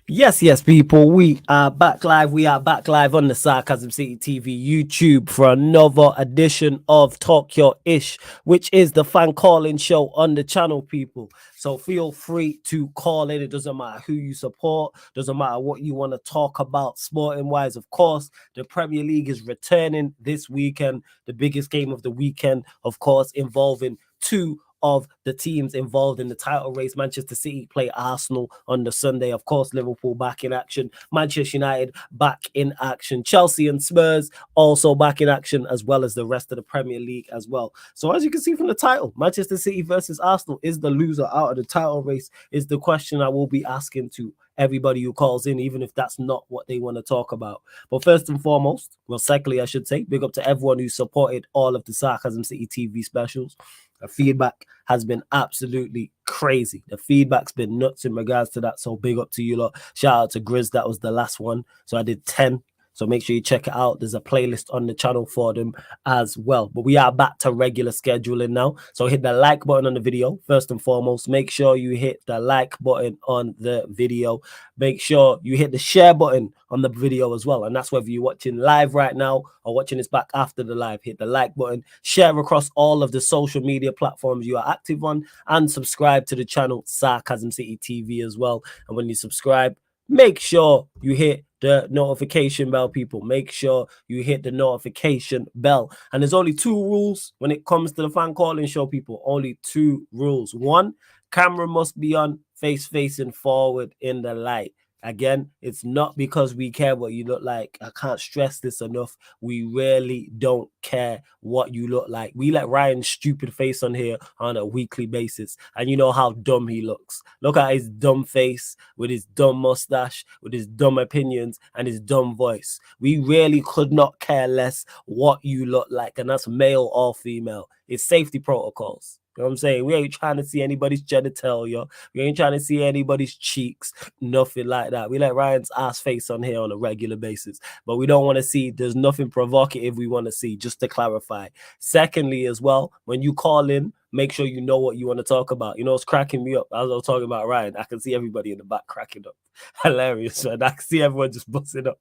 Yes, people. We are back live. We are back live on the Sarcasm City TV YouTube for another edition of Talk Your Ish, which is the fan calling show on the channel, people. So feel free to call in. It doesn't matter who you support, doesn't matter what you want to talk about, sporting wise. Of course, the Premier League is returning this weekend, the biggest game of the weekend, of course, involving two of the teams involved in the title race. Manchester City play Arsenal on the Sunday. Of course, Liverpool back in action. Manchester United back in action. Chelsea and Spurs also back in action, as well as the rest of the Premier League as well. So as you can see from the title, Manchester City versus Arsenal is the loser out of the title race, is the question I will be asking to everybody who calls in, even if that's not what they want to talk about. But first and foremost, well, secondly, I should say, big up to everyone who supported all of the Sarcasm City TV specials. The feedback has been absolutely crazy. The feedback's been nuts in regards to that. So big up to you lot. Shout out to Grizz. That was the last one. So I did 10. So make sure you check it out. There's a playlist on the channel for them as well. But we are back to regular scheduling now. So hit the like button on the video. First and foremost, make sure you hit the like button on the video. Make sure you hit the share button on the video as well. And that's whether you're watching live right now or watching this back after the live. Hit the like button, share across all of the social media platforms you are active on, and subscribe to the channel Sarcasm City TV as well. And when you subscribe, make sure you hit the notification bell, people. Make sure you hit the notification bell. And there's only two rules when it comes to the fan calling show, people. Only two rules. One, camera must be on, face facing forward in the light. Again, it's not because we care what you look like. I can't stress this enough. We really don't care what you look like. We let Ryan's stupid face on here on a weekly basis. And you know how dumb he looks. Look at his dumb face with his dumb mustache, with his dumb opinions and his dumb voice. We really could not care less what you look like. And that's male or female. It's safety protocols. You know what I'm saying? We ain't trying to see anybody's genitalia. We ain't trying to see anybody's cheeks. Nothing like that. We let Ryan's ass face on here on a regular basis. But we don't want to see, there's nothing provocative we want to see, just to clarify. Secondly, as well, when you call in, make sure you know what you want to talk about. You know, it's cracking me up. As I was talking about Ryan, I can see everybody in the back cracking up. Hilarious, man. I can see everyone just busting up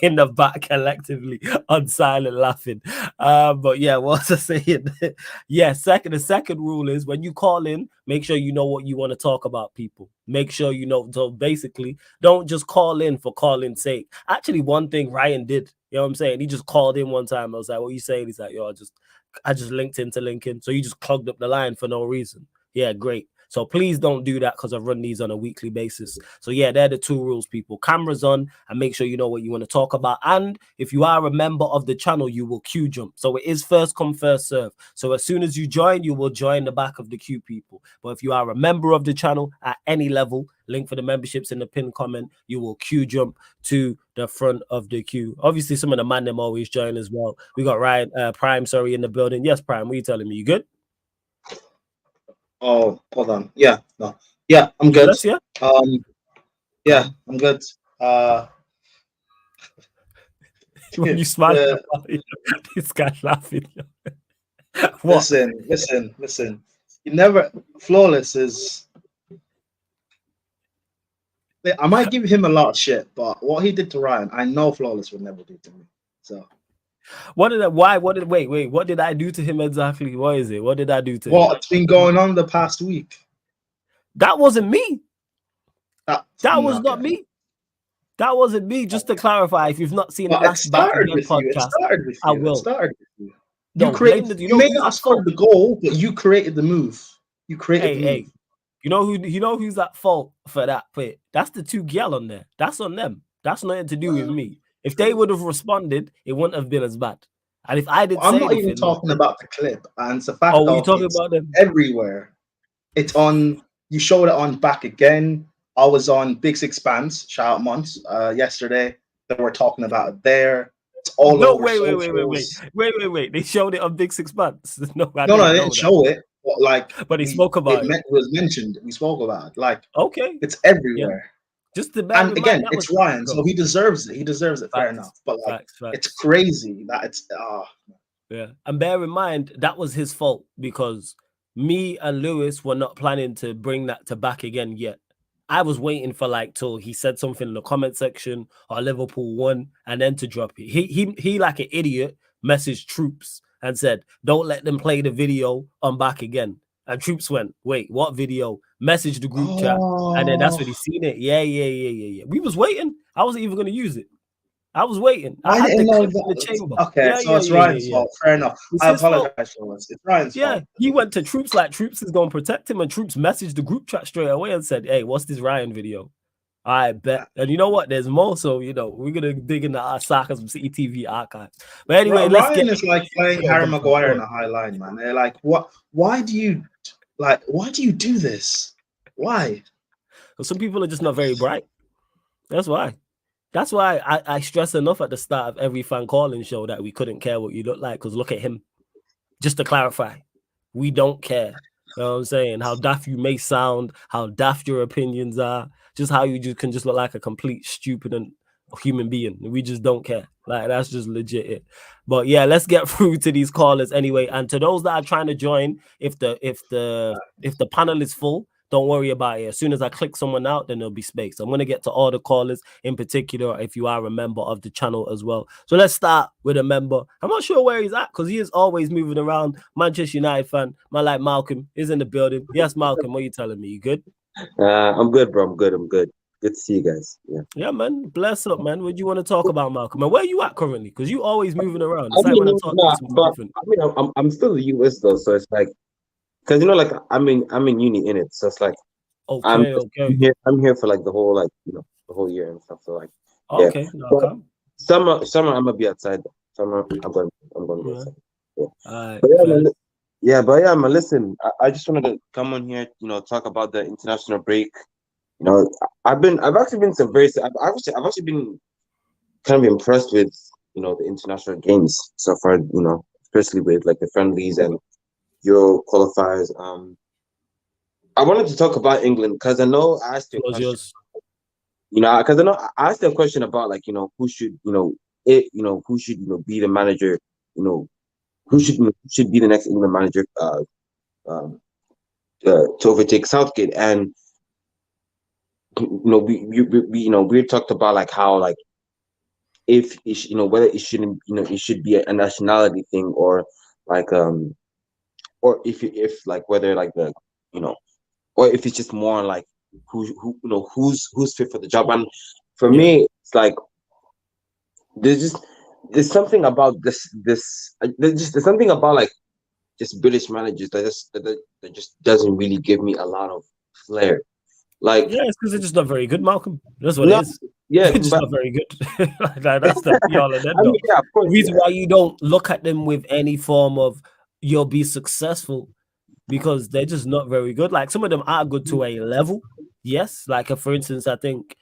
in the back collectively on silent laughing. But yeah, what was I saying? Yeah, the second rule is when you call in, make sure you know what you want to talk about, people. Make sure you know. So basically, don't just call in for calling's sake. Actually, one thing Ryan did, you know what I'm saying? He just called in one time. I was like, what are you saying? He's like, yo, I just linked into Lincoln. So you just clogged up the line for no reason. Yeah, great. So please don't do that because I run these on a weekly basis. So yeah, they're the two rules, people. Cameras on and make sure you know what you want to talk about. And if you are a member of the channel, you will queue jump. So it is first come, first serve. So as soon as you join, you will join the back of the queue, people. But if you are a member of the channel at any level, link for the memberships in the pinned comment, you will queue jump to the front of the queue. Obviously, some of the man them always join as well. We got Ryan Prime, in the building. Yes, Prime, what are you telling me? You good? Oh, hold on. Yeah, no. Yeah, I'm You good. blessed, yeah? Um, yeah, I'm good. Uh, When you smile, the this guy laughing. What? listen. You never flawless is. I might give him a lot of shit, but what he did to Ryan, I know flawless would never do to me. So What did I? Why? What did? Wait. What did I do to him exactly? What is it? What did I do to him? what's been going on the past week? That wasn't me. That was not Okay. me. That wasn't me. Just to clarify, if you've not seen the But it last Back started Again with you. It podcast, started with I you. It will. started with you. You No, blame created. the. You You know may who's not have at scored fault? the goal, but you created the move. You created the Hey. move. You know who? You know who's at fault for that? Wait, that's the two gal on there. That's on them. That's nothing to do with Well, me. If they would have responded, it wouldn't have been as bad. And if I didn't I'm say not even anything, talking about the clip, and the oh, fact what are you of talking it's about them? everywhere. It's on. You showed it on Back Again. I was on Big Six Bands. Shout out Months. Yesterday, they were talking about it there. It's all No, over wait. socials. They showed it on Big Six Months. No, I No, didn't I know didn't that. show it. But like But he spoke about it. was mentioned. We spoke about it. Like Okay. it's Yeah. everywhere. Just to bear And in mind, again, that was it's Ryan, so ago. he deserves it. He deserves it. Fair Facts. enough. But like, it's Facts. crazy that it's Yeah. And bear in mind, that was his fault because me and Lewis were not planning to bring that to Back Again yet. I was waiting for like till he said something in the comment section or Liverpool won and then to drop it. He like an idiot messaged Troops and said, "Don't let them play the video. I'm back again." And Troops went, "Wait, what video?" Messaged the group chat, and then that's Oh, when he seen it. Yeah. We was waiting. I wasn't even gonna use it. I was waiting. I I had didn't the know clip in the that. chamber. Okay, so it's Ryan's Yeah. fault. Fair enough. It's I his fault. apologize for this. It's Ryan's Yeah, fault. he went to Troops like Troops is gonna protect him, and Troops messaged the group chat straight away and said, "Hey, what's this Ryan video?" I bet. And you know what? There's more. So, we're going to dig into our Sarcasm City TV archives. But anyway, let's get. Ryan is like playing Harry Maguire in a high line, man. They're like, what? Why do you do this? Why? Some people are just not very bright. That's why. That's why I stress enough at the start of every fan calling show that we couldn't care what you look like. Because look at him. Just to clarify, we don't care. You know what I'm saying? How daft you may sound, how daft your opinions are, just how you just can just look like a complete stupid and human being. We just don't care. Like that's just legit it. But yeah, let's get through to these callers anyway. And to those that are trying to join, if the panel is full, don't worry about it. As soon as I click someone out, then there'll be space. I'm gonna get to all the callers in particular if you are a member of the channel as well. So let's start with a member. I'm not sure where he's at because he is always moving around. Manchester United fan, man like Malcolm is in the building. Yes, Malcolm, what are you telling me? You good? I'm good, bro. I'm good. Good to see you guys. Yeah, man. Bless up, man. What do you want to talk about, Malcolm? And where are you at currently? Because you always moving around. It's like when I talk to something different. I mean, I'm still the US though, so it's like, because like I'm in uni in it, so it's like okay. I'm here for like the whole the whole year and stuff. So like, okay, no, summer I'm gonna be outside. Summer I'm going to be outside. But man, listen, I just wanted to come on here, talk about the international break. I've actually been I've actually been kind of impressed with the international games so far, especially with like the friendlies and Euro qualifiers. I wanted to talk about England because I know I asked you a question. Because I know I asked you a question about like who should who should be the manager, who should be the next England manager to overtake Southgate. And we talked about like how like if it, whether it shouldn't it should be a nationality thing or like or if like whether like the or if it's just more like who's fit for the job. And for me it's like there's something about there's something about like just British managers that just doesn't really give me a lot of flair. Like it's because they're just not very good, Malcolm. That's what it is. Yeah, they're just not very good. That's the be all and end all. The reason why you don't look at them with any form of you'll be successful because they're just not very good. Like some of them are good to a level, yes. Like for instance, I think,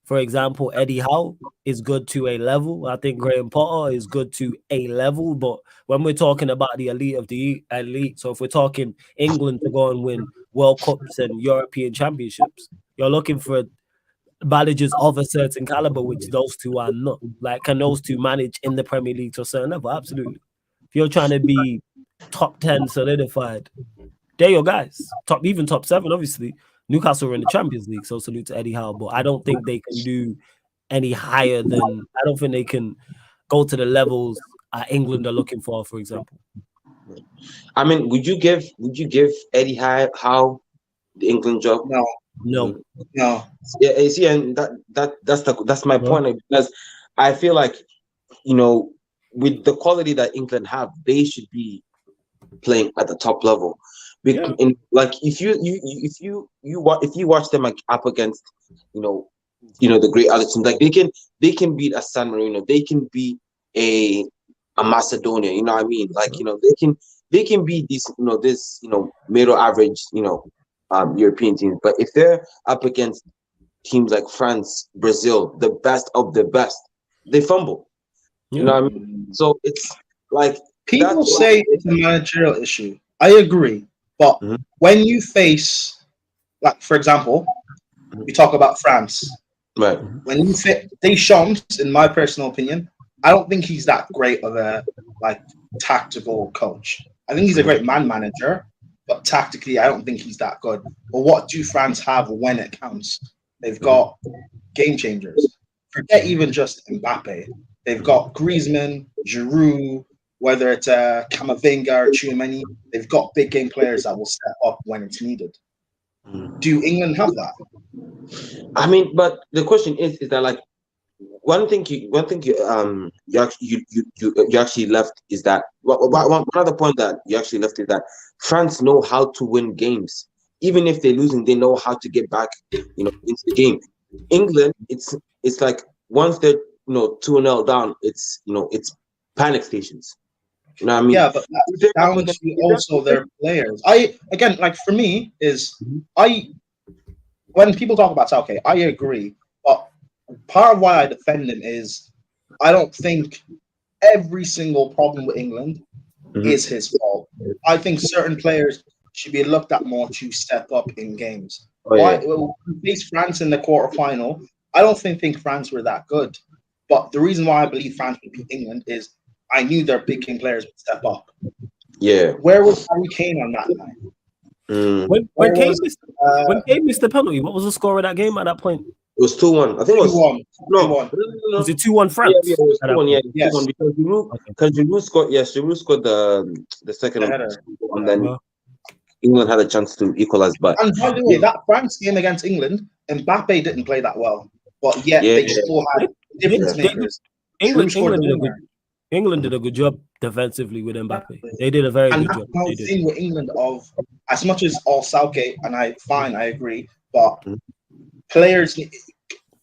for example, Eddie Howe is good to a level. I think Graham Potter is good to a level. But when we're talking about the elite of the elite, so if we're talking England to go and win World Cups and European Championships, you're looking for managers of a certain caliber, which those two are not. Like, can those two manage in the Premier League to a certain level? Absolutely. If you're trying to be top 10 solidified, they're your guys. Even top 7, obviously. Newcastle are in the Champions League, so salute to Eddie Howe. But I don't think they can do any higher than. I don't think they can go to the levels England are looking for example. I mean, would you give Eddie Howe the England job? No. Yeah, you see, and that's my point, because I feel like with the quality that England have, they should be playing at the top level. Like if you watch them like up against the great other teams, like they can beat a San Marino, they can beat a Macedonia, you know what I mean? Like they can beat these this middle average European teams. But if they're up against teams like France, Brazil, the best of the best, they fumble. You know what I mean? So it's like people say it's a managerial issue. I agree. But when you face, like, for example, we talk about France. Right. When you fit Deschamps, in my personal opinion, I don't think he's that great of a tactical coach. I think he's a great man manager, but tactically, I don't think he's that good. But what do France have when it counts? They've got game changers. Forget even just Mbappe. They've got Griezmann, Giroud, whether it's Camavinga or Tchouaméni. They've got big game players that will step up when it's needed. Do England have that? I mean, but the question is that like one thing you actually left is that one other point that you actually left is that France know how to win games. Even if they're losing, they know how to get back, into the game. England, it's like once they're 2-0 down, it's panic stations. You know what I mean? Yeah, but that's down to also their players. For me, when people talk about Southgate, I agree. But part of why I defend him is I don't think every single problem with England is his fault. I think certain players should be looked at more to step up in games. We faced France in the quarterfinal. I don't think France were that good. But the reason why I believe France would beat England is I knew their big game players would step up. Yeah. Where was Harry Kane on that night? When Kane missed the penalty, what was the score of that game at that point? It was 2-1. I think it was 2-1. No. Was it 2-1 France? Yeah, it was 2-1. Yeah, yes. 2-1 because Giroud scored. Yes, Giroud scored the second header, and then England had a chance to equalize. But and by the way, that France game against England, Mbappe didn't play that well, but yet they still had difference makers. England did a good job defensively with Mbappe. They did a very good job. And that's the thing with England of as much as all Southgate, and I agree, but players,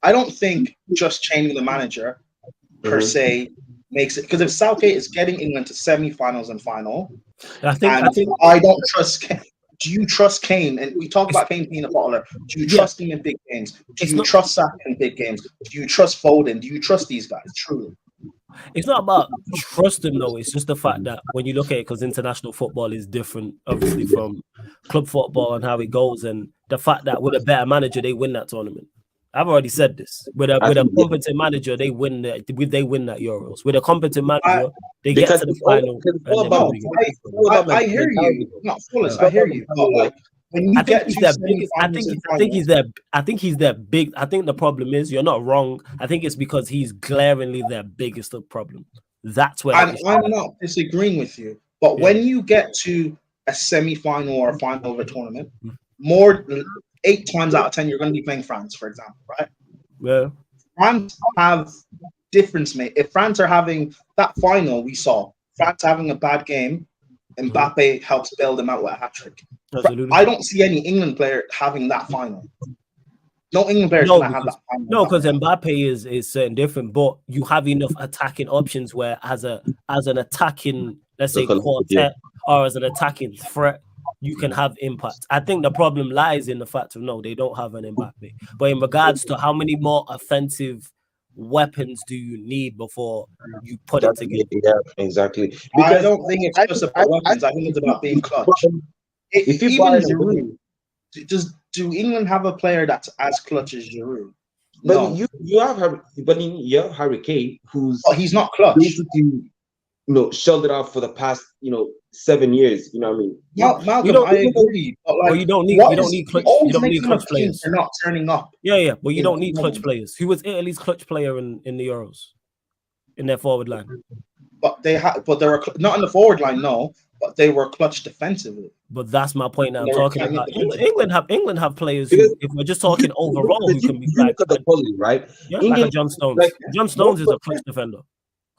I don't think just changing the manager per se makes it, because if Southgate is getting England to semi-finals and final, I don't trust. Do you trust Kane? And we talk about Kane being a bottler. Do you trust him in big games? Do you trust Saka in big games? Do you trust Foden? Do you trust these guys truly? It's not about trust him though. It's just the fact that when you look at it, because international football is different, obviously, from club football and how it goes, and the fact that with a better manager they win that tournament. I've already said this. With a competent manager, they win that. They win that Euros. With a competent manager, they get to the final. I hear you. Not foolish. I hear you. But like when you get to I think he's their big. I think the problem is you're not wrong. I think it's because he's glaringly their biggest problem. That's where I'm not disagreeing with you. But when you get to a semi-final or a final of a tournament, 8 times out of 10, you're going to be playing France, for example, right? Yeah. France have difference, mate. If France are having that final, we saw France having a bad game, Mbappe helps bail them out with a hat trick. I don't see any England player having that final. No England players have that final. No, because Mbappe is certain different, but you have enough attacking options where as an attacking, let's say, quartet or as an attacking threat, you can have impact. I think the problem lies in the fact of they don't have an Mbappe. But in regards to how many more offensive weapons do you need before you put it together? Yeah, exactly. Because I don't think it's just about weapons. I think it's about being clutch. Do England have a player that's as clutch as Giroud? But you have Harry Kane, who's he's not clutch. Basically, shelled it out for the past 7 years. You know what I mean? Malcolm, I agree. But you don't need clutch players. They're not turning up. Yeah. But you don't need clutch players. Who was Italy's clutch player in the Euros in their forward line? But they were not in the forward line, no. But they were clutch defensively. But that's my point that I'm talking about. England have players who, if we're just talking overall, who can be back. Look at the quality, right? Yeah, like a John Stones. John Stones is a clutch defender.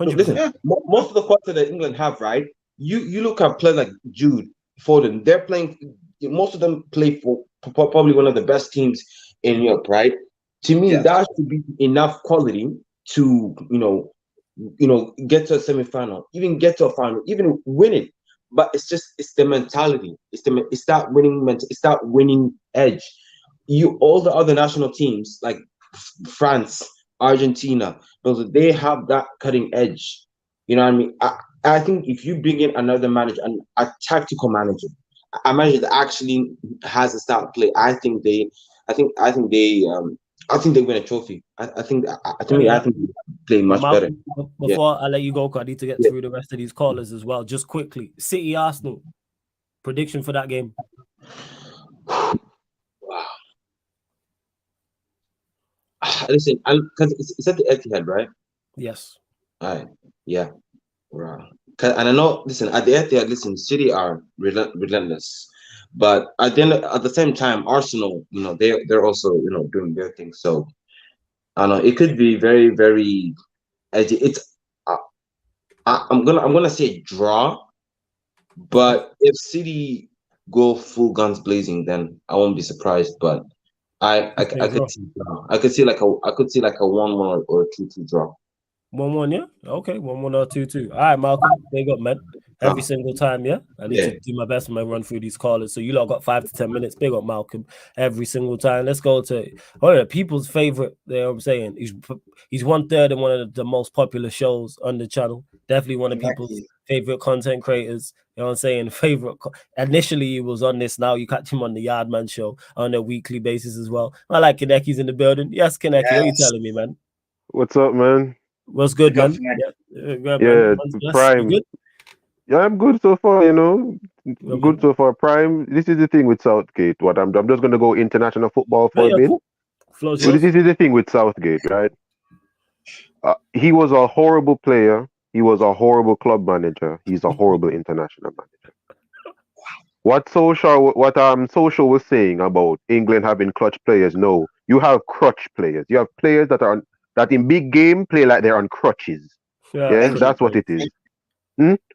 100%. Listen, most of the quality that England have, right? You look at players like Jude, Foden. They're playing. Most of them play for probably one of the best teams in Europe, right? To me, that should be enough quality to get to a semi-final, even get to a final, even win it. But it's the mentality. It's that winning edge. All the other national teams like France, Argentina, because they have that cutting edge. You know what I mean? I think if you bring in another manager, a tactical manager, a manager that actually has a style of play, I think they win a trophy. I think they play much better. Before I let you go, I need to get through the rest of these callers as well. Just quickly, City Arsenal prediction for that game. Wow. listen, because it's at the Etihad, right? Yes. All right, yeah, right. And I know, listen, at the Etihad, listen, City are relentless, but at the same time, Arsenal, they're also doing their thing. So I don't know, it could be very, very edgy. I'm gonna say draw, but if City go full guns blazing, then I won't be surprised. But I could see draw. I could see like a 1-1 or a 2-2 draw. 1-1, yeah. Okay, 1-1 or 2-2. All right, Malcolm. Big up, man. Every single time, yeah. I need to do my best when I run through these callers. So you lot got 5 to 10 minutes. Big up, Malcolm. Every single time. Let's go to one of the people's favorite. You know what I'm saying? He's 1/3 in one of the most popular shows on the channel. Definitely one of people's favorite content creators. You know what I'm saying? Initially, he was on this. Now you catch him on the Yardman show on a weekly basis as well. I like Kaneki's in the building. Yes, Kaneki. Yes. What are you telling me, man? What's up, man? What's good, man? Yeah, Prime. Good? Yeah, I'm good so far, Good so far. Prime, this is the thing with Southgate. I'm just going to go international football for a bit. Cool. So this is the thing with Southgate, right? He was a horrible player. He was a horrible club manager. He's a horrible international manager. What Social was saying about England having clutch players, no. You have crutch players. You have players that in big game play like they're on crutches. Yeah, that's what it is.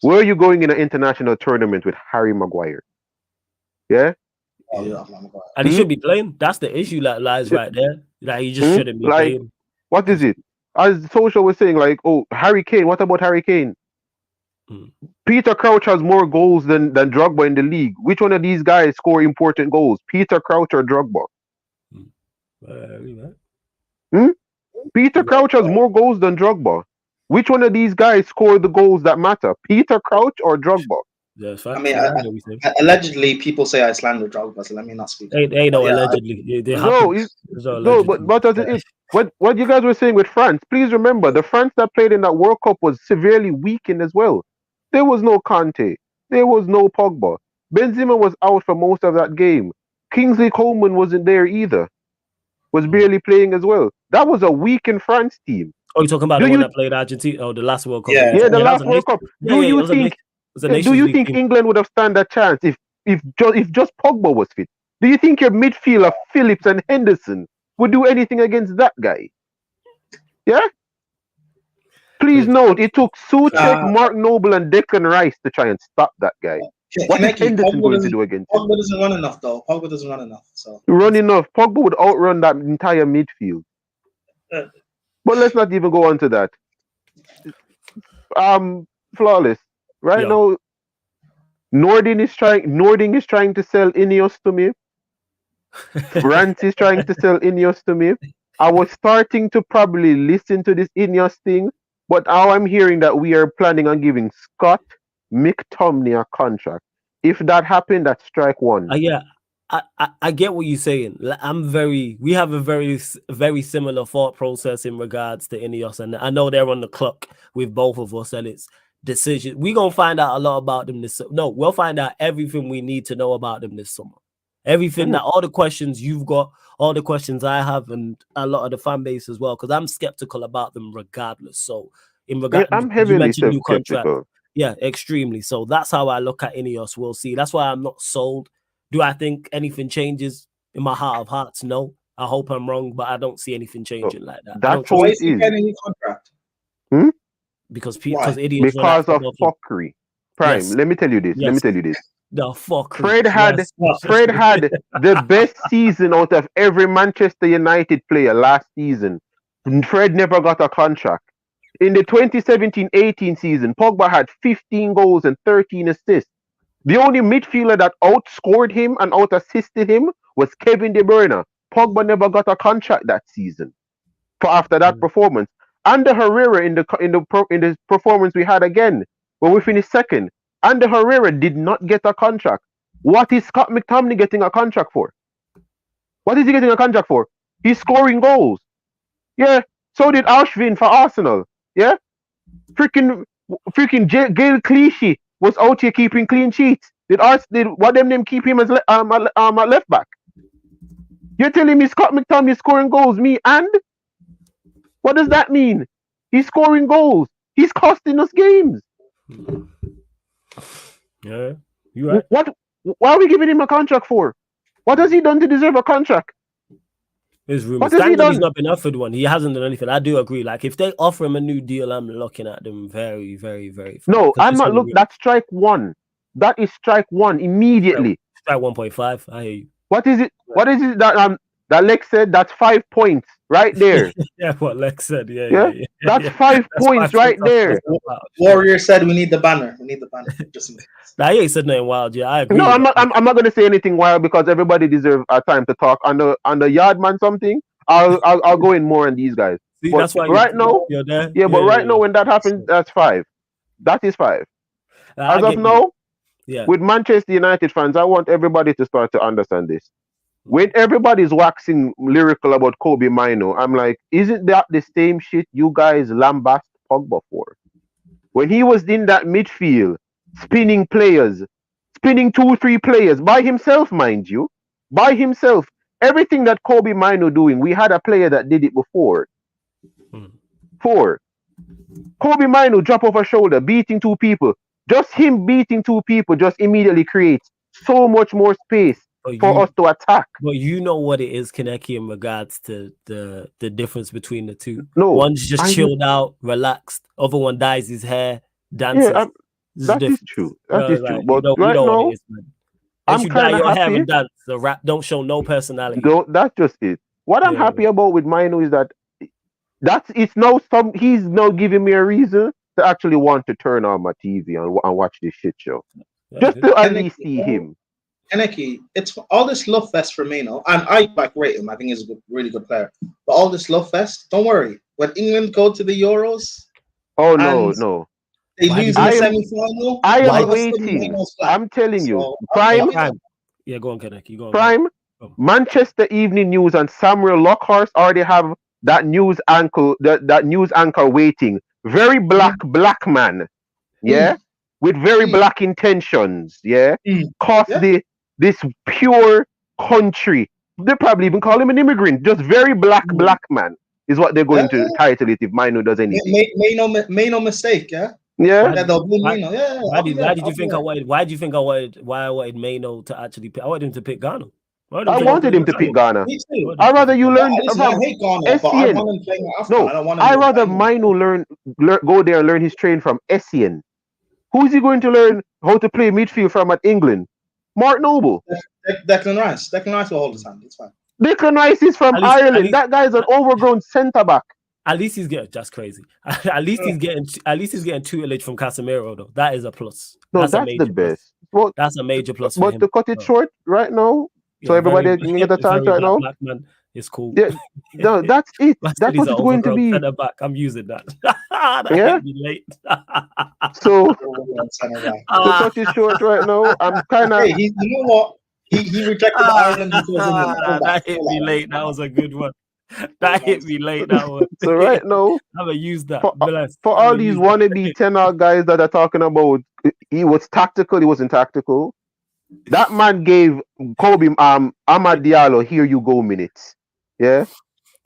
Where are you going in an international tournament with Harry Maguire? Yeah? And he should be playing. That's the issue that lies right there. Like, he just shouldn't be playing. What is it? As Social was saying, like, oh, Harry Kane, what about Harry Kane? Peter Crouch has more goals than Drogba in the league. Which one of these guys score important goals? Peter Crouch or Drogba? Peter Crouch has more goals than Drogba. Which one of these guys score the goals that matter? Peter Crouch or Drogba? Yeah, I mean, allegedly, people say I slander Drogba, so let me not speak. They know allegedly. But as it is, what you guys were saying with France, please remember, the France that played in that World Cup was severely weakened as well. There was no Conte. There was no Pogba. Benzema was out for most of that game. Kingsley Coman wasn't there either. Was barely playing as well. That was a weakened France team. Oh, you're talking about the one that played Argentina? Oh, the last World Cup. Yeah, the last World Cup. Do you think England would have stand a chance if just Pogba was fit? Do you think your midfielder Phillips and Henderson would do anything against that guy? Yeah. Please note, it took Souček, Mark Noble, and Declan Rice to try and stop that guy. What is Henderson going to do against him? Pogba doesn't run enough, though. Pogba doesn't run enough. So run enough. Pogba would outrun that entire midfield. But let's not even go on to that. Flawless. Right now, Nordin is trying to sell Ineos to me. Rance is trying to sell Ineos to me. I was starting to probably listen to this Ineos thing, but now I'm hearing that we are planning on giving Scott McTominay a contract. If that happened, that's strike one. Yeah. I get what you're saying. We have a very, very similar thought process in regards to Ineos, and I know they're on the clock with both of us, and it's decision. We're gonna find out a lot about them this. No, we'll find out everything we need to know about them this summer. Everything that all the questions you've got, all the questions I have, and a lot of the fan base as well, because I'm skeptical about them regardless. So in regard, I'm heavily skeptical. Yeah, extremely. So that's how I look at Ineos. We'll see. That's why I'm not sold. Do I think anything changes in my heart of hearts? No. I hope I'm wrong, but I don't see anything changing like that. That's how it is. Any contract? Because idiots. Because of fuckery. Prime. Yes. Let me tell you this. The fuckery. Fred had the best season out of every Manchester United player last season. Fred never got a contract. In the 2017-18 season, Pogba had 15 goals and 13 assists. The only midfielder that outscored him and out-assisted him was Kevin De Bruyne. Pogba never got a contract that season. After that performance, Ander Herrera in the performance we had again when we finished second, Ander Herrera did not get a contract. What is Scott McTominay getting a contract for? What is he getting a contract for? He's scoring goals. Yeah. So did Ashvin for Arsenal. Yeah. Freaking Gail Clichy was out here keeping clean sheets. Did what them keep him as left back? You're telling me Scott McTominay scoring goals, me and What does that mean? He's scoring goals. He's costing us games. Yeah, you right. What? Why are we giving him a contract for? What has he done to deserve a contract? There's rumors. What has he Thank God he's done? not been offered one. He hasn't done anything. I do agree. Like, if they offer him a new deal, I'm looking at them very, very, very. No, 'cause I'm it's not. only Look, real. that's strike one. That is strike one immediately. Strike 1.5. I hear you. What is it? What is it that Lex said? That's 5 points right there. Yeah, what Lex said. Yeah, Yeah? yeah, yeah. That's yeah. 5 That's points 5 right points there. Warrior said we need the banner. We need the banner. Just in case. Nah, he ain't said nothing wild. Yeah, I agree. No, with I'm that. not. I'm not going to say anything wild because everybody deserves a time to talk. On the Yardman something, I'll go in more on these guys. See, But that's why right now, you're there. yeah. But right now, when that happens, that's 5. That is 5. I As of get you. now, Yeah. with Manchester United fans, I want everybody to start to understand this. When everybody's waxing lyrical about Kobe Mino, I'm like, isn't that the same shit you guys lambast Pogba for? When he was in that midfield, spinning 2-3 players by himself, mind you, by himself. Everything that Kobe Mino doing, we had a player that did it before. 4. Kobe Mino drop off a shoulder, beating 2 people. Just him beating 2 people just immediately creates so much more space for us to attack. But you know what it is, Kaneki, in regards to the difference between the two. No, one's just chilled out, relaxed. Other one dyes his hair, dances. Yeah, that is true. That is true. But you right know now, what it is, man. I'm you dye kind your of hair happy. and dance, the rap don't show no personality. That's just it. What I'm happy about with Mino is that he's now giving me a reason to actually want to turn on my TV and watch this shit show. Just to at least see him. Kaneki, it's all this love fest for Mino, and I rate him. I think he's a really good player. But all this love fest, don't worry. When England go to the Euros, oh no, they lose in the semi-final. I am waiting. I'm telling you, Prime. Yeah, go on, Kaneki. Go on. Prime. Manchester Evening News and Samuel Lockhurst already have that news anchor. That news anchor waiting. Very black man. Yeah. With very black intentions, cause this pure country. They probably even call him an immigrant. Just very black man is what they're going to title it if Mino does anything. Make no mistake, yeah. Why did you think I wanted Mano to actually pick? I wanted him to pick Ghana. I wanted him to pick Ghana. I rather you learn from Essien. I rather Mino go there and learn his train from Essien. Who's he going to learn how to play midfield from at England? Mark Noble. Declan Rice. Declan Rice will hold his hand. It's fine. Declan Rice is from Ireland. That guy's an overgrown centre back. At least he's getting that's crazy. At least he's getting tutelage from Casemiro though. That is a plus. No, that's the best. Well, that's a major plus. But to cut it short right now, so everybody can get a chance right now. Black man is cool. Yeah, no, that's it. That's what it's going to be. Back. I'm using that. Yeah. Late. So to cut it short right now, I'm kind of. Hey, you know what? He rejected Ireland. That hit me late. That was a good one. That hit me late. That one. So right now, I'm gonna use that for all these wannabe tenor guys that are talking about. He was tactical. He wasn't tactical. That man gave Kobe Amad Diallo here you go minutes. Yeah.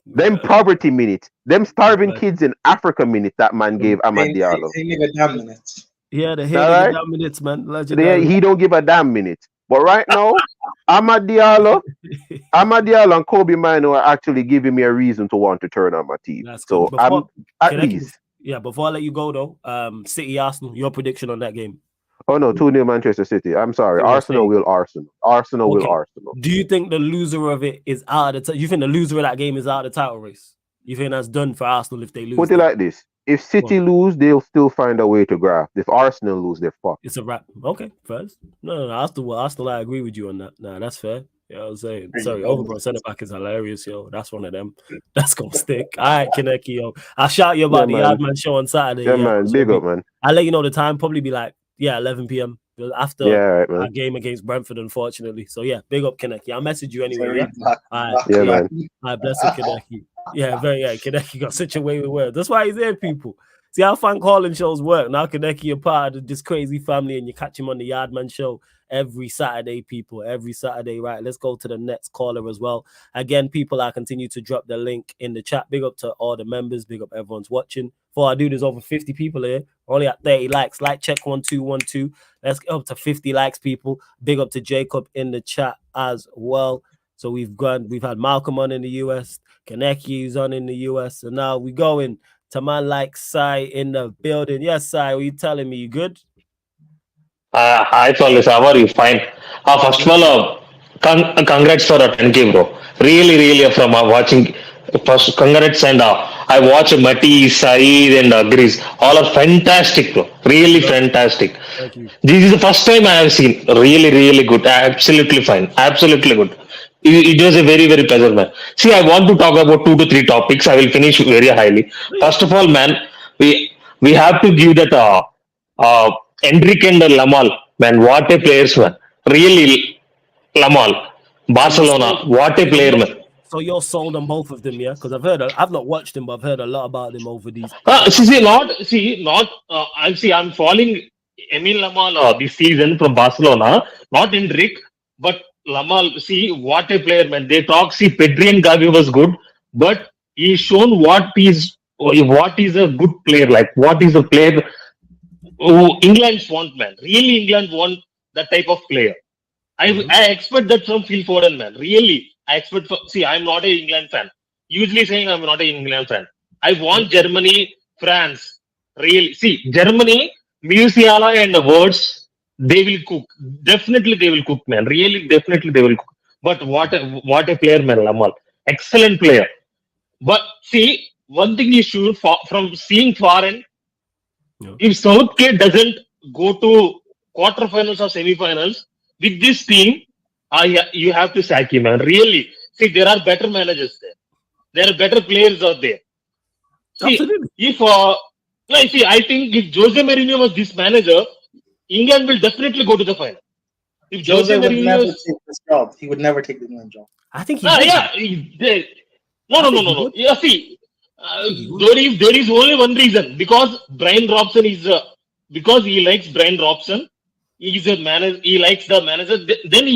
Them poverty minutes. Them starving kids in Africa minutes that man gave Amad Diallo. He gave a damn minutes. Yeah, the damn minutes, man. Legendary. He don't give a damn minute. But right now, Amad Diallo and Kobe Mino are actually giving me a reason to want to turn on my TV. So I'm at least. Yeah, before I let you go though, City Arsenal, your prediction on that game. Oh no, 2-0 Manchester City. I'm sorry. Arsenal will Arsenal. Do you think the loser of it is out of you think the loser of that game is out of the title race? You think that's done for Arsenal if they lose? Put it like this. If City lose, they'll still find a way to graft. If Arsenal lose, they're fucked. It's a wrap. Okay, first. No, Arsenal, I agree with you on that. Nah, that's fair. You know what I'm saying? Sorry, Overbrook centre back is hilarious, yo. That's one of them. That's gonna stick. All right, Kaneki, yo. I'll shout you about the Yardman show on Saturday. Yeah, man. Big up, man. I'll let you know the time. Probably be like, 11 p.m. after our game against Brentford, unfortunately. So yeah, big up Kaneki. I'll message you anyway. Man. All right, bless you, Kaneki. Kaneki got such a way with words. That's why he's there, people. See how fan calling shows work. Now Kaneki, you're part of this crazy family and you catch him on the Yardman show every Saturday, people. Every Saturday, right? Let's go to the next caller as well. Again, people, I continue to drop the link in the chat. Big up to all the members. Big up everyone's watching. Before I do, there's over 50 people here. Only at 30 likes. Like check 1212. Let's get up to 50 likes, people. Big up to Jacob in the chat as well. So we've had Malcolm on in the US, Kaneki is on in the US, and now we going to man like Sai in the building. Yes, Sai, what are you telling me? You good? Hi, Flawless. How are you? Fine. First of all, congrats for a 10K, bro. Really, really, from watching. First, congrats, and I watch Mati, Saeed, and Grease. All are fantastic, bro. Really fantastic. Thank you. This is the first time I have seen. Really, really good. Absolutely fine. Absolutely good. It was a very, very pleasure, man. See, I want to talk about 2 to 3 topics. I will finish very highly. First of all, man, we have to give that Enrique and Lamal, man. What a players, man. Really, Lamal, Barcelona. What a player, man. So you're sold on both of them, yeah? Because I've not watched them, but I've heard a lot about them over these. I'm following Emil Lamal this season from Barcelona, not Enrique, but Lamal. See, what a player, man. They talk. See, Pedri and Gavi was good, but he's shown what is a good player. Like, what is a player who England want, man. Really, England want that type of player. I expect that from Phil Foden, man. Really, I expect. I'm not an England fan. Usually saying I'm not an England fan. I want Germany, France. Really, see, Germany, Musiala and the words, they will cook. Definitely, they will cook, man. Really, definitely, they will cook. But what a player, man, Lamal. Excellent player. But see, one thing is sure from seeing foreign, if Southgate doesn't go to quarterfinals or semifinals with this team, you have to sack him, man. Really. See, there are better managers there. There are better players out there. See, I think if Jose Mourinho was this manager, England will definitely go to the final. If Jose would never take this job. He would never take the England job. I think No. Yeah, see, there is only one reason, because Brian Robson is because he likes Brian Robson. He is a manager. He likes the manager. Then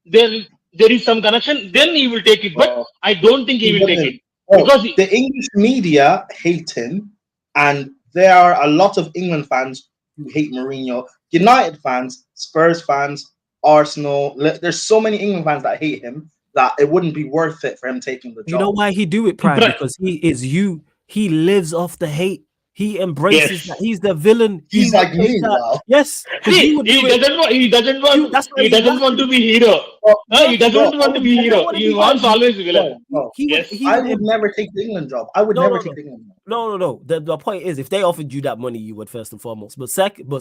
there is some connection. Then he will take it. But I don't think he will take it because the English media hate him, and there are a lot of England fans who hate Mourinho. United fans, Spurs fans, Arsenal. There's so many England fans that hate him that it wouldn't be worth it for him taking the job. You know why he do it, Prime? Because he lives off the hate. He embraces that. He's the villain. He's like me now. Yes. He doesn't want to be hero. He doesn't want to be hero. He wants always villain. I would never take the England job. I would never take the England job. No. The point is, if they offered you that money, you would, first and foremost. But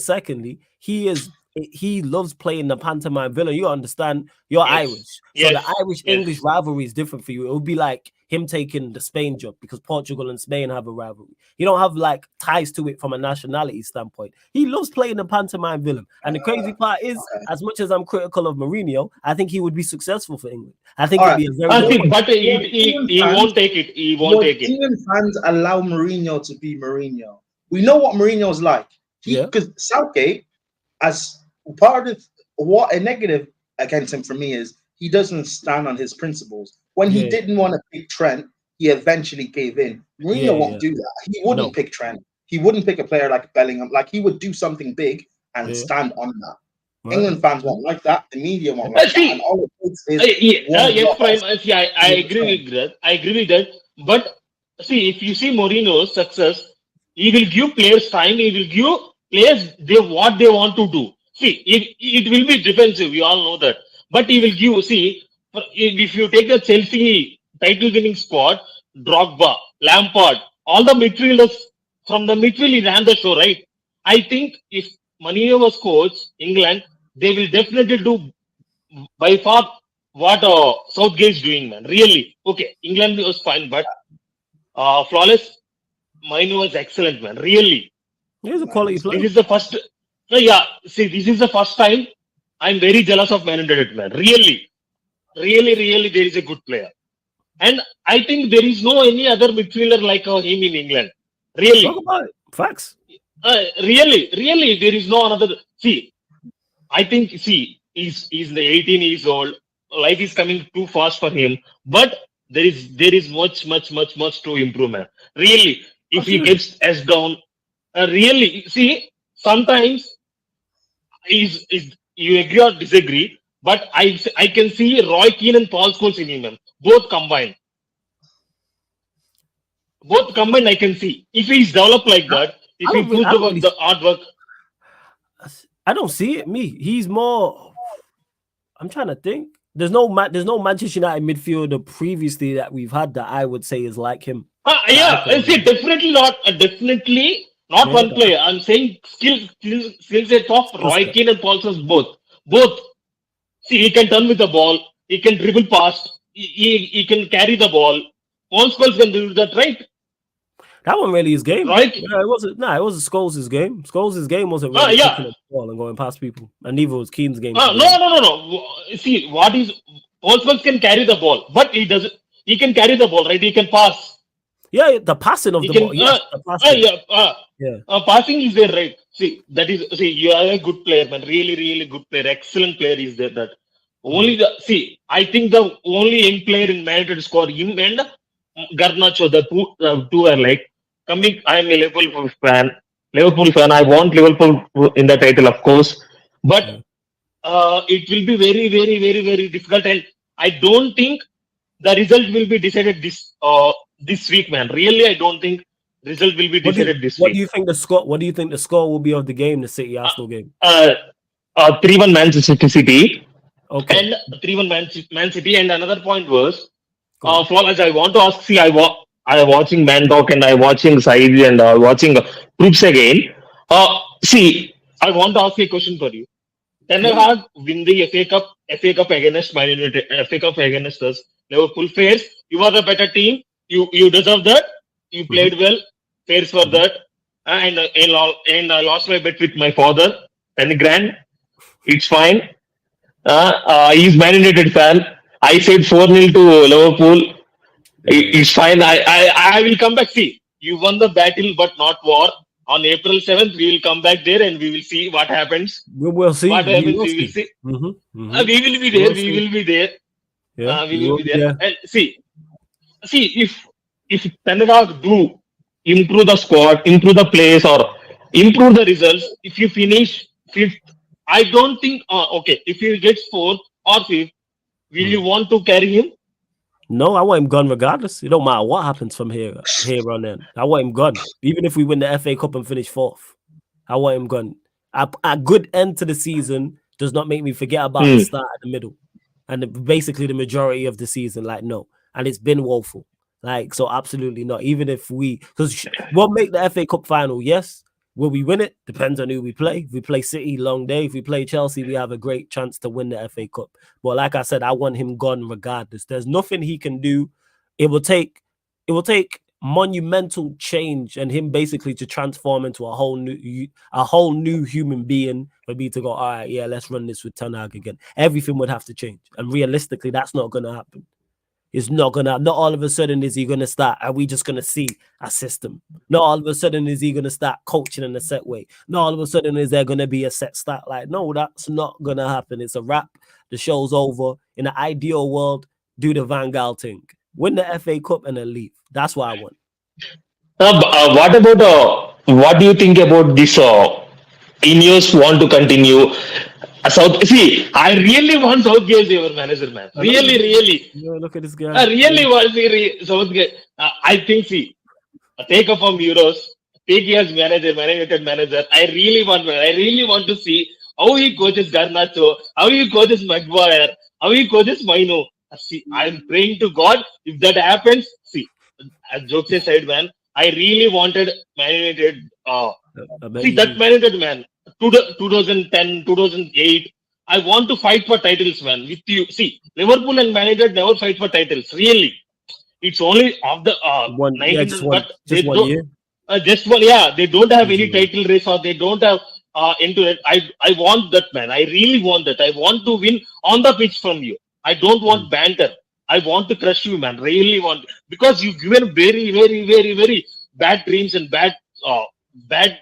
secondly, he loves playing the pantomime villain. You understand? You're Irish. So the Irish-English rivalry is different for you. It would be like him taking the Spain job, because Portugal and Spain have a rivalry. You don't have like ties to it from a nationality standpoint. He loves playing the pantomime villain. And the crazy part is, as much as I'm critical of Mourinho, I think he would be successful for England. I think it'd be a very but he won't take it. He won't take it. England fans allow Mourinho to be Mourinho. We know what Mourinho's like. Because Southgate, as part of what a negative against him for me is, he doesn't stand on his principles. When he didn't want to pick Trent, he eventually gave in. Mourinho won't do that. He wouldn't pick Trent. He wouldn't pick a player like Bellingham. Like, he would do something big and stand on that. Right. England fans won't like that. The media won't like that. And all I agree with that. I agree with that. But see, if you see Mourinho's success, he will give players time. He will give players what they want to do. See, it will be defensive. We all know that. But he will give. See, if you take the Chelsea title-winning squad, Drogba, Lampard, all the midfielders from the midfield, he ran the show, right? I think if Mourinho was coach England, they will definitely do by far what Southgate is doing, man. Really. Okay, England was fine, but flawless. Mourinho was excellent, man. Really. He's a quality player. This is the first. This is the first time I'm very jealous of Man United, man. Really, there is a good player. And I think there is no any other midfielder like him in England. Really. Talk about it. Facts. Really, there is no another. See, I think, see, he's the 18 years old. Life is coming too fast for him, but there is much to improvement. Really, if he Absolutely. gets S down, really, see, sometimes is you agree or disagree, but I can see Roy Keane and Paul Scholes in him, man. Both combined. I can see if he's developed like that, if he puts I don't really, the artwork. I don't see it. He's more. I'm trying to think. There's no Manchester United midfielder previously that we've had that I would say is like him. Yeah, I see, definitely not one player. I'm saying skill set of Roy Keane and Paul Scholes both. See, he can turn with the ball. He can dribble past. He can carry the ball. Paul Scholes can do that, right? That wasn't really his game. Right? Yeah, it wasn't. It wasn't Scholes' game. Scholes' game wasn't really picking up the ball and going past people. And neither was Keane's game. No. See, what is Paul Scholes can carry the ball, but he doesn't. He can carry the ball, right? He can pass. Yeah, the passing of the ball. Yeah, passing is there, right? See, you are a good player, man. Really good player. Excellent player is there. That only I think the only young player in Man United score him and Garnacho. The two are like coming. I am a Liverpool fan. I want Liverpool in the title, of course, but it will be very difficult, and I don't think the result will be decided this week, man. Really, I don't think result will be decided this week. What do you think the score will be of the game, the City Arsenal game? 3-1 Manchester City. Okay. And 3-1 Man City. And another point was, as I want to ask, see, I am watching Man Talk and I am watching Said and watching Troops again. See, I want to ask a question for you. Ten Hag win the FA Cup against Man United, FA Cup against us. Liverpool fairs. You are the better team. You deserve that. You played well. Fairs for that. And I lost my bet with my father. 10 grand. It's fine. He's Man United fan. I said 4-0 to Liverpool. It's fine. I will come back. See, you won the battle, but not war. On April 7th, we will come back there and we will see what happens. We will see. What happens, we will see. We will be there. We will be there. Yeah, we will be there. And see, if Ten Hag do improve the squad, improve the players, or improve the results, if you finish 5th, I don't think. Okay, if he gets 4th or 5th, will you want to carry him? No, I want him gone regardless. It don't matter what happens from here on in. I want him gone. Even if we win the FA Cup and finish 4th, I want him gone. A good end to the season does not make me forget about the start at the middle. And basically the majority of the season, like, no. And it's been woeful. Like, so absolutely not. Even if because we'll make the FA Cup final, yes. Will we win it? Depends on who we play. If we play City, long day. If we play Chelsea, we have a great chance to win the FA Cup. But like I said, I want him gone regardless. There's nothing he can do. It will take monumental change and him basically to transform into a whole new human being for me to go, all right, yeah, let's run this with Ten Hag again. Everything would have to change. And realistically, that's not going to happen. It's not all of a sudden is he going to start. Are we just going to see a system? Not all of a sudden is he going to start coaching in a set way. Not all of a sudden is there going to be a set start. Like, no, that's not going to happen. It's a wrap. The show's over. In an ideal world, do the Van Gaal thing. Win the FA Cup and then leave. That's what I want. What do you think about this? Ineos want to continue. See, I really want Southgate as our manager, man. Really. Yeah, look at this guy. I really want Southgate. I think, take off from Euros, take as manager. I really want to see how he coaches Garnacho, how he coaches Maguire, how he coaches Maino. See, I'm praying to God if that happens. See, jokes aside, man, I really wanted Man United. See, that Man United, man. 2010, 2008. I want to fight for titles, man. With you, see, Liverpool and Man United never fight for titles. Really, it's only of the 19. But just one year. Just one, yeah. They don't have any title race or they don't have into it. I want that, man. I really want that. I want to win on the pitch from you. I don't want banter. I want to crush you, man. Really want, because you've given very bad dreams and bad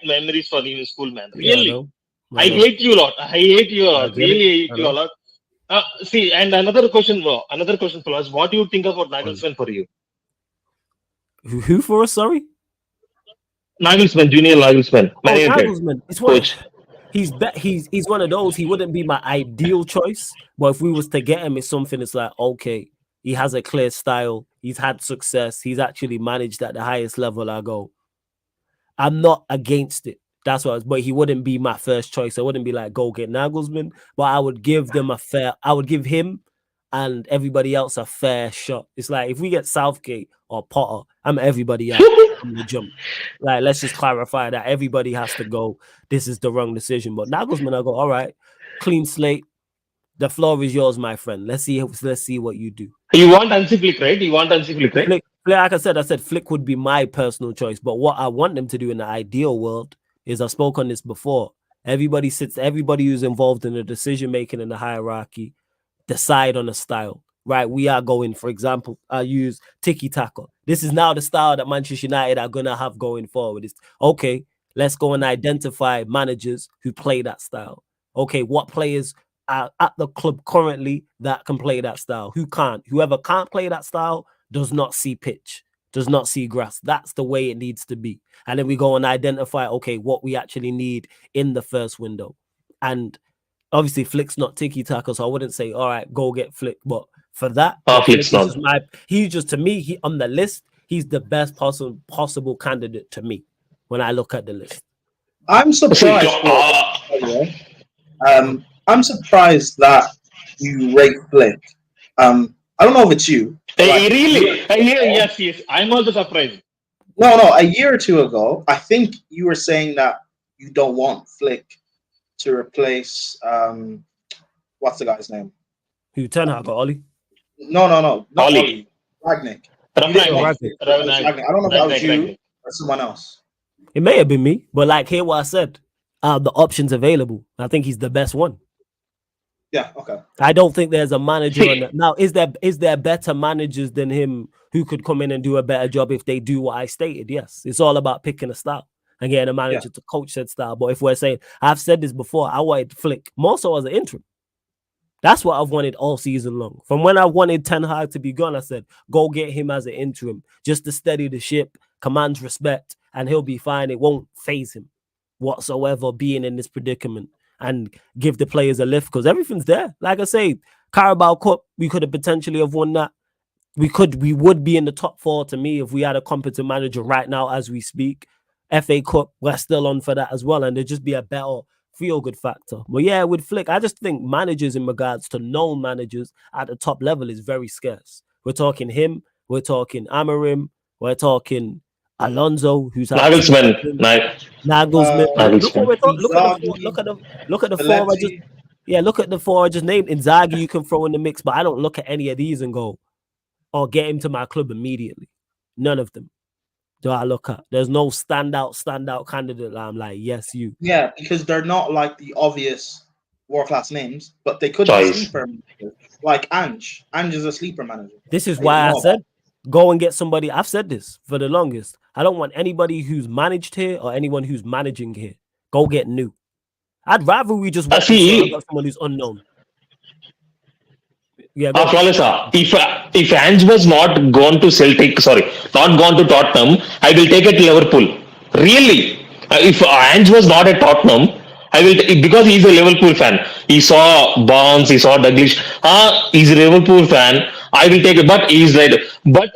memories for you in school, man. Really. I hate you a lot. I hate you a I lot. get it. Really I hate you a know. lot. See, and another question for us. What do you think about Nagelsmann for you? Who for us? Sorry. Nagelsmann, Junior Nagelsmann, Man Oh, United Nagelsmann. It's one. coach. He's one of those. He wouldn't be my ideal choice, but if we was to get him, it's something. It's like okay, he has a clear style. He's had success. He's actually managed at the highest level. I go. I'm not against it. That's what. But he wouldn't be my first choice. I wouldn't be like go get Nagelsmann, but I would give them a fair. I would give him and everybody else a fair shot. It's like if we get Southgate or Potter, I'm everybody out from the jump. Like let's just clarify that everybody has to go. This is the wrong decision. But Nagelsmann, I go all right, clean slate. The floor is yours, my friend. Let's see what you do. You want Hansi Flick, right? You want Hansi Flick, right? Flick, like I said Flick would be my personal choice. But what I want them to do in the ideal world is I spoke on this before. Everybody who's involved in the decision making in the hierarchy decide on a style. Right? We are going, for example, I use tiki taka. This is now the style that Manchester United are gonna have going forward. It's okay, let's go and identify managers who play that style. Okay, what players are at the club currently that can play that style? Who can't? Whoever can't play that style does not see pitch, does not see grass. That's the way it needs to be. And then we go and identify, okay, what we actually need in the first window. And obviously, Flick's not tiki-taka, so I wouldn't say, all right, go get Flick. But for that, Flick's not. To me, on the list, he's the best possible candidate to me when I look at the list. I'm surprised. I'm surprised that you rate Flick. I don't know if it's you. Really? Yes. I'm also surprised. No. A year or two ago, I think you were saying that you don't want Flick to replace what's the guy's name? Who? Ten Hag or Oli? No, not Oli. Oli. Ragnick. Ragnick. I don't know if that was you or someone else. It may have been me, but like hear what I said. The options available. I think he's the best one. Yeah, okay. I don't think there's a manager on that. Now, is there better managers than him who could come in and do a better job if they do what I stated? Yes. It's all about picking a style and getting a manager to coach said style. But if we're saying, I've said this before, I wanted Flick more so as an interim. That's what I've wanted all season long. From when I wanted Ten Hag to be gone, I said, go get him as an interim just to steady the ship, commands respect, and he'll be fine. It won't phase him whatsoever being in this predicament and give the players a lift because everything's there. Like I say, Carabao Cup, we could have potentially have won that. We would be in the top 4 to me if we had a competent manager right now as we speak. FA Cup, we're still on for that as well, and there'd just be a better feel-good factor. But yeah, with Flick, I just think managers in regards to known managers at the top level is very scarce. We're talking him, we're talking Amorim, we're talking Alonso, who's Nagelsmann. Nagelsmann. Look at the 4 I just look at the 4 I just named. Inzaghi you can throw in the mix, but I don't look at any of these and go, "Oh, get him to my club immediately." None of them do I look at. There's no standout candidate that I'm like, yes, you. Yeah, because they're not like the obvious world-class names, but they could be sleeper managers. Like Ange. Ange is a sleeper manager. This is why I said go and get somebody. I've said this for the longest. I don't want anybody who's managed here or anyone who's managing here. Go get new. I'd rather we just watch someone who's unknown. Yeah. If Ange was not gone to Tottenham, I will take it to Liverpool. Really? If Ange was not at Tottenham, I will because he's a Liverpool fan. He saw Barnes, he saw Douglas. He's a Liverpool fan. I will take it, but he's like, but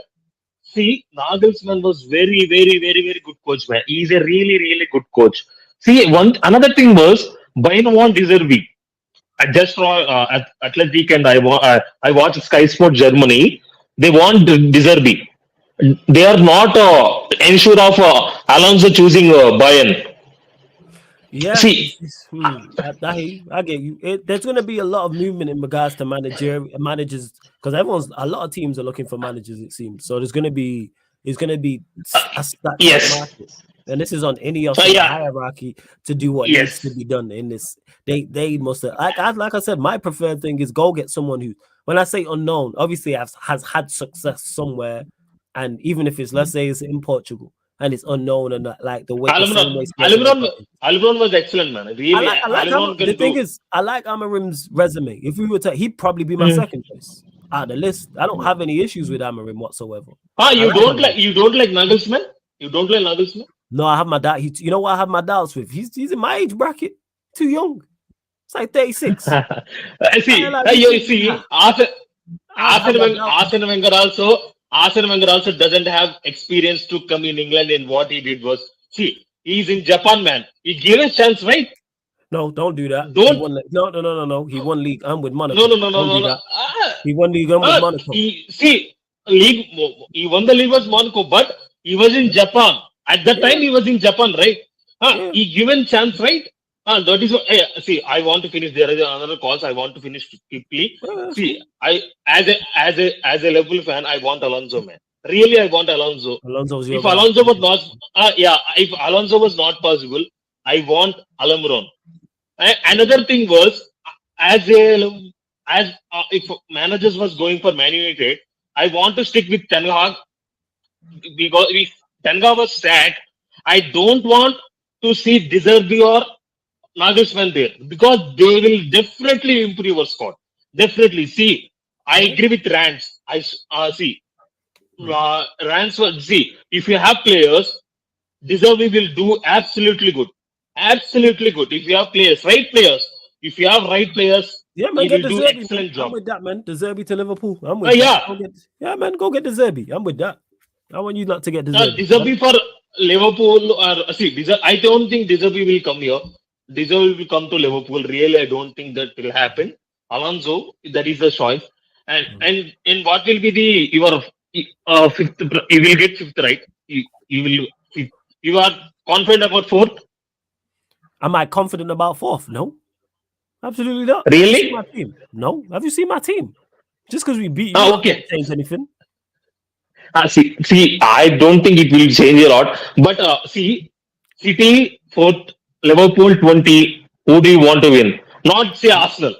see, Nagelsmann was very, very, very, very good coach, man. He's a really, really good coach. See, another thing was Bayern want Deserbi. I just saw at Athletic and I watched Sky Sport Germany. They want Deserbi. They are not unsure of Alonso choosing Bayern. Yeah, see, I get you. There's going to be a lot of movement in regards to managers because a lot of teams are looking for managers. It seems so. It's going to be a stacked market, and this is on any of the hierarchy to do what needs to be done in this. They must have like I said. My preferred thing is go get someone who, when I say unknown, obviously has had success somewhere, and even if it's let's say it's in Portugal. and it's unknown and like the way the same way. Almiron was excellent, man. Really, The thing is, I like Amarim's resume. If we were to, he'd probably be my second choice out of the list. I don't have any issues with Amarim whatsoever. You don't like Nagelsmann? You don't like Nagelsmann? No, I have my doubt. You know what I have my doubts with? He's in my age bracket. Too young. It's like 36. Arsene Wenger also doesn't have experience to come in England, and what he did was, he's in Japan, man. He gave a chance, right? No, don't do that. No. He won league. I'm with Monaco. No. He won league. I'm with Monaco. He won the league with Monaco, but he was in Japan. At that time, he was in Japan, right? He given chance, right? That is what, I want to finish. There is another cause. I want to finish quickly. I as a Liverpool fan, I want Alonso, man. Really, I want Alonso. If Alonso was not possible, I want Almiron. Another thing was, if managers was going for Man United, I want to stick with Ten Hag because if Ten Hag was sacked, I don't want to see De Zerbi or Nagelsmann there because they will definitely improve our squad. Definitely. I agree with Rance. Rance was if you have players, De Zerbi will do absolutely good. Absolutely good. If you have players, if you have right players, yeah, man, he will do excellent job. I'm with that, man. De Zerbi to Liverpool. I'm with that. Man, go get De Zerbi. I'm with that. I want you not to get De Zerbi. De Zerbi for Liverpool or I don't think De Zerbi will come here. De Zerbi will come to Liverpool. Really, I don't think that will happen. Alonso, that is the choice. And what will be your fifth? You will get fifth, right? You are confident about fourth? Am I confident about fourth? No, absolutely not. Really? My team? No. Have you seen my team? Just because we beat you, okay. Change anything? I don't think it will change a lot. But City fourth, Liverpool 20. Who do you want to win? Not say Arsenal.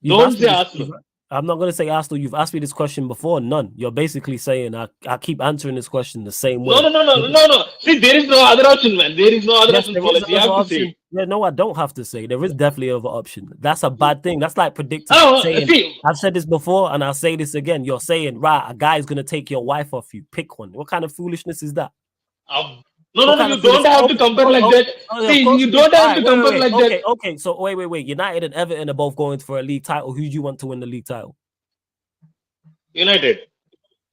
Don't say Arsenal. I'm not going to say Arsenal. You've asked me this question before. None. You're basically saying I keep answering this question the same way. No. See, there is no other option, man. There is no other option. You have to say. Yeah, no, I don't have to say. There is definitely another option. That's a bad thing. That's like predicting. I've said this before and I'll say this again. You're saying, right, a guy's going to take your wife off you. Pick one. What kind of foolishness is that? No, you don't have to compare like that. You don't have to compare like that. Okay, so wait. United and Everton are both going for a league title. Who do you want to win the league title? United.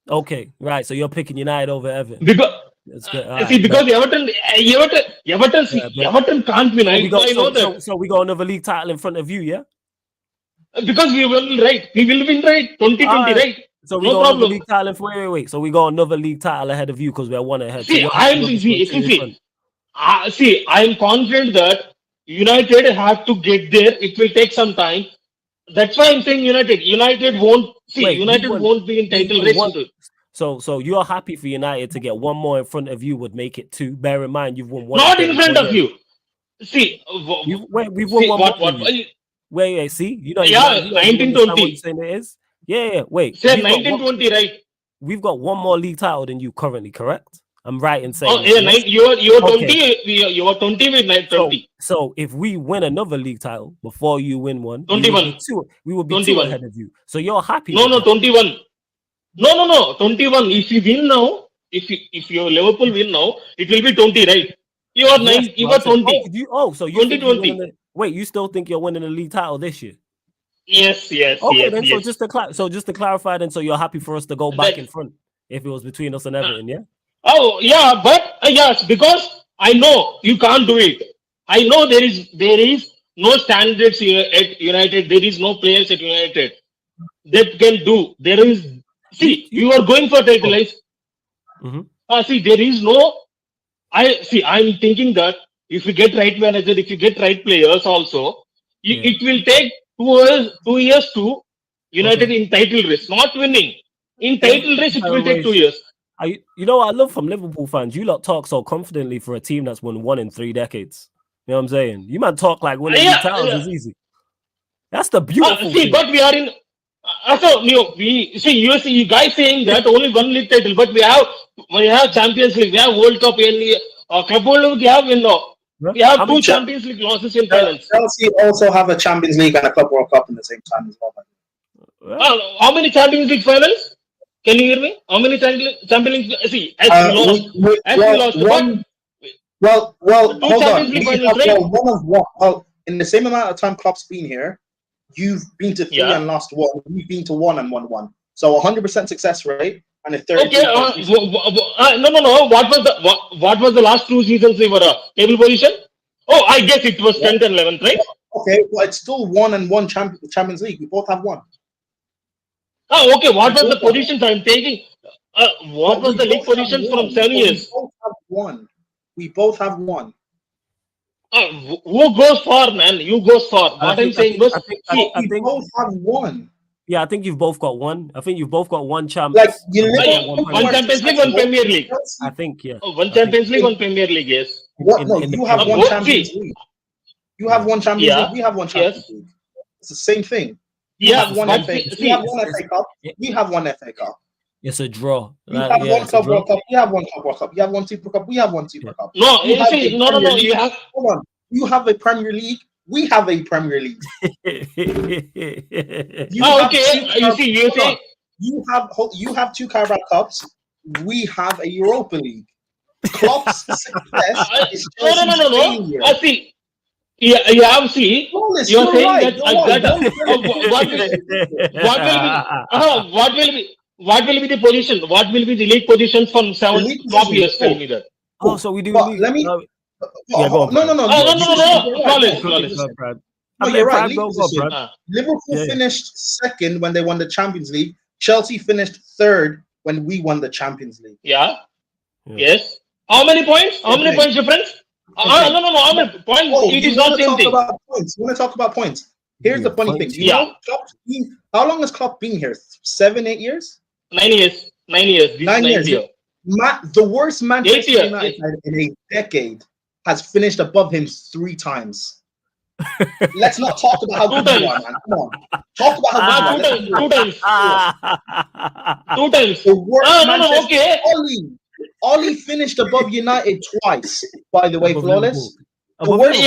Okay, right. So you're picking United over Everton. Because Everton can't win. I know that. So we got another league title in front of you, yeah? Because we will win, right? We will win, right? 2020, right? So we got another league title wait. So we got another league title ahead of you because we're one ahead. I'm confident that United have to get there. It will take some time. That's why I'm saying United. United won't be in title race. So you're happy for United to get one more in front of you would make it two. Bear in mind you've won one. Not in front of you. We've won one more. Wait. See, 1920. What you're saying it is. Yeah. Wait. Say 1920, right? We've got one more league title than you currently, correct? I'm right in saying. You're 20. You are 20 with 920. So if we win another league title before you win one, 21. We will be 2 ahead of you. So you're happy. No, 21. No, 21. If you win now, if your Liverpool win now, it will be 20, right? You are 9. You are 20. So you 2020. Wait, you still think you're winning the league title this year? Yes. Okay, then. So just to clarify, then, so you're happy for us to go back in front if it was between us and Everton, yeah? Oh yeah, but yes, because I know you can't do it. I know there is no standards here at United. There is no players at United that can do. There is. See, you are going for title, right? There is no. I'm thinking that if you get right manager, if you get right players, also, it will take 2 years to United in title race, not winning. In title race, it will take 2 years. What I love from Liverpool fans, you lot talk so confidently for a team that's won 1 in 3 decades. You know what I'm saying? You might talk like winning league titles is easy. That's the beautiful thing. But we are in. You guys saying that only 1 league title, but we have we have Champions League, we have World Cup, Club World Cup, we have we How have many two Champions League losses in finals. Chelsea also have a Champions League and a Club World Cup in the same time as well. How many Champions League finals? Can you hear me? How many Champions League? See, as we lost, Well, two hold on. Champions League finals, right? Well, in the same amount of time Klopp's been here, you've been to 3 and lost 1. We've been to 1 and won 1. So 100% success rate and a 30. Okay, no. What was the last 2 seasons they were table position? Oh, I guess it was 10th and 11th, right? Okay, well, it's still 1 and 1 Champions League. We both have 1. Oh, okay. What was the positions I'm taking? What was the league positions from 7 years? We both have 1. Who goes far, man? You goes far. What I'm saying was, we both have 1. Yeah, I think you've both got 1. I think you've both got 1 champ. Like one Champions League, 1 Premier League. I think, yeah. 1 Champions League, 1 Premier League, yes. You have 1 Champions League. You have 1 Champions League. We have 1 Champions League. It's the same thing. We have 1 FA. We have 1 FA Cup. We have 1 FA Cup. It's a draw. We have 1 Club World Cup. We have 1 Club World Cup. You have 1 Super Cup. We have 1 Super Cup. No. You have. Hold on. You have a Premier League. We have a Premier League. You have 2 Carabao Cups. We have a Europa League. Klopp's success is no. See. Yeah, see. You're saying what will be the position? What will be the league positions from 7 top years? Tell me that. Oh, so we do. Let me. Yeah, go on. No. Flawless. No, you're right. Liverpool finished 2nd when they won the Champions League. Chelsea finished 3rd when we won the Champions League. Yeah. Yes. How many points? How many points difference? No. How many points? It is not same thing. You want to talk about points? Here's the funny thing. You know, how long has Klopp been here? 7, 8 years? 9 years. 9 years. 9 years. The worst Manchester United in a decade has finished above him 3 times. Let's not talk about how good you are, man. Come on. Talk about how good you are. 2 times. 2 times. The worst Manchester. Okay. Ollie finished above United twice, by the way, Flawless. Ollie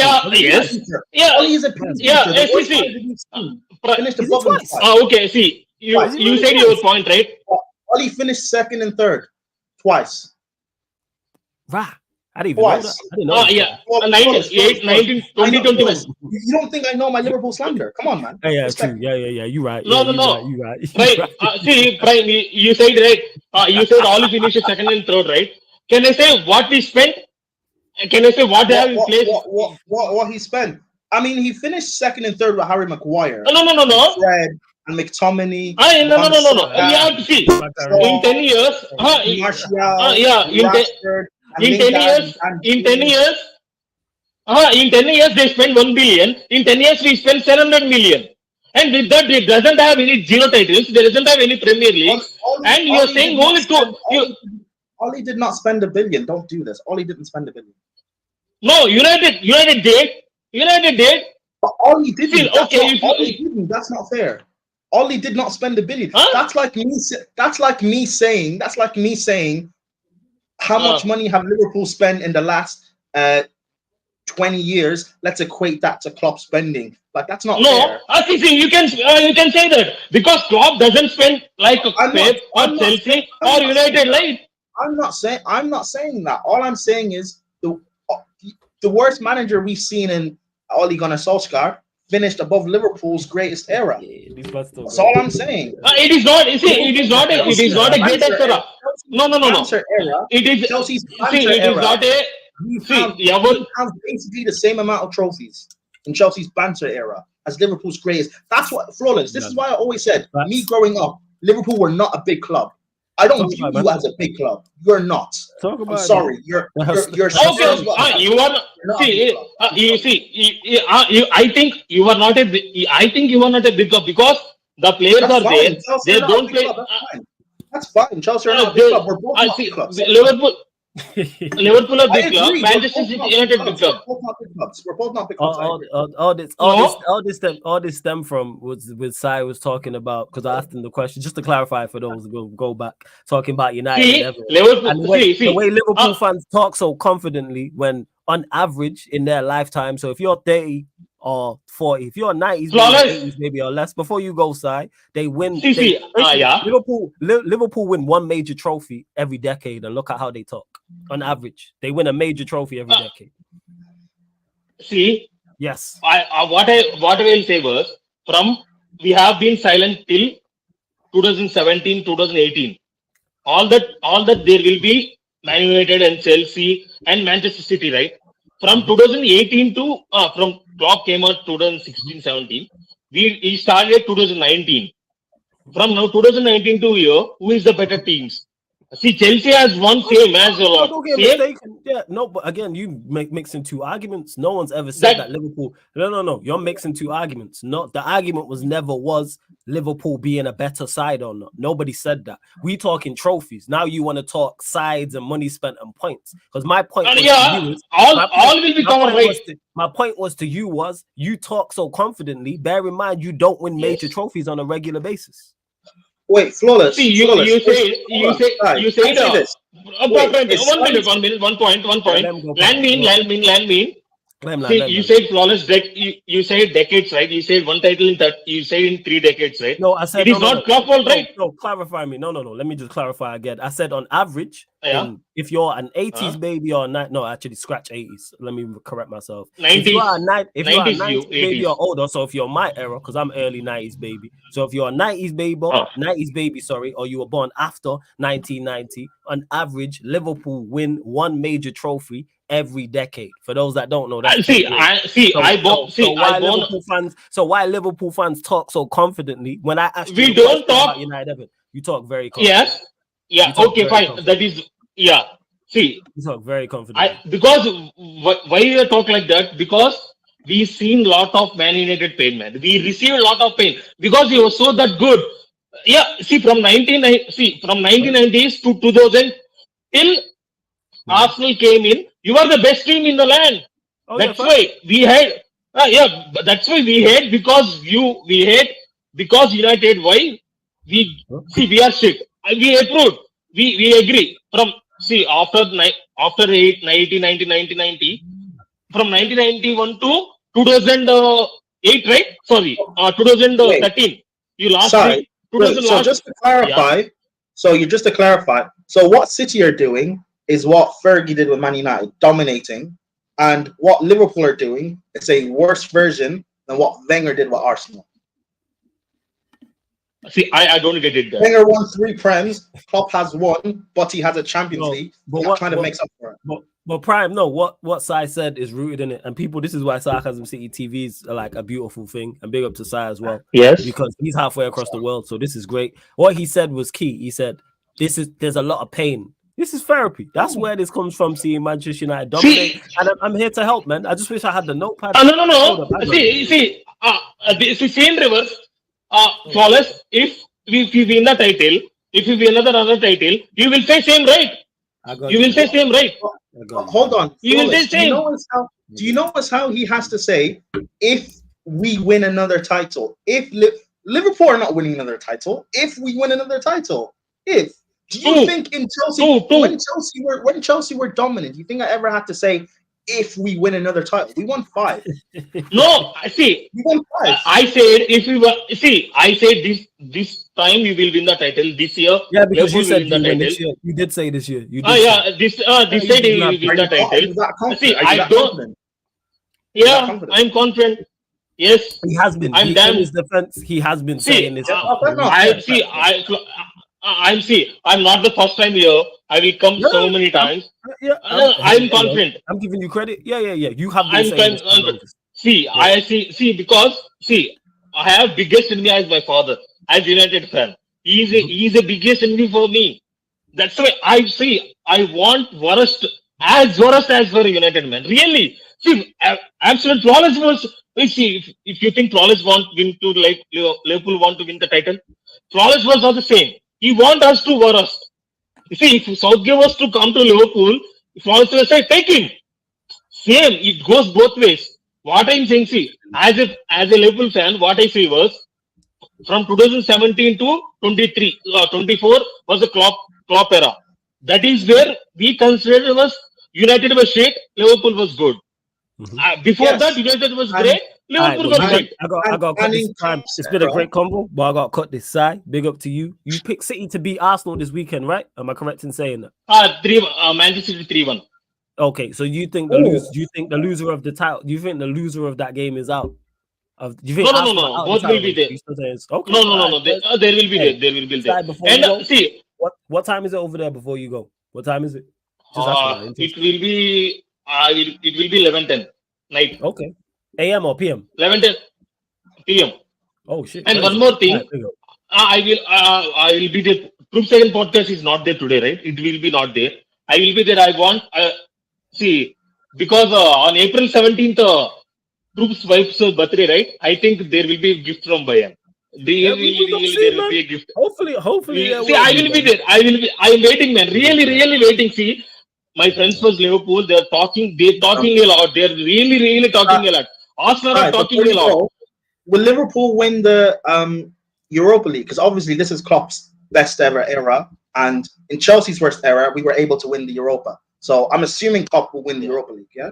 is a finished above him twice. Okay, see. You said your point, right? Ollie finished 2nd and 3rd twice. Right. I didn't even know that. I didn't know that. 2021. You don't think I know my Liverpool slander? Come on, man. Yeah, true. Yeah. You're right. No. You're right. Right. See, Prime, you said right. You said Ollie finished 2nd and 3rd, right? Can I say what we spent? Can I say what they have in place? What he spent? I mean, he finished 2nd and 3rd with Harry Maguire. No. Fred and McTominay. No. You have to see. In 10 years. Martial. In 10 years, they spent 1 billion. In 10 years, we spent 700 million. And with that, it doesn't have any 0 titles. There doesn't have any Premier League. And you are saying only 2. Ollie did not spend $1 billion. Don't do this. Ollie didn't spend $1 billion. No, United did. But Ollie didn't. Okay, that's not fair. Ollie did not spend $1 billion. Huh? That's like me saying how much money have Liverpool spent in the last 20 years? Let's equate that to Klopp spending. Like, that's not fair. See, you can say that because Klopp doesn't spend like Pep or Chelsea or United, right? I'm not saying that. All I'm saying is the worst manager we've seen in Ole Gunnar Solskjaer finished above Liverpool's greatest era. That's all I'm saying. It is not. It is not a greatest era. No. It is Chelsea's it is not a. We have basically the same amount of trophies in Chelsea's banter era as Liverpool's greatest. That's what, Flawless. This is why I always said, me growing up, Liverpool were not a big club. I don't view you as a big club. You're not. I'm sorry. You're okay. You are. I think you are not a big club because the players are there. They don't play. That's fine. Chelsea are not a big club. We're both not big clubs. Liverpool. Liverpool are I big club. agree. Manchester City United big club. We're both not big clubs. We're both not big clubs. I agree. All this stem from was with Sai was talking about, because I asked him the question just to clarify for those who go back, talking about United and See, Everton. Liverpool. And the See. way Liverpool fans talk so confidently when on average in their lifetime. So if you're 30 or 40, if you're 90s, Flawless. maybe 80s, maybe or less, before you go, Sai, they win. Yeah. Liverpool win one major trophy every decade, and look at how they talk. On average, they win a major trophy every decade. See, yes. What I will say was, from we have been silent till 2017, 2018. All that there will be Man United and Chelsea and Manchester City, right? From 2018 to from Klopp came out 2016, 17. We started 2019. From now 2019 to here, who is the better teams? See, Chelsea has won same as don't get mistaken. Yeah, no, but again, you mixing two arguments. No one's ever said that Liverpool. No. You're mixing two arguments. Not the argument was Liverpool being a better side or not. Nobody said that. We talking trophies. Now you want to talk sides and money spent and points. Because my point was to you is, all will be covered, right? My point was to you was you talk so confidently. Bear in mind you don't win major trophies on a regular basis. Wait, Flawless. See, you say this. One point. Land mean. You said Flawless. You said decades, right? You said one title in that. You said in 3 decades, right? No, I said it is not Klopp fault, right? No, clarify me. No. Let me just clarify again. I said on average, if you're an 80s baby or actually scratch 80s. Let me correct myself. 90s. If you're a 90s baby or older, so if you're my era, because I'm early 90s baby. So if you're a 90s baby, or you were born after 1990, on average, Liverpool win one major trophy every decade. For those that don't know, that's why Liverpool fans talk so confidently when I ask you about United Everton, you talk very confidently. Okay, fine. That is See, you talk very confidently. Because why you talk like that? Because we seen lot of Man United pain, man. We received a lot of pain because he was so that good. See, from 1990s to 2000 till Arsenal came in. You are the best team in the land. That's why we had. That's why we hate because because United. Why we are sick. We approved. We agree. From after 1990 from 1991 to 2008, right? Sorry, 2013. You lost. Sorry. So just to clarify, so what City are doing is what Fergie did with Man United, dominating, and what Liverpool are doing is a worse version than what Wenger did with Arsenal. See, I don't get it. Wenger won 3 Prems, Klopp has 1, but he has a Champions League. But what kind of makes up for it? But Prime, no, what Sai said is rooted in it, and people. This is why Sarcasm City TVs are like a beautiful thing, and big up to Sai as well. Yes, because he's halfway across the world, so this is great. What he said was key. He said, there's a lot of pain. This is therapy. That's where this comes from. Seeing Manchester United dominate, and I'm here to help, man. I just wish I had the notepad. No. See, in reverse. Flawless. If we win the title, if we win another title, you will say same, right? You will say same, right? Hold on. You will say same. Do you know how he has to say if we win another title? If Liverpool are not winning another title, if we win another title, do you think in Chelsea when Chelsea were dominant, do you think I ever had to say if we win another title? We won 5. No, we won 5. I said if we were I said this time we will win the title this year. Yeah, because you said this year. You did say this year. You did this said we will win the title. I don't. Yeah, I'm confident. Yes, he has been. I'm damn. In his defense, he has been saying this. I'm not the first time here. I will come so many times. I'm confident. I'm giving you credit. Yeah. You have been saying this. Because I have biggest enemy as my father, as United fan. He's a biggest enemy for me. That's why I want worst as for United, man. Really. See, absolute Flawless was. See, if you think Flawless Liverpool want to win the title, Flawless was not the same. He want us to worst. See, if Southgate was to come to Liverpool, if Manchester say take him, same. It goes both ways. What I'm saying, see, as a Liverpool fan, what I say was from 2017 to 23, 24 was the Klopp era. That is where we considered was United was shit, Liverpool was good. Before Yes. that, United was And- great, Liverpool was shit. I got to cut and this in time. Klopp's It's been a era- great combo, but I got to cut this side. Big up to you. You picked City to beat Arsenal this weekend, right? Am I correct in saying that? Manchester City 3-1. Okay, so you think Oh. do you think the loser of the title? Do you think the loser of that game is out? Do you think No. Arsenal are out Both the will title be race? there. You still saying it's- Okay. No. alright, There will be Hey, there. There will be there. Side, before you go, And see, what time is it over there before you go? What time is it? Just asking that, it will be it will be 11:10 night. Okay. AM or PM? 11:10 p.m. Oh shit. And crazy. one more thing, Alright, big up. I will be there. Troop Second podcast is not there today, right? It will be not there. I will be there. I want see because on April 17th, Troop's wife's birthday, right? I think there will be a gift from Bayern. Yeah, we will see, There will man. be a gift. Hopefully. there See, I will be man. there. I am waiting, man. Really waiting. See, my friends was Liverpool. They're talking a lot. They're really talking a lot. Arsenal are Right, talking before a you lot. go, will Liverpool win the Europa League? Because obviously this is Klopp's best ever era, and in Chelsea's worst era, we were able to win the Europa. So I'm assuming Klopp will win the Europa League. Yeah.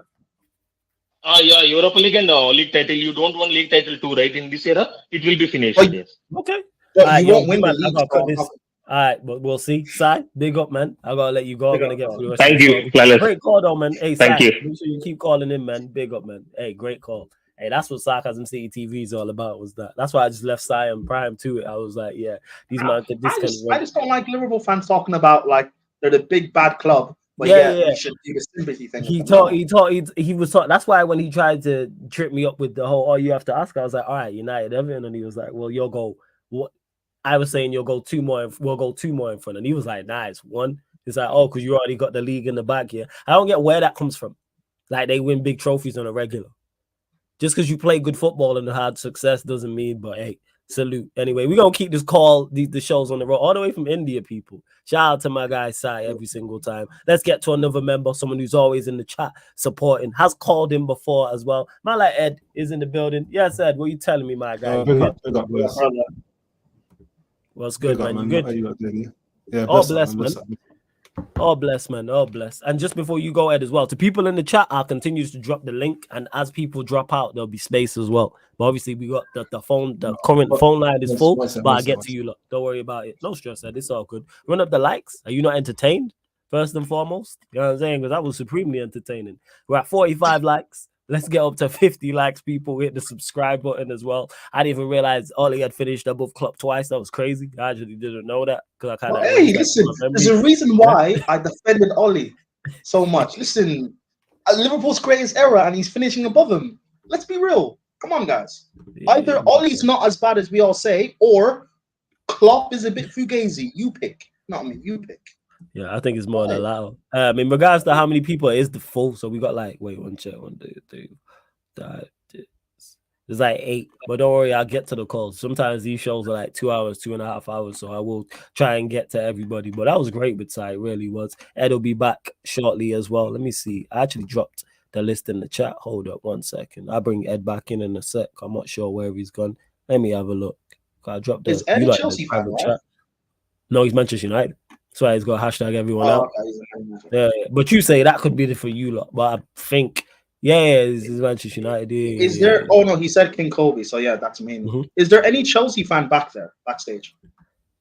Yeah, Europa League and league title. You don't want league title too, right? In this era, it will be finished. But- Yes. Okay. But Alright, you yo, won't win the man, I league. gotta cut so- this. All right, but we'll see. Sai, big up, man. I gotta let you go. I'm Big gonna up, get bro. through the rest Thank of the you, show. Flawless. Great call, though, man. Hey, Thank Sai, you. make sure you keep calling in, man. Big up, man. Hey, great call. Hey, that's what Sarcasm City TV is all about. Was that? That's why I just left Sai and Prime to it. I was like, yeah, these man could I just don't like Liverpool fans talking about like they're the big bad club, but Yeah. we should do the sympathy thing. He with them. was taught. That's why when he tried to trip me up with the whole, oh, you have to ask, I was like, all right, United, Everton, and he was like, well, you'll go. What? I was saying you'll go two more. We'll go two more in front, and he was like, nah, it's one. It's like, oh, because you already got the league in the bag here. I don't get where that comes from. Like they win big trophies on a regular. Just because you play good football and had success doesn't mean. But hey, salute. Anyway, we're gonna keep this call, the shows on the road, all the way from India, people. Shout out to my guy Sai every single time. Let's get to another member, someone who's always in the chat supporting, has called in before as well. Man like Ed is in the building. Yes, Ed, what are you telling me, my guy? Big up, boys. What's good, Big up, man? You How good? you got, Danny? Yeah, All bless up, blessed, bless man. up. All blessed, man. All blessed. And just before you go, Ed, as well, to people in the chat, I'll continue to drop the link. And as people drop out, there'll be space as well. But obviously, we got the phone, the current phone line is full. But I'll get to you. Look, don't worry about it. No stress, Ed. It's all good. Run up the likes. Are you not entertained? First and foremost, you know what I'm saying? Because that was supremely entertaining. We're at 45 likes. Let's get up to 50 likes, people. Hit the subscribe button as well. I didn't even realize Ollie had finished above Klopp twice. That was crazy. I actually didn't know that because I kind of. Hey, listen, there's a reason why I defended Ollie so much. Listen, Liverpool's greatest era, and he's finishing above him. Let's be real. Come on, guys. Either Ollie's not as bad as we all say, or Klopp is a bit fugazi. You pick. Not me. You pick. Yeah, I think it's more than allowed. In regards to how many people it is the full, so we got like one check, 1, 2, 3, 5, 6. There's like 8, but don't worry, I'll get to the calls. Sometimes these shows are like 2 hours, 2.5 hours, so I will try and get to everybody. But that was great with Sai, it really was. Ed will be back shortly as well. Let me see. I actually dropped the list in the chat. Hold up 1 second. I'll bring Ed back in a sec. I'm not sure where he's gone. Let me have a look. I dropped the. Is Ed a Chelsea fan, right? Chat. No, he's Manchester United. That's why he's got hashtag everyone out. Okay. Yeah, but you say that could be for you lot. But I think, it's Manchester United. Is there? Oh no, he said King Kobe. So yeah, that's me. Mhm. Is there any Chelsea fan backstage?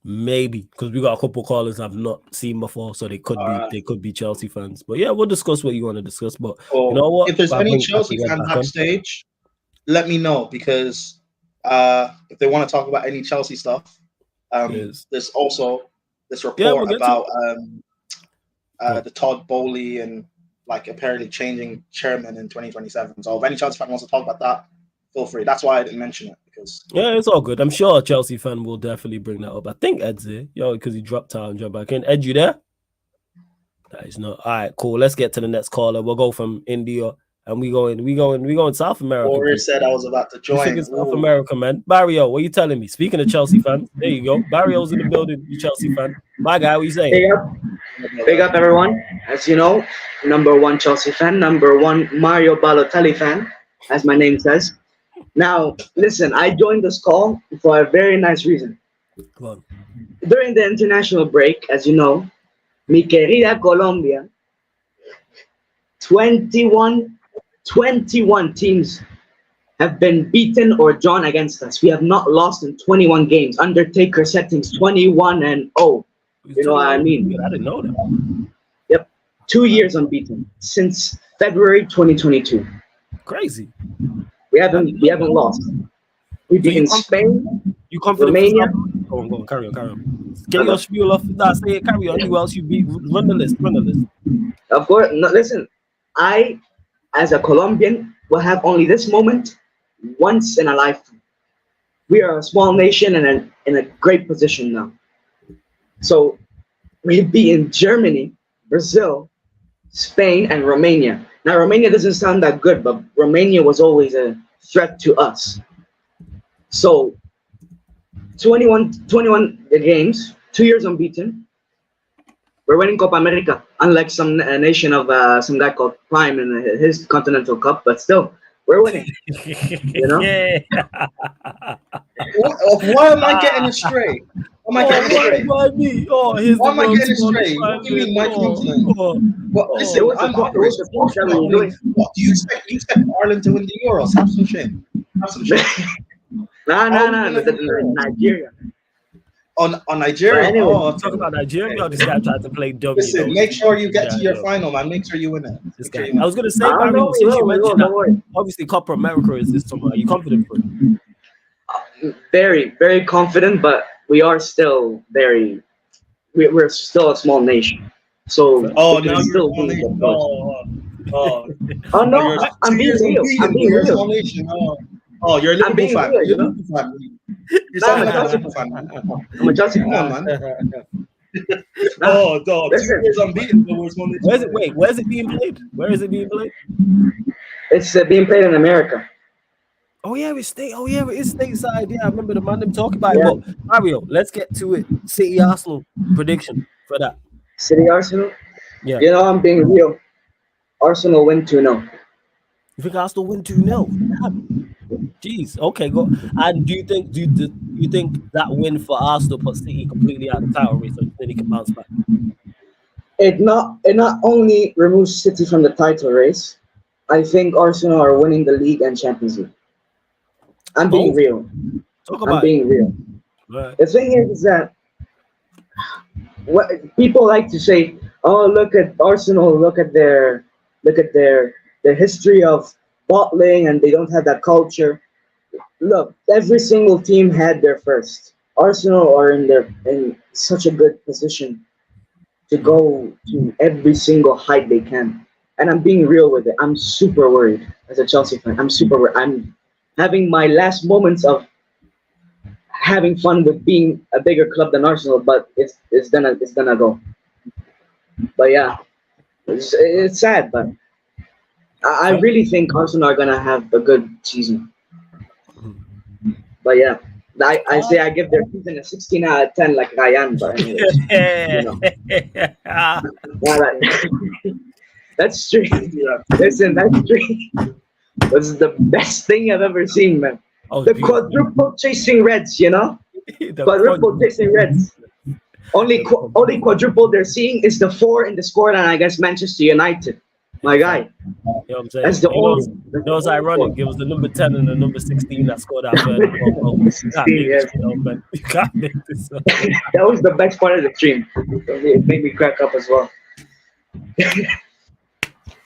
Maybe because we got a couple callers I've not seen before, so they could be Chelsea fans. But yeah, we'll discuss what you want to discuss. But you know what? If there's any Chelsea fan backstage, let me know because if they want to talk about any Chelsea stuff, there's also this report about the Todd Bowley and like apparently changing chairman in 2027. So if any Chelsea fan wants to talk about that, feel free. That's why I didn't mention it because it's all good. I'm sure a Chelsea fan will definitely bring that up. I think Ed's here, because he dropped out and jumped back in. Ed, you there? That is not. All right, cool. Let's get to the next caller. We'll go from India and we go in South America. Warrior said I was about to join. South America, man. Barrio, what are you telling me? Speaking of Chelsea fans, there you go. Barrio's in the building. You Chelsea fan. My guy, what you saying? Big up everyone. As you know, number one Chelsea fan, number one Mario Balotelli fan, as my name says. Now, listen, I joined this call for a very nice reason. Go on. During the international break, as you know, mi querida Colombia, 21, 21 teams have been beaten or drawn against us. We have not lost in 21 games. Undertaker settings 21-0. You know what I mean? I didn't know that. Yep. 2 years unbeaten since February 2022. Crazy. We haven't lost. We've been in Spain, You confident? Romania. Go on, carry on. Get your spiel off. Say it, carry on. Who else you beat? Run the list. Of course, no, listen, I, as a Colombian, will have only this moment once in a lifetime. We are a small nation and in a great position now. So we've beaten Germany, Brazil, Spain, and Romania. Now, Romania doesn't sound that good, but Romania was always a threat to us. So 21 games, 2 years unbeaten. We're winning Copa America, unlike some nation of some guy called Prime in his Continental Cup, but still, we're winning. You know? Yeah. Why am I getting astray? Why am I getting astray? Why me? Oh, here's Why the am I getting world's astray? What do you mean my continent? Well, listen, What's the I'm point? What's the point that we're doing? What do you expect Ireland to win the Euros? Have some shame. Have some shame. Nah, Nigeria. On Nigeria. But anyway, oh, Talk about Nigeria. Or this guy tried to play dumb. listen, make sure you get to your final, man. Make sure you win it. This Make sure guy. you win I it. was gonna say, I don't Barry, know, since you we will, mentioned don't that, worry. obviously Copa America is this summer. Are you confident for it? Very, very confident, but we are still we're still a small nation. So Oh, we can now still you're do small it. nation. Oh, Oh no, you're I'm 2 being years real. unbeaten, I'm but being you're a small real. nation. Oh, you're a I'm Liverpool being fan. real, You're a you know? Liverpool fan. You're Nah, I'm sounding a like a Chelsea Liverpool fan. I'm a Chelsea Come fan. on, man. Nah, Oh, dog. 2 listen, years unbeaten, but we're a small nation. Where's it being played? Where is it being played? it's being played in America. Oh yeah, it is stateside. Yeah, I remember the man them talking about it. Yeah. But Mario, let's get to it. City Arsenal prediction for that. City Arsenal. Yeah. You know, I'm being real. Arsenal win 2-0. You think Arsenal win 2-0? Jeez. Okay, go. And do you think that win for Arsenal puts City completely out of the title race, or do you think they can bounce back? It not only removes City from the title race, I think Arsenal are winning the league and Champions League. I'm being Both? real. Talk I'm about it. being real. Right. The thing is that what people like to say, oh, look at Arsenal, look at their history of bottling, and they don't have that culture. Look, every single team had their first. Arsenal are in such a good position to go to every single height they can. And I'm being real with it. I'm super worried as a Chelsea fan. I'm super worried. I'm having my last moments of having fun with being a bigger club than Arsenal, but it's gonna go. But yeah, it's sad, but I really think Arsenal are gonna have a good season. But yeah, I say I give their season a 16 out of 10 like Ryan, but anyways, you know. That's true. Listen, that's true. This is the best thing I've ever seen, man. Oh, The quadruple chasing Reds, you know? Quadruple chasing Reds. Only quadruple they're seeing is the 4 in the scoreline against Manchester United. My guy. You know what I'm saying? That's the only. You know what's ironic? It was the number 10 and the number 16 that scored that third goal. You can't make this up, man. You can't make this up. That was the best part of the stream. It made me crack up as well.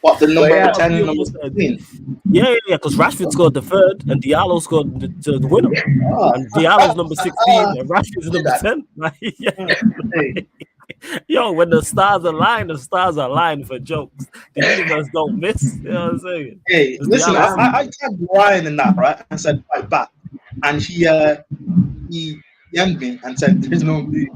What, the number yeah, 10 and number 16? Yeah, because Rashford scored the third and Diallo scored the winner. Ah. And Diallo's number 16 and Rashford's number 10. Like, yeah. Yo, when the stars align for jokes. The universe don't miss. You know what I'm saying? Hey, listen, I tagged Ryan in that, right? I said, fight back. And he DM'd me and said, there's no me.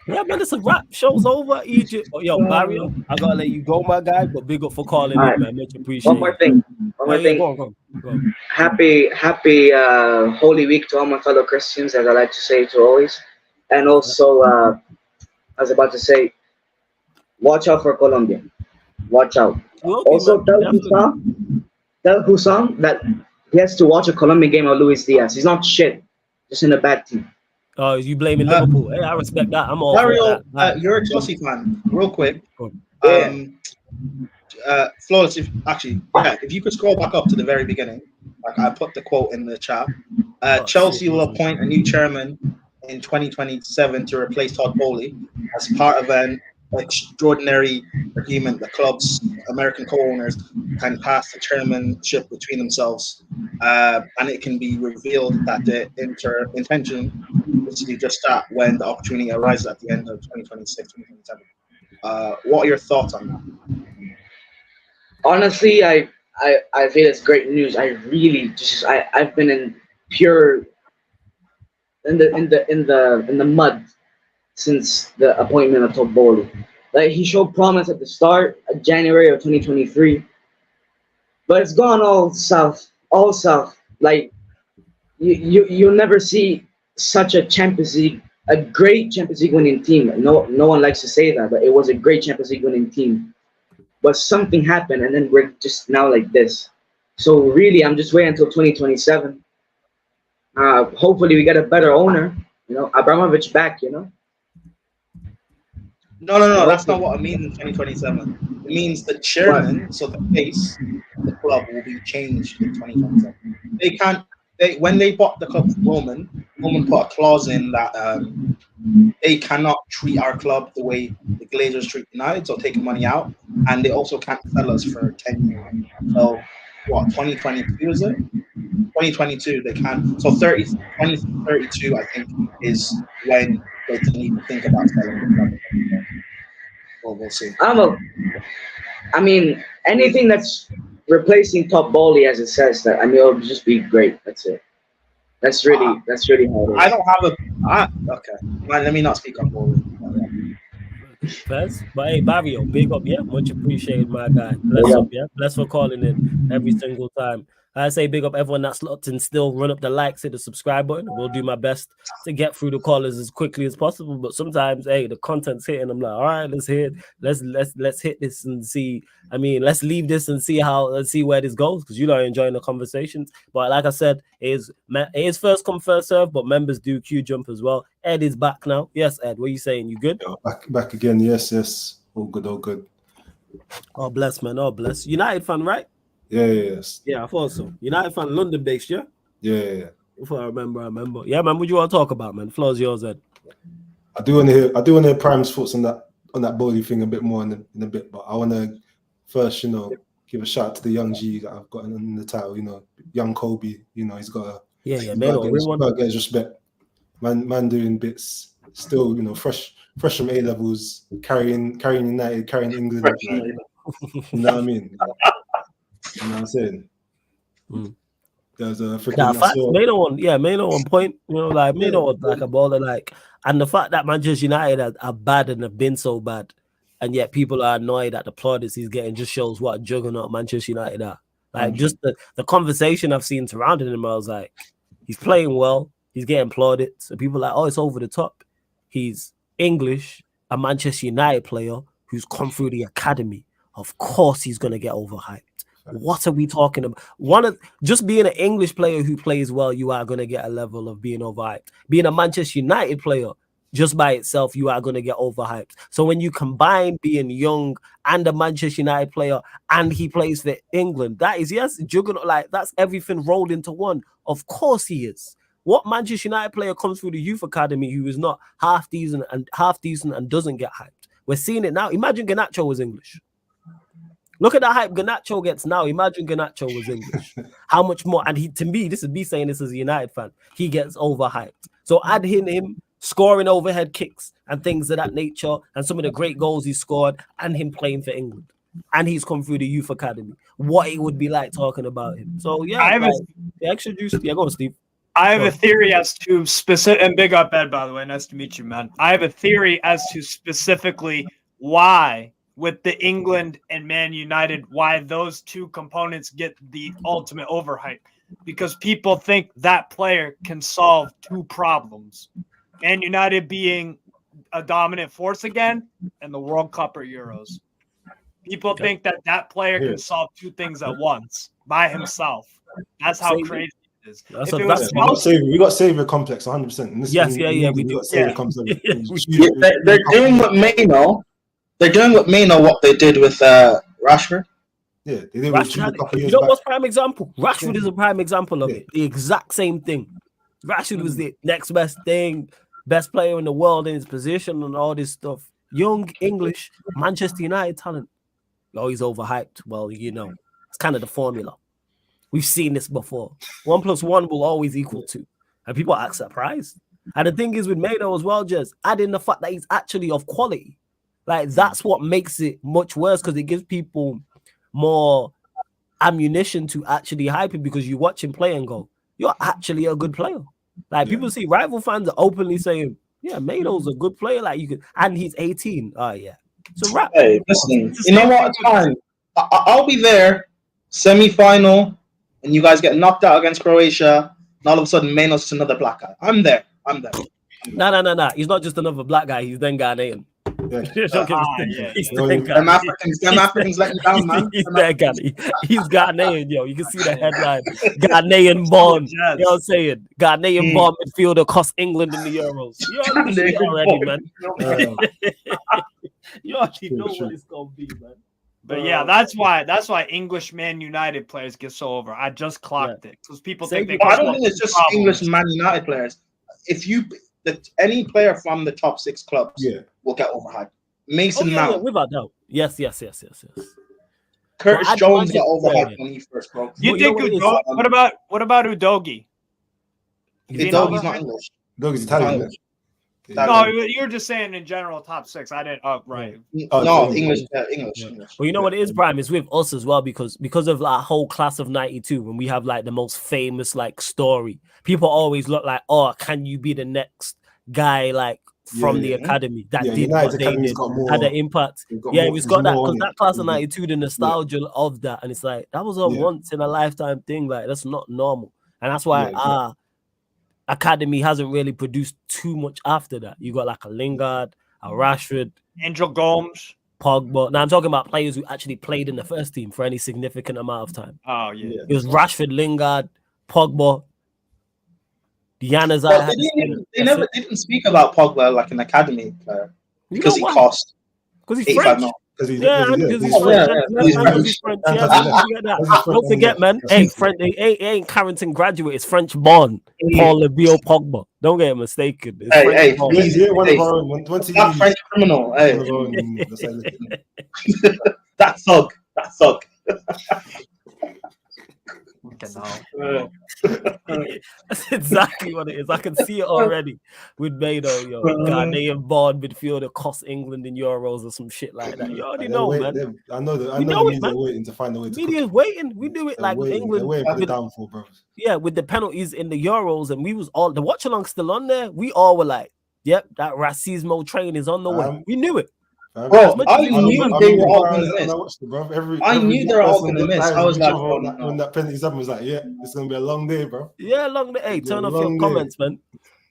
Yeah, man, it's a wrap. Show's over. Egypt. Oh, yo, Mario, I gotta let you go, my guy. But big up for calling in, man. Much appreciated. One more thing. Go on. Happy Holy Week to all my fellow Christians, as I like to say to always. And also, I was about to say, Watch out for Colombia. Watch out. Will be, Also, man. Definitely. tell Husam that he has to watch a Colombian game of Luis Diaz. He's not shit, just in a bad team. Oh, you blaming Uh, Liverpool? Hey, I respect that. I'm all for Mario, that. you're a Chelsea fan. Real quick. Yeah. Flawless, if you could scroll back up to the very beginning, like I put the quote in the chat. Chelsea will appoint a new chairman in 2027 to replace Todd Bowley as part of an extraordinary agreement. The club's American co-owners can pass the chairmanship between themselves, and it can be revealed that the intention is to do just that when the opportunity arises at the end of 2026, 2027. What are your thoughts on that? Honestly, I feel it's great news. I really just I've been in pure in the mud since the appointment of Todd Bowley. Like he showed promise at the start of January of 2023, but it's gone all south, all south. Like you'll never see such a Champions League, a great Champions League winning team. No one likes to say that, but it was a great Champions League winning team. But something happened, and then we're just now like this. So really, I'm just waiting until 2027. Hopefully, we get a better owner. You know, Abramovich back. You know. No. That's not what it means in 2027. It means the chairman, so the face of the club, will be changed in 2027. They can't. When they bought the club from Roman put a clause in that they cannot treat our club the way the Glazers treat United, so taking money out, and they also can't sell us for 10 years. So, what, 2022 is it? 2022, they can. So 2032, I think, is when they need to think about selling the club. Well, we'll see. I mean, anything that's replacing Top Bowley, as it says, that it'll just be great. That's it. That's really how it is. I don't have okay. Let me not speak on Bowley. Fez, but hey, Barrio, big up, yeah, much appreciated, my guy. Bless up, yeah, bless for calling in every single time. I say big up everyone that's locked in still. Run up the likes, hit the subscribe button. We'll do my best to get through the callers as quickly as possible. But sometimes, hey, the content's hitting. I'm like, all right, let's hit. Let's hit this and see. I mean, let's leave this and let's see where this goes, because enjoying the conversations. But like I said, it is first come first serve. But members do queue jump as well. Ed is back now. Yes, Ed. What are you saying? You good? Back again. Yes. All good. Oh bless, man. Oh bless. United fan, right? Yes. Yeah, I thought so. United fan, London based, yeah? Yeah. If I remember. Yeah, man, what do you want to talk about, man? Floor's yours, Ed. I do want to hear Prime's thoughts on that Bowley thing a bit more in a bit, but I want to first, give a shout out to the young G that I've got in the title, young Kobe, he's got to get his respect. Man doing bits, still, fresh from A levels, carrying United, carrying England. You know what I mean? You know what I'm saying? There's a freaking Mano on point, Mano was like a baller, and the fact that Manchester United are bad and have been so bad, and yet people are annoyed at the plaudits he's getting, just shows what a juggernaut Manchester United are. Just the conversation I've seen surrounding him, I was like, he's playing well, he's getting plaudits, and people are like, oh, it's over the top. He's English, a Manchester United player who's come through the academy. Of course he's gonna get overhyped. What are we talking about? Just being an English player who plays well, you are going to get a level of being overhyped. Being a Manchester United player, just by itself, you are going to get overhyped. So when you combine being young and a Manchester United player, and he plays for England, that is, juggernaut, that's everything rolled into one. Of course he is. What Manchester United player comes through the youth academy who is not half decent and doesn't get hyped? We're seeing it now. Imagine Garnacho was English. Look at the hype Garnacho gets now. Imagine Garnacho was English. How much more? And to me, this is me saying this as a United fan, he gets overhyped. So add him scoring overhead kicks and things of that nature, and some of the great goals he scored, and him playing for England. And he's come through the youth academy. What it would be like talking about him. So yeah, extra juice. Yeah, go on, Steve. I have a theory as to specific, and big up Ed, by the way. Nice to meet you, man. I have a theory as to specifically why, with the England and Man United, why those two components get the ultimate overhype. Because people think that player can solve two problems. Man United being a dominant force again in the World Cup or Euros. People think that player can solve two things at once by himself. That's how crazy it is. That's If a it was that's- Chelsea, we got savior complex 100%. Yes, yeah, we do. got savior Yeah. complex. Yeah, they're doing what Maino. They're doing what Maino what they did with Rashford. Yeah, they did with Rashford Jude a had, couple you years know back. what's prime example? Rashford is a prime example of Yeah. it. The exact same thing. Rashford was the next best thing, best player in the world in his position and all this stuff. Young English Manchester United talent. Oh, he's overhyped. Well, it's kind of the formula. We've seen this before. 1 + 1 will always equal 2. And people act surprised. And the thing is with Maino as well, just adding the fact that he's actually of quality. Like, that's what makes it much worse, because it gives people more ammunition to actually hype him, because you watch him play and go, you're actually a good player. Like, people see rival fans are openly saying, yeah, Maino's a good player. Like, you could, and he's 18. Oh, yeah. So, Hey, listen, you know what? It's fine. I'll be there, semi-final, and you guys get knocked out against Croatia, and all of a sudden Maino's just another black guy. I'm there. No. He's not just another black guy. He's then Ghanaian. Yeah. He's Them Africans let you down, man. He's that Ghanaian. He's Ghanaian, yo. You can see the headline. Ghanaian born. You know what I'm saying? Ghanaian born midfielder cost England in the Euros. You already, man. You already know what it's gonna be, man. but yeah, that's why English Man United players get so over. I just clocked it because people think they. I don't think it's just English Man United players. Any player from the top 6 clubs will get overhyped. Mason Mount, without doubt. Yes. Curtis Jones got overhyped when he first broke. You think what about Udogie? Udogie's not English. Udogie's Italian. No, you were just saying in general top 6. I didn't. Oh, right. No, English. Well, you know what it is, Prime? It's with us as well, because of that whole class of 92, when we have like the most famous like story, people always look like, oh, can you be the next guy like from the academy that did what they did, had an impact? It's got that, because that class of 92, the nostalgia of that, and it's like that was a once in a lifetime thing. Like, that's not normal, and that's why academy hasn't really produced too much after that. You got like a Lingard, a Rashford, Angel Gomes, Pogba. Now I'm talking about players who actually played in the first team for any significant amount of time. Oh yeah, it was Rashford, Lingard, Pogba, Diana's. They never didn't speak about Pogba like an academy player because he cost. Because he's French. Because he's French. Don't forget, man. Hey, French. He ain't Carrington graduate. It's French born. Paul Lebio Pogba. Don't get mistaken. He's not French criminal. Hey. That thug. That's exactly what it is. I can see it already with Maino, yo. Ghanaian born midfielder cost England in Euros or some shit like that. You already know, man. I know they're waiting to find a way to. Media's waiting. We do it like England. They're waiting for the downfall, bro. Yeah, with the penalties in the Euros, and we was all the watch along still on there. We all were like, "Yep, that racismo train is on the way." We knew it. Bro, I knew they were all going to miss. I knew they were all going to miss. I was like, when that penalty's happened, I was like, yeah, it's going to be a long day, bro. Yeah, long day. Hey, turn off your comments, man.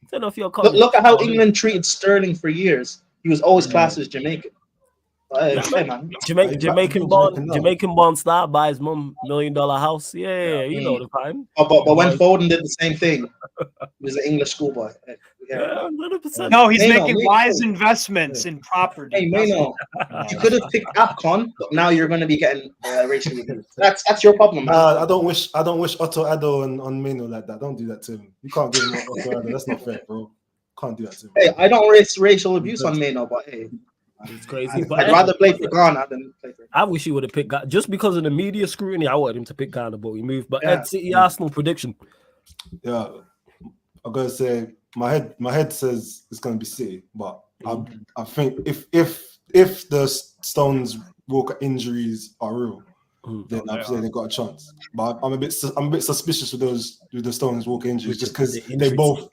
Turn off your comments. Look at how England treated Sterling for years. He was always classed as Jamaican. Hey, man. Jamaican born star buys mum $1 million house. Yeah, you know the time. But when Foden did the same thing, he was an English schoolboy. Yeah, 100%. No, he's making wise investments in property. Hey, Maino, you could have picked AFCON, but now you're going to be getting racially abused. That's your problem, man. I don't wish Otto Addo on Maino like that. Don't do that to him. You can't give him Otto Addo. That's not fair, bro. Can't do that to him. Hey, I don't raise racial abuse on Maino, but hey. It's crazy. I'd rather play for Ghana than play for. I wish he would have picked Ghana. Just because of the media scrutiny, I wanted him to pick Ghana, but he moved. But Ed City Arsenal prediction. Yeah, I'm gonna say my head says it's gonna be City, but I think if the Stones Walker injuries are real, then I'm saying they got a chance. But I'm a bit suspicious with the Stones Walker injuries, just because they both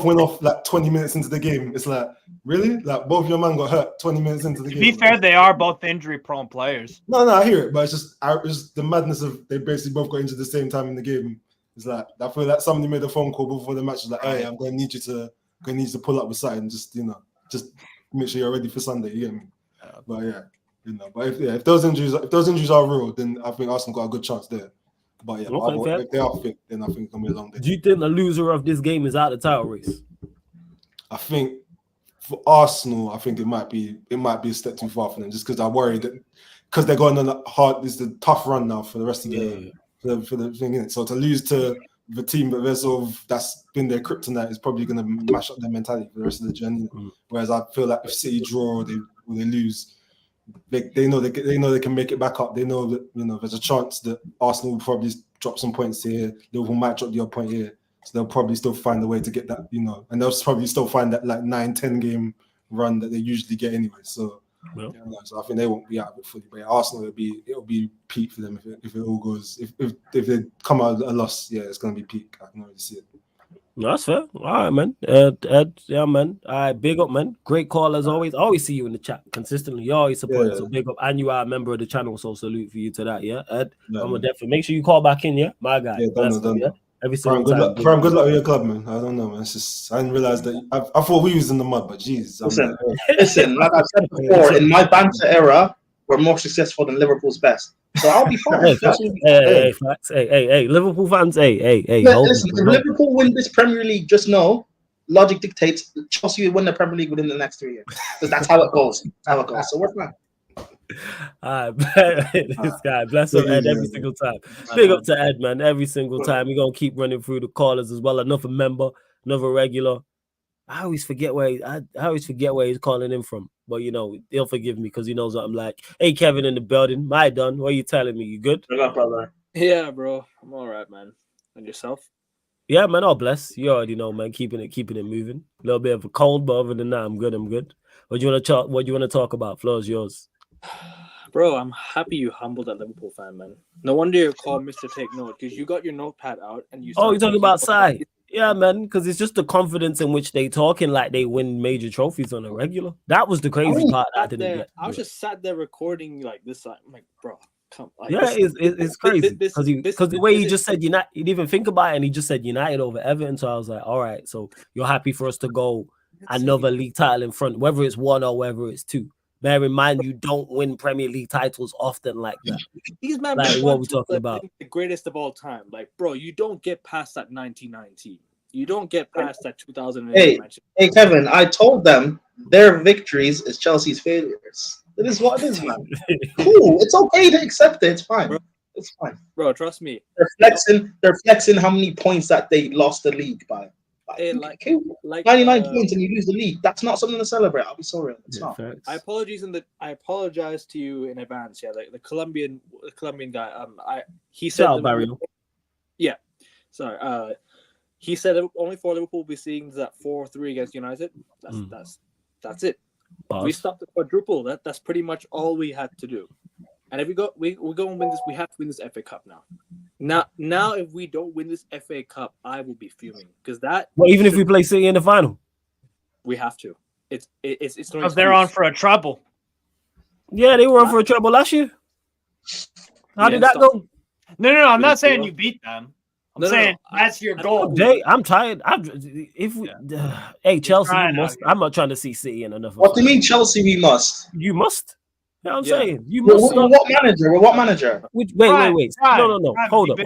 went off like 20 minutes into the game. It's like, really? Like, both your man got hurt 20 minutes into the game. To be fair, they are both injury-prone players. No, I hear it, but it's just the madness of they basically both got injured at the same time in the game. It's like, I feel like somebody made a phone call before the match. Was like, hey, I'm going to need you to pull up with something. Just make sure you're ready for Sunday. You get me? But yeah, you know. But if those injuries are real, then I think Arsenal got a good chance there. But yeah, Okay, if they are fit, then I think it's gonna be a long day. Do you think the loser of this game is out of the title race? I think for Arsenal, I think it might be a step too far for them, just because I worry that because they're going on a hard, this is a tough run now for the rest of for the thing in it. So to lose to the team that that's been their kryptonite is probably going to mash up their mentality for the rest of the journey. Whereas I feel like if City draw or they lose, they know they can make it back up. They know that, you know, there's a chance that Arsenal will probably drop some points here. Liverpool might drop the odd point here. So they'll probably still find a way to get that, you know, and they'll probably still find that like 9-10 game run that they usually get anyway. So, so I think they won't be out of it fully. But Arsenal, it'll be peak for them if it all goes. If they come out a loss, yeah, it's gonna be peak. I can already see it. No, that's fair. All right, man. Ed, yeah, man. All right, big up, man. Great call as always. I always see you in the chat consistently. You always support it. So big up. And you are a member of the channel, so salute for you to that, yeah? Ed, I'm gonna definitely make sure you call back in, yeah? My guy. Yeah, done. Every single time. time. Good luck with your club, man. I don't know, man. It's just I didn't realize that I thought we was in the mud, but geez. Listen, like I said before, in my banter era, we're more successful than Liverpool's best. So I'll be fine. Hey, facts. Hey, Liverpool fans. Hey. Listen, if Liverpool win this Premier League, just know, logic dictates Chelsea will win the Premier League within the next 3 years. Because that's how it goes. So we're fine. All right, this guy, bless him, Ed, every single time. Big up to Ed, man, every single time. We're gonna keep running through the callers as well. Another member, another regular. I always forget where he's calling in from, but you know he'll forgive me because he knows what I'm like. Hey, Kevin in the building. My done. What are you telling me? You good? Good luck, brother. Yeah, bro. I'm all right, man. And yourself? Yeah, man. All blessed. You already know, man. Keeping it moving. A little bit of a cold, but other than that, I'm good. What do you want to talk about? Floor is yours. Bro, I'm happy you humbled that Liverpool fan, man. No wonder you're called Mr. Take Note, because you got your notepad out and you. Oh, you're talking about Sai? Yeah, man, because it's just the confidence in which they talking like they win major trophies on a regular. That was the crazy part that I didn't get. I was just sat there recording like this. I'm like, bro, come. Like, yeah, it's crazy because the way he just said United, he didn't even think about it, and he just said United over Everton. So I was like, all right, so you're happy for us to go another league title in front, whether it's 1 or whether it's 2. Bear in mind, you don't win Premier League titles often like that. These men, like what we're talking about, the greatest of all time. Like, bro, you don't get past that 1919. You don't get past that 2008. Hey, Kevin, I told them their victories is Chelsea's failures. It is what it is, man. Cool. It's okay to accept it. It's fine. Bro, it's fine. Bro, trust me. They're flexing how many points that they lost the league by. Like 99 points and you lose the league. That's not something to celebrate. I'll be sorry. It's not. I apologize to you in advance. Yeah, the Colombian guy. He said yeah. Sorry. He said only 4 Liverpool will be seeing that 4-3 against United. That's it. We stopped the quadruple. That's pretty much all we had to do. And if we go and win this, we have to win this FA Cup now. Now, if we don't win this FA Cup, I will be fuming because that. Well, even if we play City in the final, we have to. It's because they're on for a treble. Yeah, they were on for a treble last year. How did that go? No. I'm not saying you beat them. I'm saying that's your goal. Jay, I'm tired. Hey, Chelsea, you must. I'm not trying to see City in another. What do you mean, Chelsea? We must. You must. You know what I'm saying? You must. What manager? Wait. No. Hold up.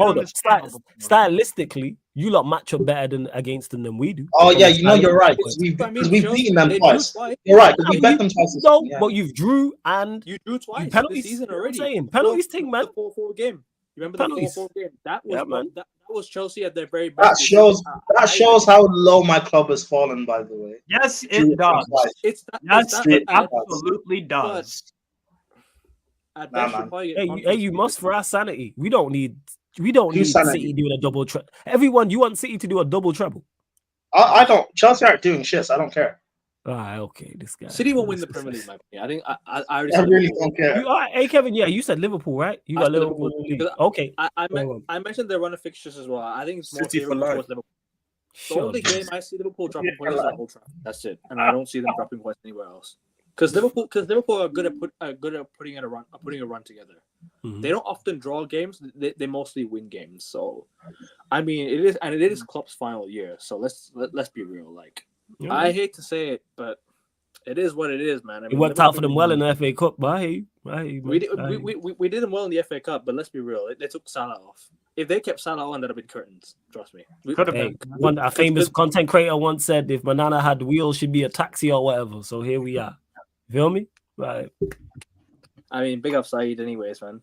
Stylistically, you lot match up better against them than we do. Oh yeah, you're right. Because we've beaten them twice. You're right. Because we bet them twice. No, but you drew twice penalties. this season already. I'm saying penalties thing, man. The 4-4 game. You remember the 4-4 game? That was Chelsea at their very best. That shows how low my club has fallen. By the way. Yes, it does. It absolutely does. Hey, you must for our sanity. We don't need City doing a double treble. Everyone, you want City to do a double treble? I don't. Chelsea aren't doing shit. So I don't care. Okay, this guy. City won't win the Premier League, man. I think I really don't care. Hey, Kevin, yeah, you said Liverpool, right? You got Liverpool. Okay. I mentioned their run of fixtures as well. I think it's more favorable towards Liverpool. The only game I see Liverpool dropping points is at Old Trafford. That's it, and I don't see them dropping points anywhere else. Because Liverpool are good at putting a run together. Mm-hmm. They don't often draw games. They mostly win games. So, I mean, it is Klopp's final year. So let's be real. Like, I hate to say it, but It is what it is, man. I It worked out for them well in the FA Cup, but I hear you, we did them well in the FA Cup, but let's be real. They took Salah off. If they kept Salah on, that'd have been curtains. Trust me. A famous content creator once said, "If Banana had wheels, she'd be a taxi or whatever." So here we are. Feel me? Right. I mean, big up Saeed, anyways, man.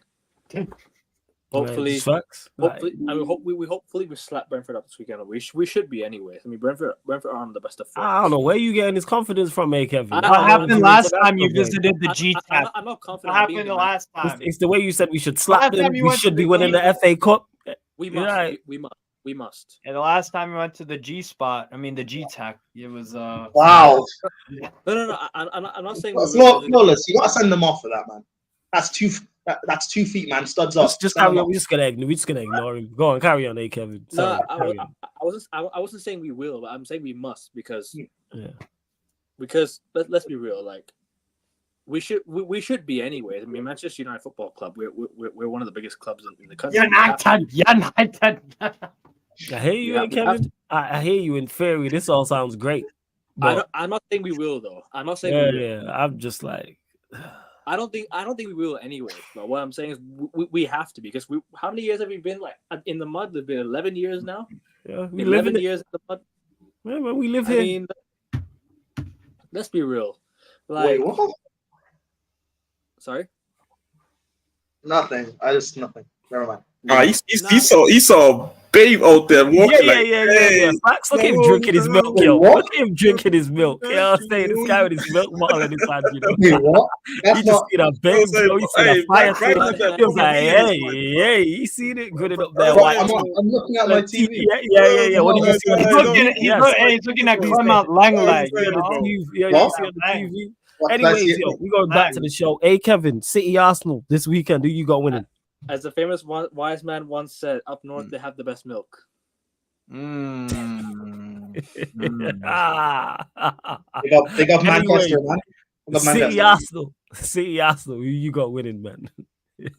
Hopefully, we slap Brentford up this weekend. We should be anyways. I mean, Brentford are on the best of form. I don't know where you getting this confidence from, Kevin. What happened last time you visited the G-Tech? I'm not confident. What happened the last time? It's the way you said we should slap them. We should be winning the FA Cup. We must. We must. And the last time we went to the the G-Tech, it was wow. No. I'm not saying. Flawless. You gotta send them off for that, man. That's 2 feet, man. Studs up. Just carry on. We're just gonna ignore him. Go on, carry on, Kevin. Sorry, I wasn't saying we will, but I'm saying we must because let's be real, like we should be anyways. I mean, Manchester United Football Club, we're one of the biggest clubs in the country. United. I hear you, Kevin. I hear you in theory. This all sounds great. I'm not saying we will though. I'm not saying we will. Yeah. I'm just like. I don't think we will anyway. But what I'm saying is we have to, because how many years have we been like in the mud? It's been 11 years now. Yeah, we 11 years in the mud. Yeah, man, we live here. I mean, let's be real. Like, wait, what? Sorry. Nothing. Never mind. He saw babe out there walking. Yeah. Max, look at him drinking his milk, yo. Look at him drinking his milk. You know what I'm saying? This guy with his milk bottle in his hand, you know. Wait, what? He just seen a babe, yo. He seen a fire. He was like, hey, he seen it, good it up there. I'm looking at my TV. Yeah. What did you see? He's looking at Clement Langley. You know? Yeah, you see on the TV. Anyways, yo, we going back to the show. Hey, Kevin, City Arsenal this weekend. Who you got winning? As the famous wise man once said, up north they have the best milk. They got Manchester, man. City Arsenal. Who you got winning, man? Do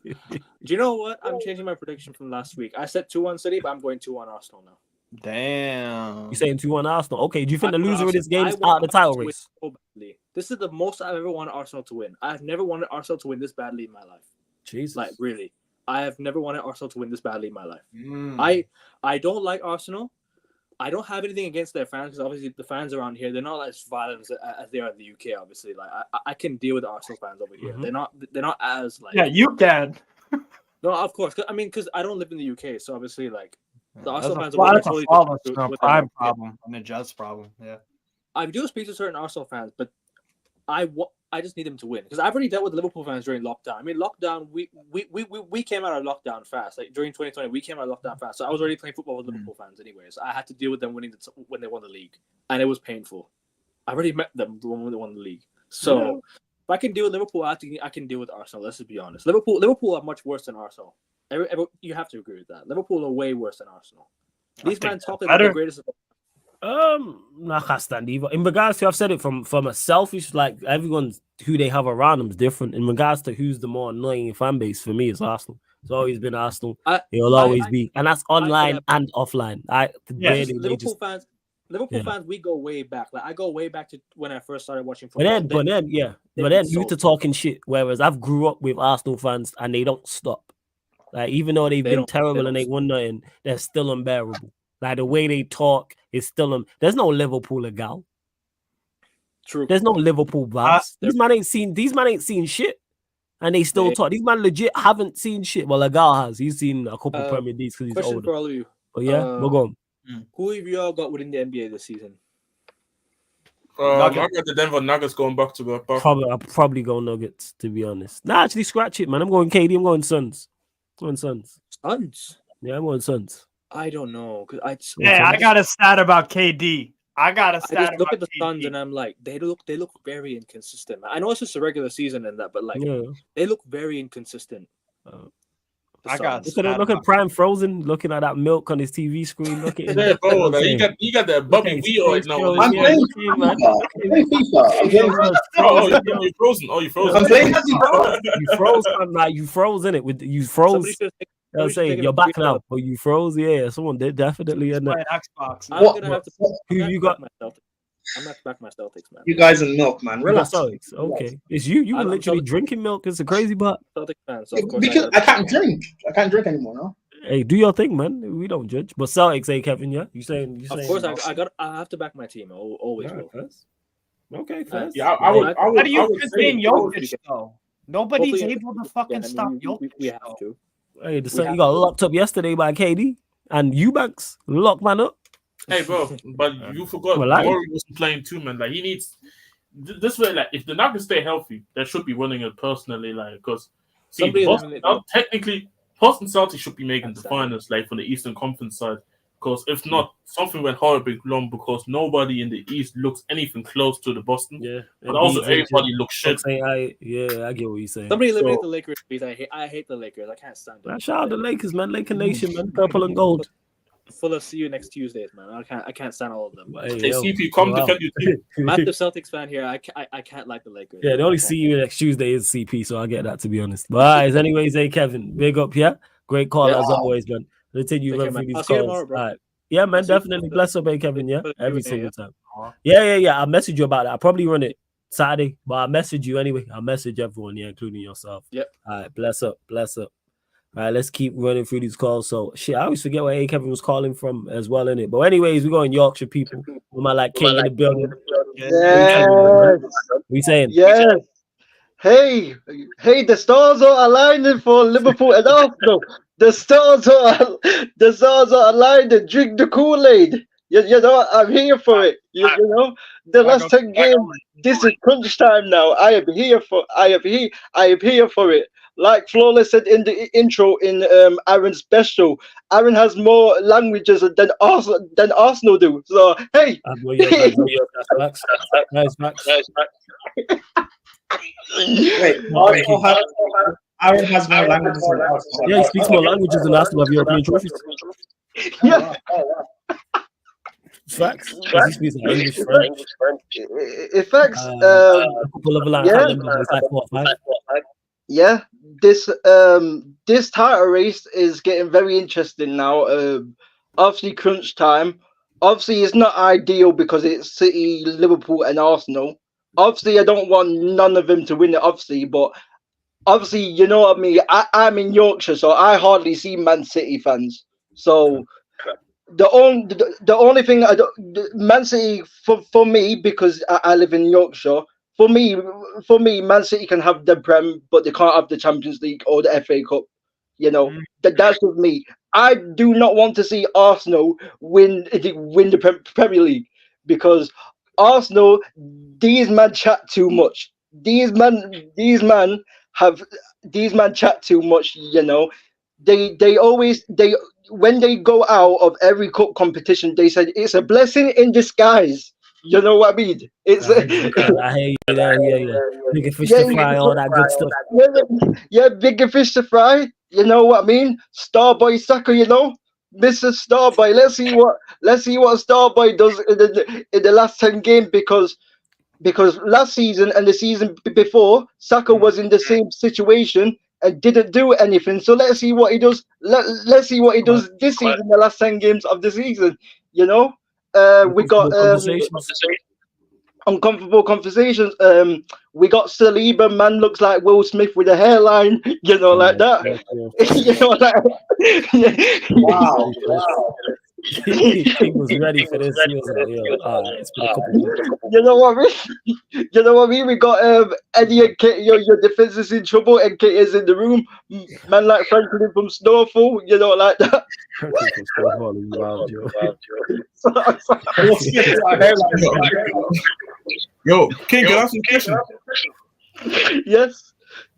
you know what? I'm changing my prediction from last week. I said 2-1 City, but I'm going 2-1 Arsenal now. Damn. You saying 2-1 Arsenal? Okay. Do you think the loser of this game is out of the title race? So this is the most I've ever wanted Arsenal to win. I've never wanted Arsenal to win this badly in my life. Jesus. Like, really. I have never wanted Arsenal to win this badly in my life. I don't like Arsenal. I don't have anything against their fans, because obviously the fans around here, they're not as violent as they are in the UK. Obviously, like I can deal with the Arsenal fans over here. They're not as like. Yeah, you can. No, of course. I mean, because I don't live in the UK, so obviously, like the Arsenal fans are totally a prime problem and a just problem. Yeah, I do speak to certain Arsenal fans, but I just need them to win, because I've already dealt with Liverpool fans during lockdown. I mean, lockdown, we came out of lockdown fast. Like during 2020, we came out of lockdown fast. So I was already playing football with Liverpool fans anyways. I had to deal with them winning when they won the league, and it was painful. I already met them when they won the league. So if I can deal with Liverpool, I can deal with Arsenal. Let's just be honest. Liverpool are much worse than Arsenal. You have to agree with that. Liverpool are way worse than Arsenal. These men talk like the greatest of all. I can't stand either. In regards to, I've said it from a selfish, like everyone's who they have around them is different. In regards to who's the more annoying fan base, for me, it's Arsenal. It's always been Arsenal. It'll always be, and that's online and offline. Liverpool fans, we go way back. Like I go way back to when I first started watching football. But then you to talking shit. Whereas I've grew up with Arsenal fans and they don't stop. Like even though they've been terrible and they won nothing, they're still unbearable. Like the way they talk is still there's no Liverpool gal. True. There's no Liverpool vibes. These man ain't seen shit. And they still talk. These man legit haven't seen shit. Well, Lagal has. He's seen a couple Premier Leagues because he's question older. For all of you. But yeah, we're going. Who have you all got within the NBA this season? I got the Denver Nuggets going back to back. I'll probably go Nuggets, to be honest. Nah, actually scratch it, man. I'm going KD. I'm going Suns. Suns? Yeah, I'm going Suns. I don't know. I got a stat about KD. I just look at the Suns and I'm like, they look very inconsistent. I know it's just a regular season and that, but like they look very inconsistent. Look at Prime Frozen looking at that milk on his TV screen. Look at him. Yeah, bro, like, you got that Bobby wheel right now. I'm playing FIFA. You frozen. Oh, you frozen. I'm playing You froze, man. You froze in it. You froze. I was saying you're back now, but you froze. Yeah, someone did definitely. Xbox. Who you got? I'm not back my Celtics, man. You guys in milk, man. Relax. Celtics. Okay, it's you. You were literally drinking milk. It's a crazy part. Celtics fan, so of course Because I can't drink. I can't drink anymore, no? Hey, do your thing, man. We don't judge. But Celtics, hey Kevin, yeah. You saying? Of course, I have to back my team. I always will. Okay, first. Yeah, I would. How do you would contain say- Jokic though? Nobody's Hopefully- able to fucking stop Jokic. We have to. Hey, you got locked up yesterday by KD and Eubanks. Locked man up. Hey, bro, but you forgot Well, like- Murray wasn't playing too, man. Like he needs this way. Like if the Nuggets stay healthy, they should be winning it personally. Like because Somebody technically, Boston Celtics should be making the finals, like from the Eastern Conference side. Because if not, something went horribly wrong. Because nobody in the East looks anything close to the Boston. Yeah, but also everybody looks shit. I get what you're saying. Somebody eliminate the Lakers, please. I hate the Lakers. I can't stand them. Shout out the Lakers, man. Laker Nation, man. Purple and gold. Full of see you next Tuesdays, man. I can't stand all of them. Hey, CP, come defend your team. Massive Celtics fan here. I can't like the Lakers. Yeah, the only see you next Tuesday is CP, so I get that, to be honest. But alright, anyways, hey Kevin, big up, yeah. Great call as always, man. Continue running through these I'll see you calls. tomorrow, bro. All right. Yeah, man, definitely. Bless up, hey Kevin, yeah. Every single time. Yeah. I'll message you about it. I'll probably run it Saturday, but I'll message you anyway. I'll message everyone, yeah, including yourself. Yep. All right, bless up. All right, let's keep running through these calls. So, shit, I always forget where A. Kevin was calling from as well, innit? But anyways, we're going Yorkshire people. We might like King in the building. Yes. We saying? Yes. Hey, the stars are aligning for Liverpool and Arsenal. The stars are aligned and drink the Kool-Aid. You know, I'm here for it. You know, the last 10 games, this is crunch time now. I am here for it. Like Flawless said in the intro in Aaron's special, Aaron has more languages than Arsenal do. So hey, nice. Wait, Aaron has more languages than Arsenal. Yeah, he speaks more languages than Arsenal have European trophies. Yeah. Facts. He speaks English, French. Facts. A couple of like 4 or 5. Yeah, this title race is getting very interesting now. Obviously, crunch time. Obviously, it's not ideal because it's City, Liverpool, and Arsenal. Obviously, I don't want none of them to win it. Obviously, but obviously, you know what I mean. I'm in Yorkshire, so I hardly see Man City fans. So the only thing Man City for me, because I live in Yorkshire. For me, Man City can have the Prem, but they can't have the Champions League or the FA Cup. You know, that's with me. I do not want to see Arsenal win the Premier League because Arsenal, these men chat too much. These men chat too much. You know, they always when they go out of every cup competition, they said it's a blessing in disguise. You know what I mean? It's I hear you. Yeah. Bigger fish to fry, all that good stuff. Yeah, bigger fish to fry. You know what I mean? Starboy Saka, you know, Mr. Starboy. Let's see what Starboy does in the last 10 games because last season and the season before, Saka was in the same situation and didn't do anything. So let's see what he does. Let's see what he does this season, the last 10 games of the season. You know. We got uncomfortable conversations. We got Saliba, man looks like Will Smith with a hairline, you know, like that. You know, like wow. He was ready for this. He was like, yo, it's been a couple of weeks. You know what I mean? We got Eddie and Kate, your defense is in trouble and Kate is in the room. Man like Franklin from Snowfall, you know, like that. Yo, King, can I ask you a question? Yes.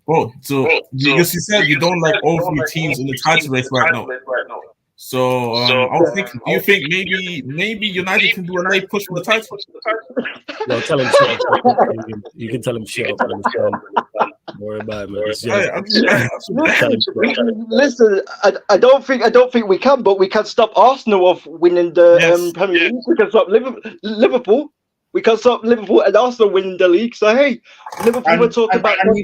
Oh, so because you said you don't like all three teams in the title race right now. So I was thinking, do you think maybe United can do a late push for the title? No, tell him shut up. You can tell him shut up. Don't worry about it, man. Listen, I don't think we can, but we can stop Arsenal of winning the Premier League. We can stop Liverpool. We can stop Liverpool and Arsenal winning the league. So hey, Liverpool we're talking about. And you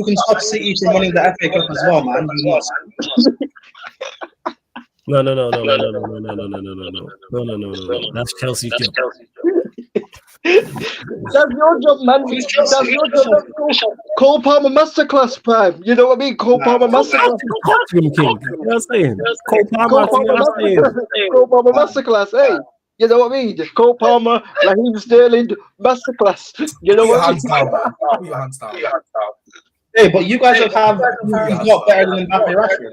can stop City from winning the FA Cup as well, man. No. That's Chelsea's job. That's your job, man. That's your job. That's Cole Palmer masterclass, prime. You know what I mean? Cole Palmer masterclass. Coaching king. You know what I'm saying? Cole Palmer. Cole You know Palmer what I'm saying? masterclass. Cole Palmer masterclass. Hey, you know what I mean? Cole Palmer, Raheem Sterling masterclass. You know what I mean? Put your hands down. Hey, but you guys have got better than Mbappe Rashford.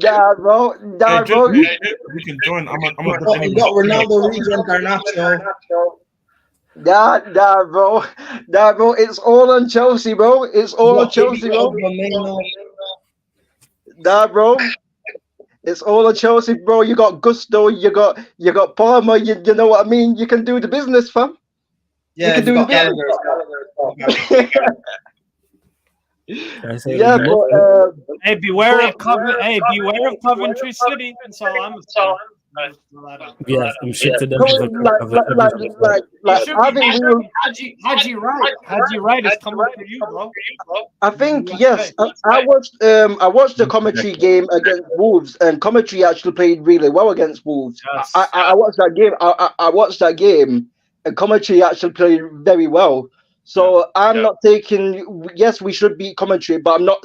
Nah, bro. Nah, bro. We can join. I'm a You got Ronaldo, Regen, Garnacho. Nah, bro. Nah, bro. It's all on Chelsea, bro. It's all on Chelsea, bro. Nah, bro. It's all on Chelsea, bro. You got Gusto. You got Palmer. You know what I mean? You can do the business, fam. Yeah, you can do the business. Yeah, but hey, beware of Coventry City. That's all I'm saying. Yeah, I'm shit to them. Haji Wright is coming for you, bro. I think yes. I watched the commentary game against Wolves, and commentary actually played really well against Wolves. Yes. I watched that game. I watched that game, and commentary actually played very well. So I'm not taking. Yes, we should beat commentary, but I'm not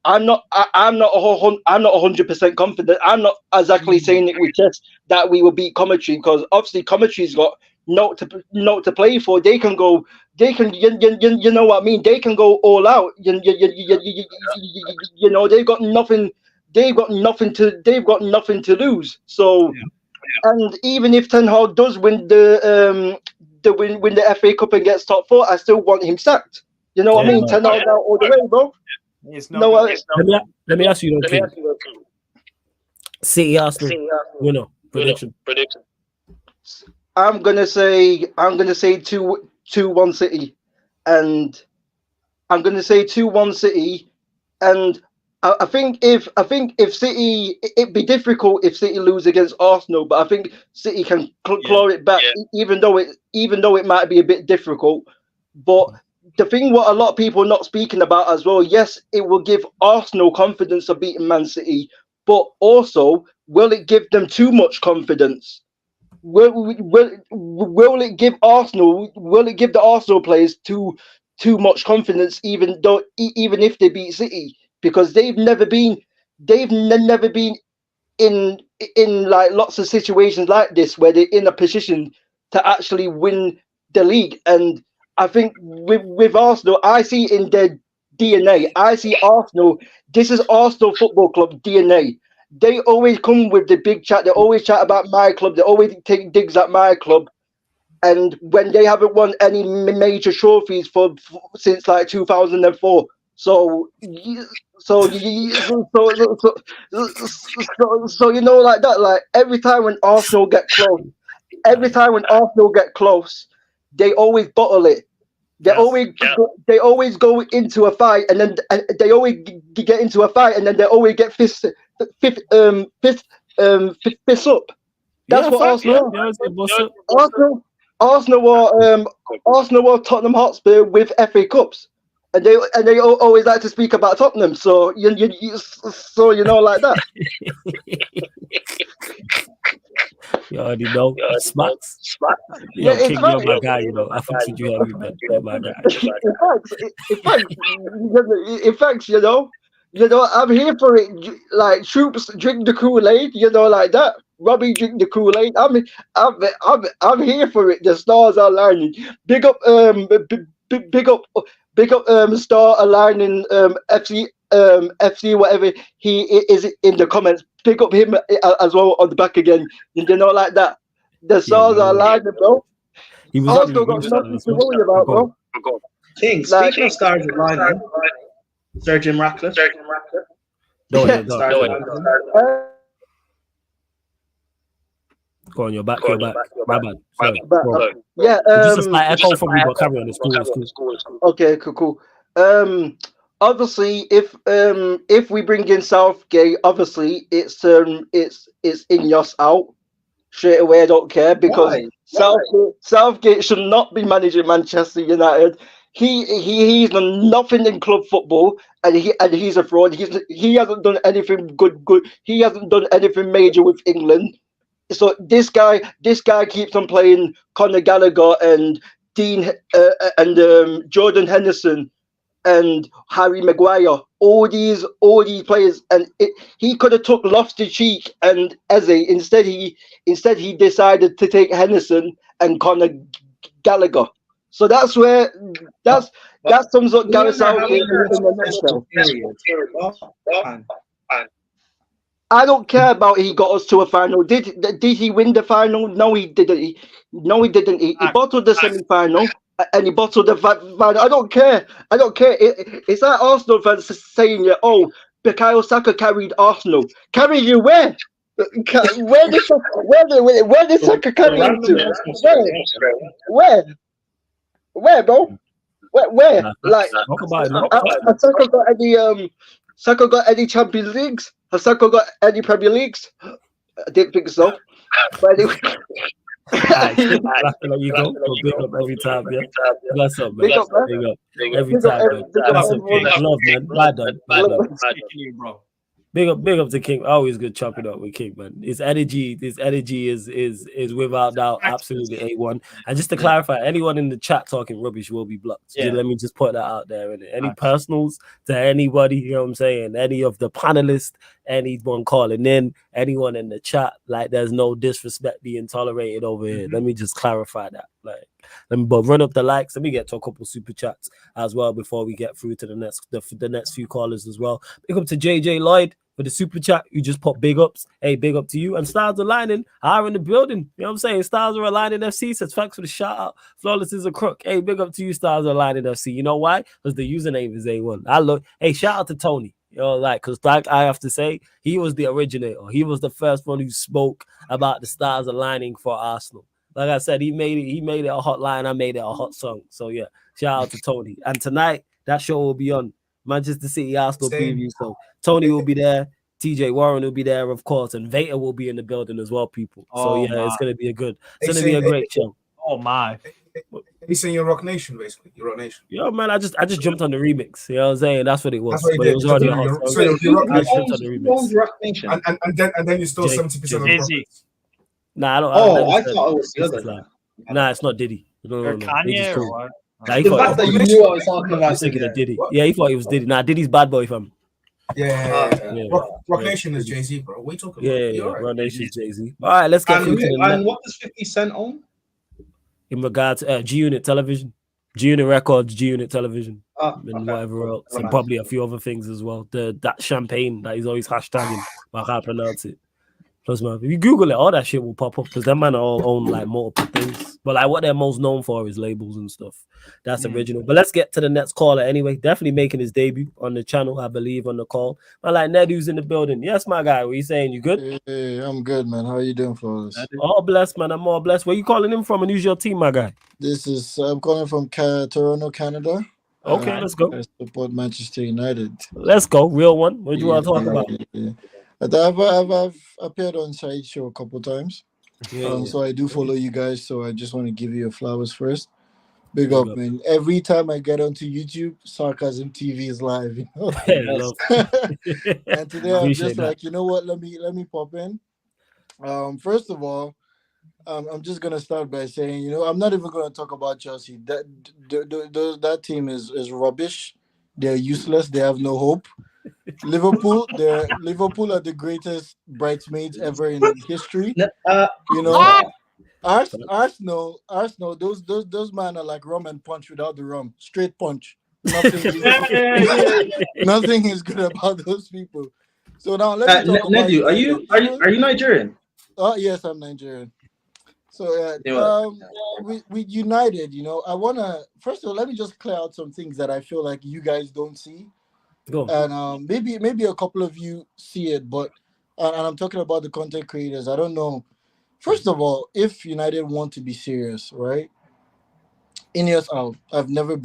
100% confident. I'm not exactly saying it with chest that we will beat commentary, because obviously commentary's got note to play for. They can go. They can. You know what I mean? They can go all out. You know they've got nothing. They've got nothing to lose. So, and even if Ten Hag does win the FA Cup and gets top 4, I still want him sacked. You know what I mean? 10 out all the way, bro. Let me ask you, King. City Arsenal winner prediction. I'm gonna say 2-1 City, and I'm gonna say 2-1 City, and I think if City, it'd be difficult if City lose against Arsenal, but I think City can claw it back, even though it might be a bit difficult. But the thing what a lot of people are not speaking about as well, yes, it will give Arsenal confidence of beating Man City, but also will it give them too much confidence? Will it give Arsenal? Will it give the Arsenal players too much confidence, even if they beat City? Because they've never been in like lots of situations like this where they're in a position to actually win the league. And I think with Arsenal, I see it in their DNA. I see Arsenal. This is Arsenal Football Club DNA. They always come with the big chat. They always chat about my club. They always take digs at my club. And when they haven't won any major trophies since like 2004. So you know, like that, like every time when Arsenal get close, they always bottle it. They always go into a fight, and then they always get into a fight, and then they always get fist up. That's what Arsenal. Arsenal were Tottenham Hotspur with FA Cups. And they always like to speak about Tottenham, so you know, like that. You already know. Smacks. Yo, King, you're my guy, you know. I think you have me, man. You're my guy. In fact, you know, I'm here for it. Like Troops drink the Kool-Aid, you know, like that. Robbie drink the Kool-Aid. I'm here for it. The stars are aligning. Big up Star aligning FC whatever he is in the comments. Pick up him as well on the back again. You know, like that. The stars are aligning, bro. Arsenal got nothing to worry about, bro. King, speaking of stars aligning, Sir Jim Ratcliffe. No, go on, you're back. My bad. Sorry. Yeah. It's just like echo from me, but carry on. It's cool. Okay, cool. Obviously, if we bring in Southgate, obviously it's Ineos out straight away. I don't care, because Southgate should not be managing Manchester United. He's done nothing in club football, and he's a fraud. He hasn't done anything good. He hasn't done anything major with England. So this guy keeps on playing Conor Gallagher and Dean Jordan Henderson and Harry Maguire, all these players, and he could have took Loftus-Cheek and Eze. Instead, he decided to take Henderson and Conor Gallagher. So that sums up Gareth Southgate in a nutshell. I don't care about he got us to a final. Did he win the final? No, he didn't. He didn't. He bottled the semi-final and he bottled the final. I don't care. It's like Arsenal fans saying, "Yeah, oh, Bukayo Saka carried Arsenal. Carry you where? Where did Saka carry him to? Where, bro? Where? Like, Saka got any Champions Leagues? Has Saka got any Premier Leagues? I didn't think so. But anyway. You go. Big up every time, yeah. Bless up, man. Big up, man. Big up. Every time, man. Bless up, King. Love, man. Bad done. Bro. Big up to King. Always good chopping up with King, man. His energy is without doubt absolutely A1. And just to clarify, anyone in the chat talking rubbish will be blocked. Yeah. Let me just put that out there. And any personals to anybody, you know what I'm saying? Any of the panelists, anyone calling in, anyone in the chat, like there's no disrespect being tolerated over here. Let me just clarify that. Like, let me run up the likes. Let me get to a couple super chats as well before we get through to the next few callers as well. Big up to JJ Lloyd for the super chat. You just put big ups. Hey, big up to you. And Stars Aligning are in the building. You know what I'm saying? Stars are Aligning FC says thanks for the shout out. Flawless is a crook. Hey, big up to you, Stars Aligning FC. You know why? Because the username is A1. Hey, shout out to Tony. You know, like, because like I have to say, he was the originator. He was the first one who spoke about the stars aligning for Arsenal. Like I said, he made it a hotline. I made it a hot song. So yeah, shout out to Tony. And tonight that show will be on Manchester City Arsenal preview. So Tony will be there, TJ Warren will be there, of course, and Vader will be in the building as well, people. So yeah, it's gonna be a great show. Oh my. He's saying you're Rock Nation, basically. You're Rock Nation. Yeah, man, I just jumped on the remix. You know what I'm saying? That's what it was. That's what but it was already a hot song. You're Rock Nation. And then you stole 70% of the profits. Nah, I don't. I thought it was the other guy. Nah, it's not Diddy. No. Kanye or what? Nah, The fact that you knew I was talking about thinking of Diddy. Yeah, he thought he was Diddy. Nah, Diddy's bad boy, fam. Yeah. Rock Nation is Jay-Z, bro. What are you talking about? Yeah. Rock Nation is Jay-Z. All right, let's get through to the And what does 50 Cent own? In regards to G-Unit Television, G-Unit Records, G-Unit Television, and whatever else, and probably a few other things as well. That champagne that he's always hashtagging, but I can't pronounce it. Plus, man, if you Google it, all that shit will pop up because them man all own like multiple things. But like what they're most known for is labels and stuff. That's original. But let's get to the next caller anyway. Definitely making his debut on the channel, I believe, on the call. Man, like Nedu's in the building. Yes, my guy. What are you saying? You good? Hey, I'm good, man. How are you doing, Flawless? All blessed, man. I'm all blessed. Where you calling him from and who's your team, my guy? I'm calling from Toronto, Canada. Okay, let's go. I support Manchester United. Let's go. Real one. What do you want to talk about? Yeah. I've appeared on Sideshow a couple times. So I do follow you guys. So I just want to give you your flowers first. Big up, man. Every time I get onto YouTube, Sarcasm TV is live. You know? And today I'm just like, you know what? Let me pop in. First of all, I'm just gonna start by saying, you know, I'm not even gonna talk about Chelsea. That team is rubbish. They're useless. They have no hope. Liverpool are the greatest bridesmaids ever in history. You know, Arsenal, those men are like rum and punch without the rum. Straight punch. Nothing is good about those people. So now let me talk Nedu, are you Nigerian? Oh yes, I'm Nigerian. So with United, you know, I wanna first of all let me just clear out some things that I feel like you guys don't see. Go. And maybe a couple of you see it, but and I'm talking about the content creators. I don't know. First of all, if United want to be serious, right? In years out, I've never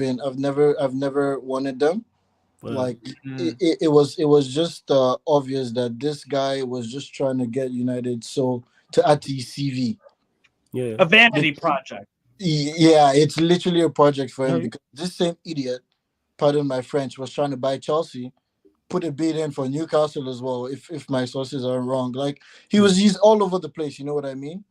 wanted them. Well, like it was just obvious that this guy was just trying to get United to add to his CV. Yeah, a vanity project. Yeah, it's literally a project for him because this same idiot, pardon my French, was trying to buy Chelsea put a bid in for Newcastle as well. If my sources are wrong, like he's all over the place. You know what I mean?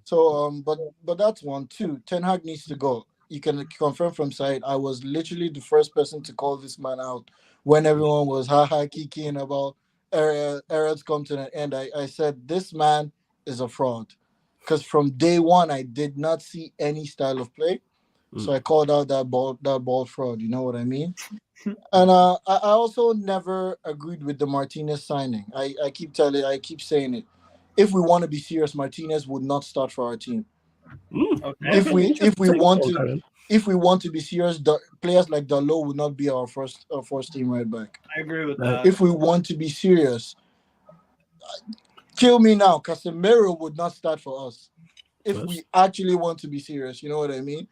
So but that's one. Two, Ten Hag needs to go. You can confirm from side. I was literally the first person to call this man out when everyone was kikiing about Eric's come to an end. I said this man is a fraud, because from day one I did not see any style of play. So I called out that ball fraud. You know what I mean? And I also never agreed with the Martinez signing. I keep saying it. If we want to be serious, Martinez would not start for our team. Okay. If we want to be serious, players like Dalot would not be our first team right back. I agree with that. If we want to be serious, kill me now. Casemiro would not start for us. If we actually want to be serious, you know what I mean?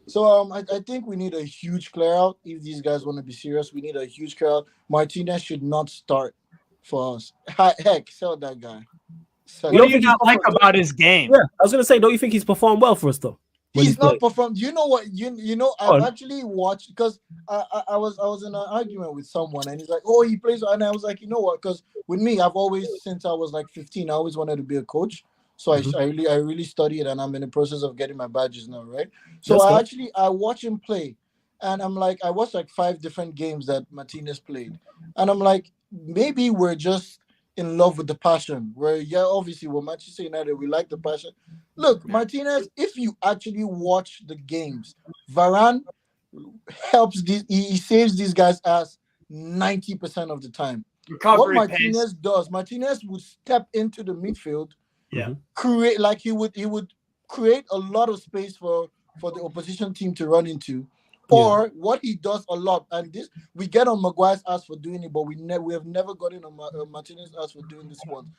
So I think we need a huge clear out. If these guys want to be serious, we need a huge clear out. Martinez should not start for us. Heck, sell that guy. What do you not like about his game? Yeah, I was gonna say, don't you think he's performed well for us though? He's not performed. You know what? You know, I've actually watched, because I was in an argument with someone, and he's like, "Oh, he plays," and I was like, "You know what?" Because with me, I've always, since I was like 15, I always wanted to be a coach. So I really studied, and I'm in the process of getting my badges now, right? So I watch him play, and I'm like, I watched like 5 different games that Martinez played, and I'm like, maybe we're just in love with the passion. Where obviously we're Manchester United, we like the passion. Look, Martinez, if you actually watch the games, Varane helps he saves these guys' ass 90% of the time. What Martinez does, Martinez would step into the midfield. Create, like he would create a lot of space for the opposition team to run into, or what he does a lot, and this we get on Maguire's ass for doing it, but we have never gotten on Martinez's ass for doing this one.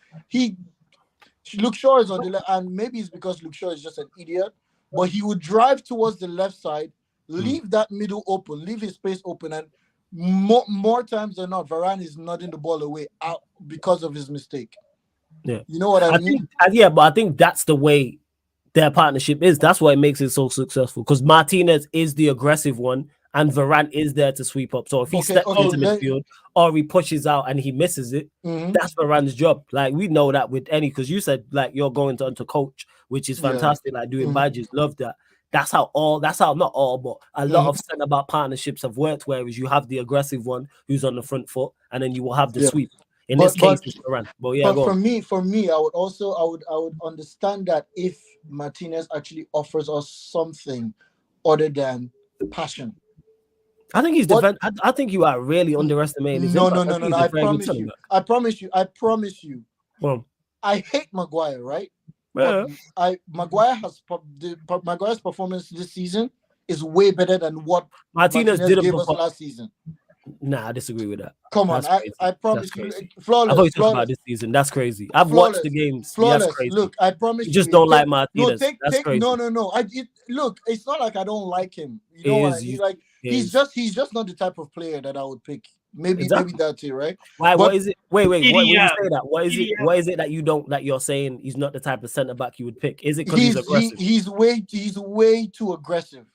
Luke Shaw is on the left, and maybe it's because Luke Shaw is just an idiot, but he would drive towards the left side, leave that middle open, leave his space open, and more times than not, Varane is nodding the ball away out because of his mistake. Yeah, you know what I mean? But I think that's the way their partnership is. That's why it makes it so successful, because Martinez is the aggressive one and Varane is there to sweep up. So if he steps into midfield or he pushes out and he misses it, that's Varane's job. Like, we know that with any, because you said like you're going to coach, which is fantastic, like doing badges, love that. That's how not all, but a lot of centre-back partnerships have worked, whereas you have the aggressive one who's on the front foot, and then you will have the sweep. In this case, it's Varane. But for me, I would understand that if Martinez actually offers us something other than passion. I think he's I think you are really underestimating his impact. No. I promise you. I hate Maguire, right? Yeah. Maguire's performance this season is way better than what Martinez gave us last season. Nah, I disagree with that. Come on, I promise you, flawless. I thought you talked about this season. That's crazy. I've watched the games. Flawless. That's crazy. Look, I promise you just don't like Martinez. That's crazy. No. Look, it's not like I don't like him. You know what? He's just not the type of player that I would pick. Maybe that's it, right? Why? What is it? Wait. When you say that, what is it? What is it that you don't, that you're saying he's not the type of centre back you would pick? Is it because he's aggressive? He's way too aggressive.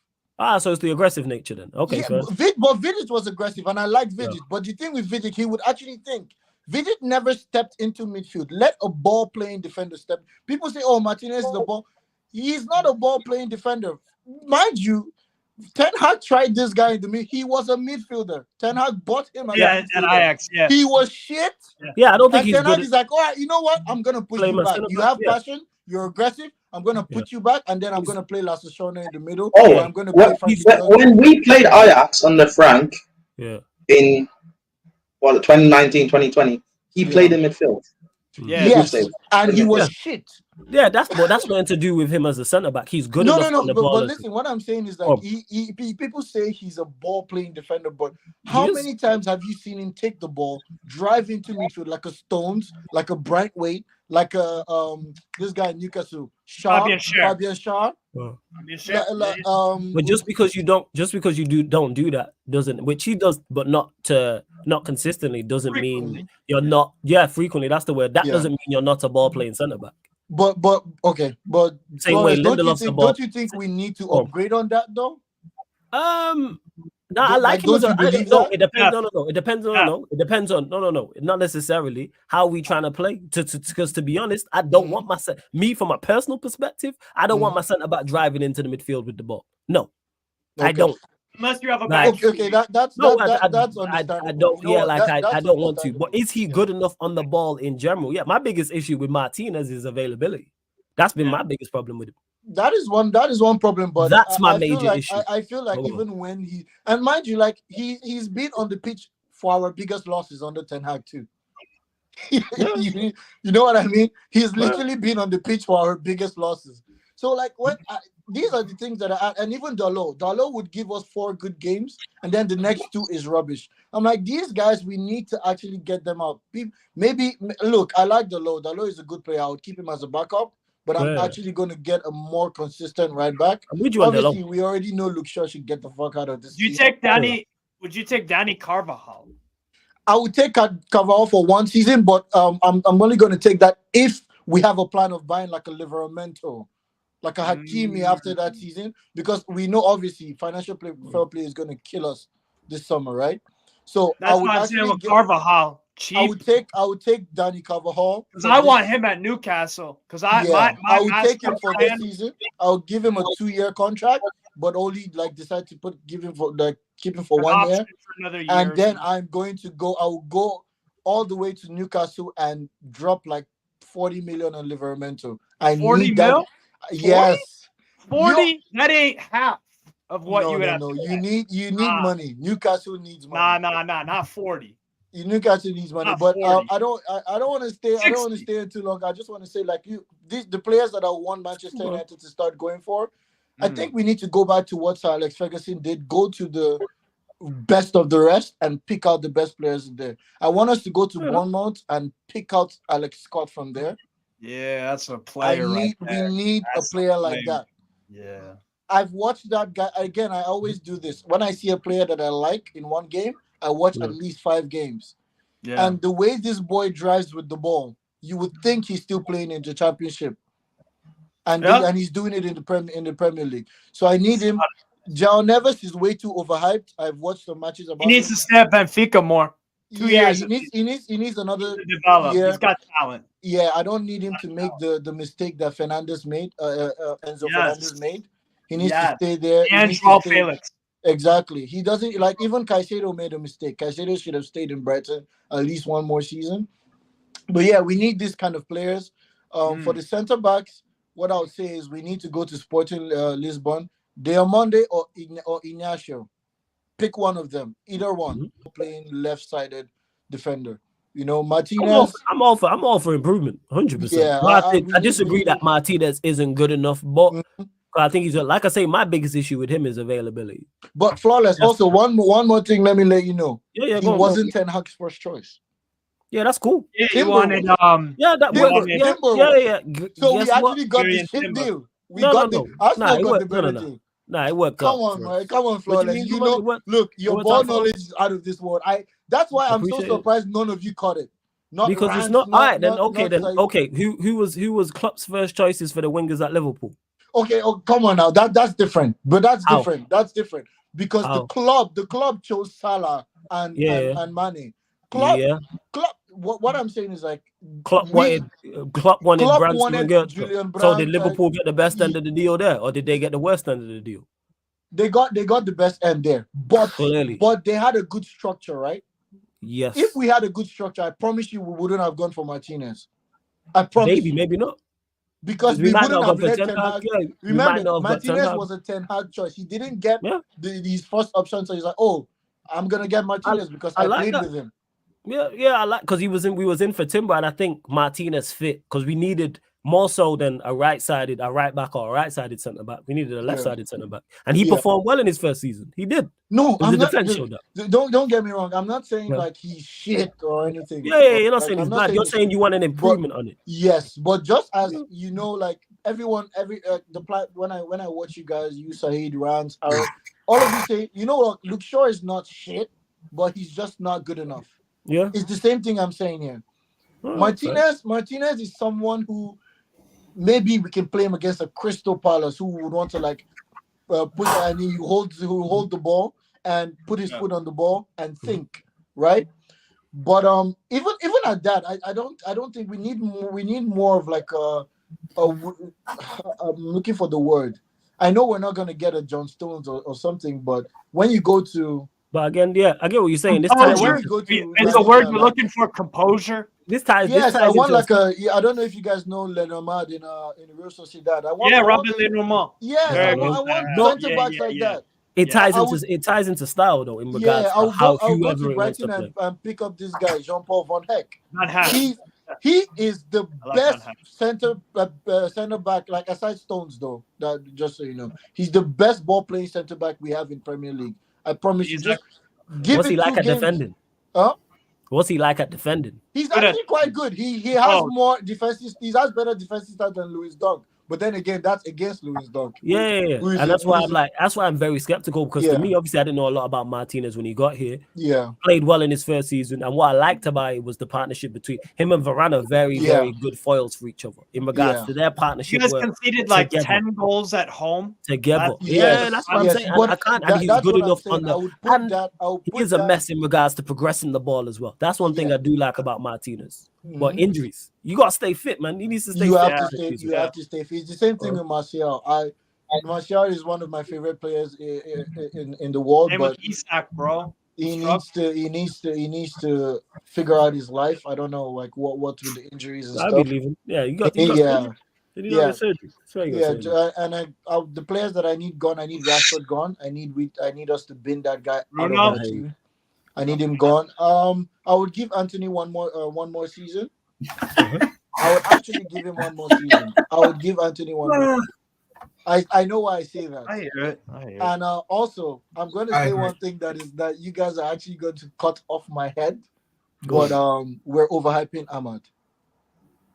So it's the aggressive nature then. Okay, but Vidic was aggressive, and I like Vidic. Yeah. But the thing with Vidic, he would actually think. Vidic never stepped into midfield. Let a ball-playing defender step. People say, "Oh, Martinez is the ball." He's not a ball-playing defender, mind you. Ten Hag tried this guy in the mid. He was a midfielder. Ten Hag bought him. At Ajax. Yeah, he was shit. Yeah, I don't think he's Ten Hag is like, all right, you know what? I'm gonna push you back. You have passion. You're aggressive. I'm going to put you back, and then I'm going to play Lasse Schöne in the middle. I'm going to play when we played Ajax under Frank in 2019, 2020, he played in midfield. Yes, and he was shit. Yeah, that's nothing to do with him as a centre back. He's good enough on the ball. But listen, what I'm saying is that people say he's a ball playing defender, but how many times have you seen him take the ball, drive into midfield like a Stones, like a Brightweight, like a this guy in Newcastle, Fabian Schär? But just because you don't do that doesn't, which he does, but not consistently, doesn't mean you're not. Yeah, frequently, that's the word. That doesn't mean you're not a ball playing centre back. But same way, don't you think we need to upgrade on that though? No, I like him. Don't you believe No, that? it depends. No. It depends. No. It depends on. No. Not necessarily how we trying to play. Because to be honest, I don't want my me from a personal perspective. I don't want my centre back driving into the midfield with the ball. No, I don't. Unless you have a Like, okay, that's understandable. I don't. You know Yeah, what? like I That's don't want to. understandable. But is he good enough on the ball in general? Yeah, my biggest issue with Martinez is availability. That's been my biggest problem with him. That is one problem, but That's my I feel major like issue. I feel like even when he, and mind you, like he's been on the pitch for our biggest losses under Ten Hag too. You know what I mean? He's literally been on the pitch for our biggest losses. So like these are the things that and even Dalo would give us 4 good games, and then the next 2 is rubbish. I'm like, these guys, we need to actually get them out. Maybe look, I like Dalo is a good player. I would keep him as a backup. But I'm actually going to get a more consistent right back. Obviously, we already know Luke Shaw should get the fuck out of this. Would you take Danny Carvajal? I would take Carvajal for 1 season, but I'm only going to take that if we have a plan of buying like a Livermento, like a Hakimi after that season, because we know obviously financial fair play is going to kill us this summer, right? So that's what I'm saying with Carvajal. Cheap. I would take Danny Carvajal because I want him at Newcastle. Because I would take him for this season. I'll give him a 2-year contract, but only decide to keep him for 1 year. For another year. And then I'm going to go. I'll go all the way to Newcastle and drop like 40 million on Livermento. I 40 need mil? that. Yes. 40? That ain't half of what you would have. No. You need money. Newcastle needs money. Nah, not 40. Newcastle needs money, but I don't want to stay. 60. I don't want to stay in too long. I just want to say, like the players that I want Manchester United to start going for. I think we need to go back to what Sir Alex Ferguson did. Go to the best of the rest and pick out the best players in there. I want us to go to Bournemouth and pick out Alex Scott from there. Yeah, that's a player. We need a player like that. Yeah. I've watched that guy again. I always do this when I see a player that I like in one game. I watch at least 5 games. Yeah. And the way this boy drives with the ball, you would think he's still playing in the Championship. And he's doing it in the Premier League. So I need him. João Neves is way too overhyped. I've watched some matches about him. He needs to stay at Benfica more. 2 years. He needs another develop. year. He's got talent. Yeah, I don't need him to make the mistake that Fernandes made, Enzo Fernandez made. He needs to stay there. And Joao Felix. Exactly. He doesn't even Caicedo made a mistake. Caicedo should have stayed in Brighton at least 1 more season. But yeah, we need this kind of players. For the center backs, what I would say is we need to go to Sporting Lisbon, Diamonde or Ignacio. Pick one of them, either one. Playing left-sided defender. You know, Martinez. I'm all for improvement, 100%. Yeah, I disagree that Martinez isn't good enough, but. I think he's like I say. My biggest issue with him is availability. But flawless. Also, one more thing. Let me let you know. Yeah, he wasn't Ten Hag's first choice. Yeah, that's cool. Yeah, he wanted So we actually got the shit deal. We got the better deal. Nah, it worked. Come on, man. Come on, flawless. You know, look, your ball knowledge is out of this world. That's why I'm so surprised none of you caught it. Because it's not all right. Then okay. Who was Klopp's first choices for the wingers at Liverpool? Okay, come on now. That's different. But that's different. That's different. Because the club chose Salah and Mane. Klopp, what I'm saying is like Klopp wanted Julian Brandt. So did Liverpool get the best end of the deal there, or did they get the worst end of the deal? They got the best end there. But they had a good structure, right? Yes. If we had a good structure, I promise you we wouldn't have gone for Martinez. I promise. Maybe not. Because we wouldn't have let Ten Hag. Remember, Martinez was a Ten Hag choice. He didn't get his first option, so he's like, "Oh, I'm gonna get Martinez because I played with him." Yeah, I like because we was in for Timber, and I think Martinez fit because we needed more so than a right back or a right-sided centre back. We needed a left-sided centre back, and he performed well in his first season. He did. No, I'm not. Don't get me wrong. I'm not saying like he's shit or anything. Yeah, you're not saying he's bad. You're saying you want an improvement on it. Yes, but just as you know, like everyone, when I watch you guys, you Saeed, Rans, all of you say, you know what? Luke Shaw is not shit, but he's just not good enough. Yeah, it's the same thing I'm saying here. Martinez is someone who maybe we can play him against a Crystal Palace who would want to like put and he holds the ball and put his foot on the ball and think, right? But even at that, I don't think we need more of like I'm looking for the word. I know we're not gonna get a John Stones or something, but when you go to But again, yeah, I get what you're saying. This yeah, ties when Composure. you go to Is the word you're looking for composure? this ties yes, I want into like a. Yeah, I don't know if you guys know Lenormand in Real Sociedad. I want. Yeah, I want Robin Lenormand. yes, Very I good. want No, center backs like that. it Yeah. ties I into would- it ties into style though, in Yeah, regards to how I'll go whoever to it wants to Brighton play. and pick up this guy, Jean-Paul Van Heck. Van Heck. He is the I like Van best Heck. center back, like aside Stones though. That just so you know, he's the best ball playing center back we have in Premier League. I promise you. Just give What's it he like 2 at games. defending? Huh? What's he like at defending? He's actually quite good. He has more defensive. He has better defensive stats than Louis Dunk. But then again, that's against Louis Dunk. Yeah. And that's why I'm very skeptical, because to me, obviously, I didn't know a lot about Martinez when he got here. Yeah. Played well in his first season. And what I liked about it was the partnership between him and Varane are very, very good foils for each other in regards to their partnership. You guys work conceded like together. 10 goals at home Together. Yes. That's what I'm saying. And I can't, and he's that's good what I'm enough saying. on I the. would put And that. he is a mess in regards to progressing the ball as well. That's one thing I do like about Martinez. But injuries, you gotta stay fit, man. He needs to stay You fit. have to stay. You have to stay fit. It's the same thing with Martial. Martial is one of my favorite players in the world. Same But with Isak, bro. he needs to figure out his life. I don't know, like what with the injuries and I'll stuff. be leaving. Yeah, you got yeah. Did you have surgery? And the players that I need gone. I need Rashford gone. I need us to bin that guy out of Bruno? our team. I need him gone. I would give Anthony one more season. I would actually give him one more season. I would give Anthony one more. I know why I say that. I hear it. And also, I'm going to say one thing that you guys are actually going to cut off my head. But we're overhyping Ahmad.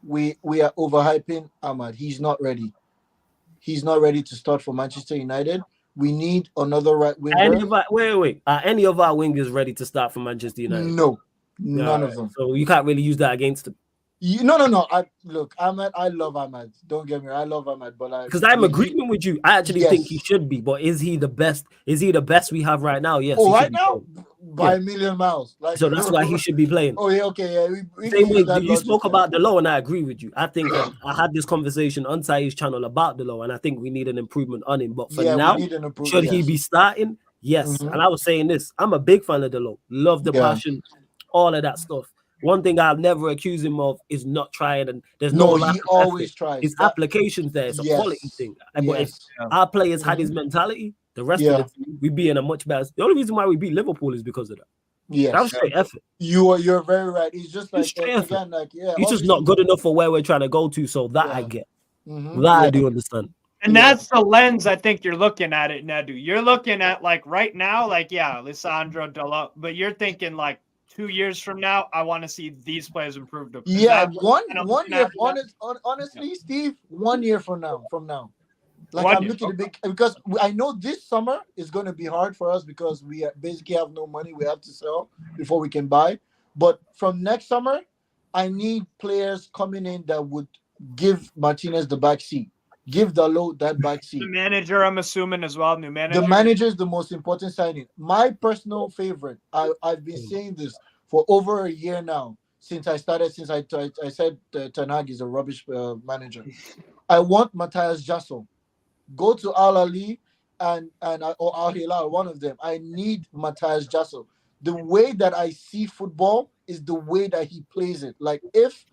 We are overhyping Ahmad. He's not ready. He's not ready to start for Manchester United. We need another right winger. Wait. Are any of our wingers ready to start for Manchester United? No, none of them. So you can't really use that against him. No. Look, Ahmad. I love Ahmad. Don't get me wrong. I love Ahmad, but because I'm agreeing with you. I actually think he should be. But is he the best? Is he the best we have right now? Yes. Oh, right now, by a million miles. Like, so that's why he should be playing. Oh yeah, okay, yeah. Same way you spoke about the low, and I agree with you. I think I had this conversation on Saeed's channel about the low, and I think we need an improvement on him. But for now, should he be starting? Yes. And I was saying this. I'm a big fan of the low. Love the passion, all of that stuff. One thing I'll never accuse him of is not trying, and there's he always tries. His applications there, it's a quality thing. But if our players had his mentality, the rest of the team, we'd be in a much better. The only reason why we beat Liverpool is because of that. Yes, that was straight effort. You're very right. It's just like again, he's just not good enough for where we're trying to go to. So that I get. I do understand. And that's the lens I think you're looking at it, Nedu. You're looking at like right now, like Lissandro Delo, but you're thinking like 2 years from now, I want to see these players improved. One year. Honestly, Steve, 1 year from now. Like I'm looking at big because I know this summer is going to be hard for us because we basically have no money. We have to sell before we can buy. But from next summer, I need players coming in that would give Martinez the back seat. Give Dalot that back seat. The manager, I'm assuming as well. New manager. The manager is the most important signing. My personal favorite. I've been saying this for over a year now since I started. Since I said Ten Hag is a rubbish manager. I want Matthias Jassel. Go to Al Ahly or Al Hilal, one of them. I need Matthias Jassel. The way that I see football is the way that he plays it. Like if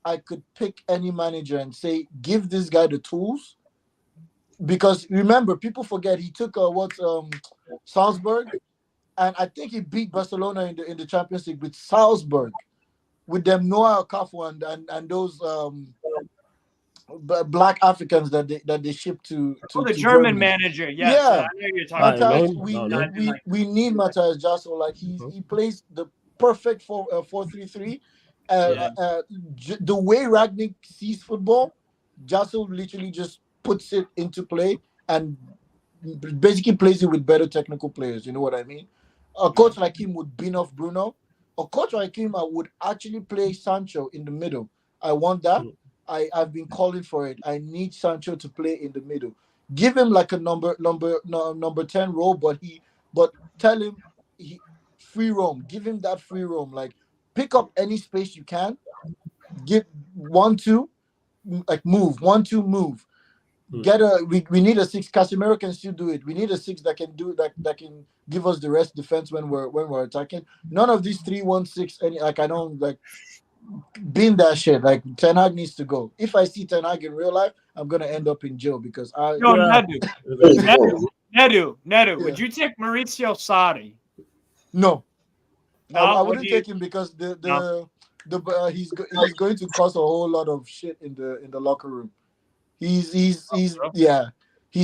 I could pick any manager and say, give this guy the tools, because remember, people forget he took Salzburg, and I think he beat Barcelona in the Champions League with Salzburg, with them Noah Okafor and those black Africans that they shipped to the to German Germany. manager. Yes, I know you're talking about. We need Matthias Jassel. Like he plays the perfect 4-3-3. The way Ragnick sees football, Jassel literally just puts it into play and basically plays it with better technical players. You know what I mean? A coach like him would bin off Bruno. A coach like him, I would actually play Sancho in the middle. I want that. I've been calling for it. I need Sancho to play in the middle. Give him like a number 10 role, but but tell him free roam. Give him that free roam. Like pick up any space you can. Give 1-2, like move 1-2 move. Get we need a 6. Casemiro can still do it. We need a 6 that can do that can give us the rest defense when we're attacking. None of these 3-1-6 any like I don't like bin that shit. Like Ten Hag needs to go. If I see Ten Hag in real life, I'm gonna end up in jail because Nedu, would you take Maurizio Sarri? No. No, I wouldn't take him because he's going to cause a whole lot of shit in the locker room. He's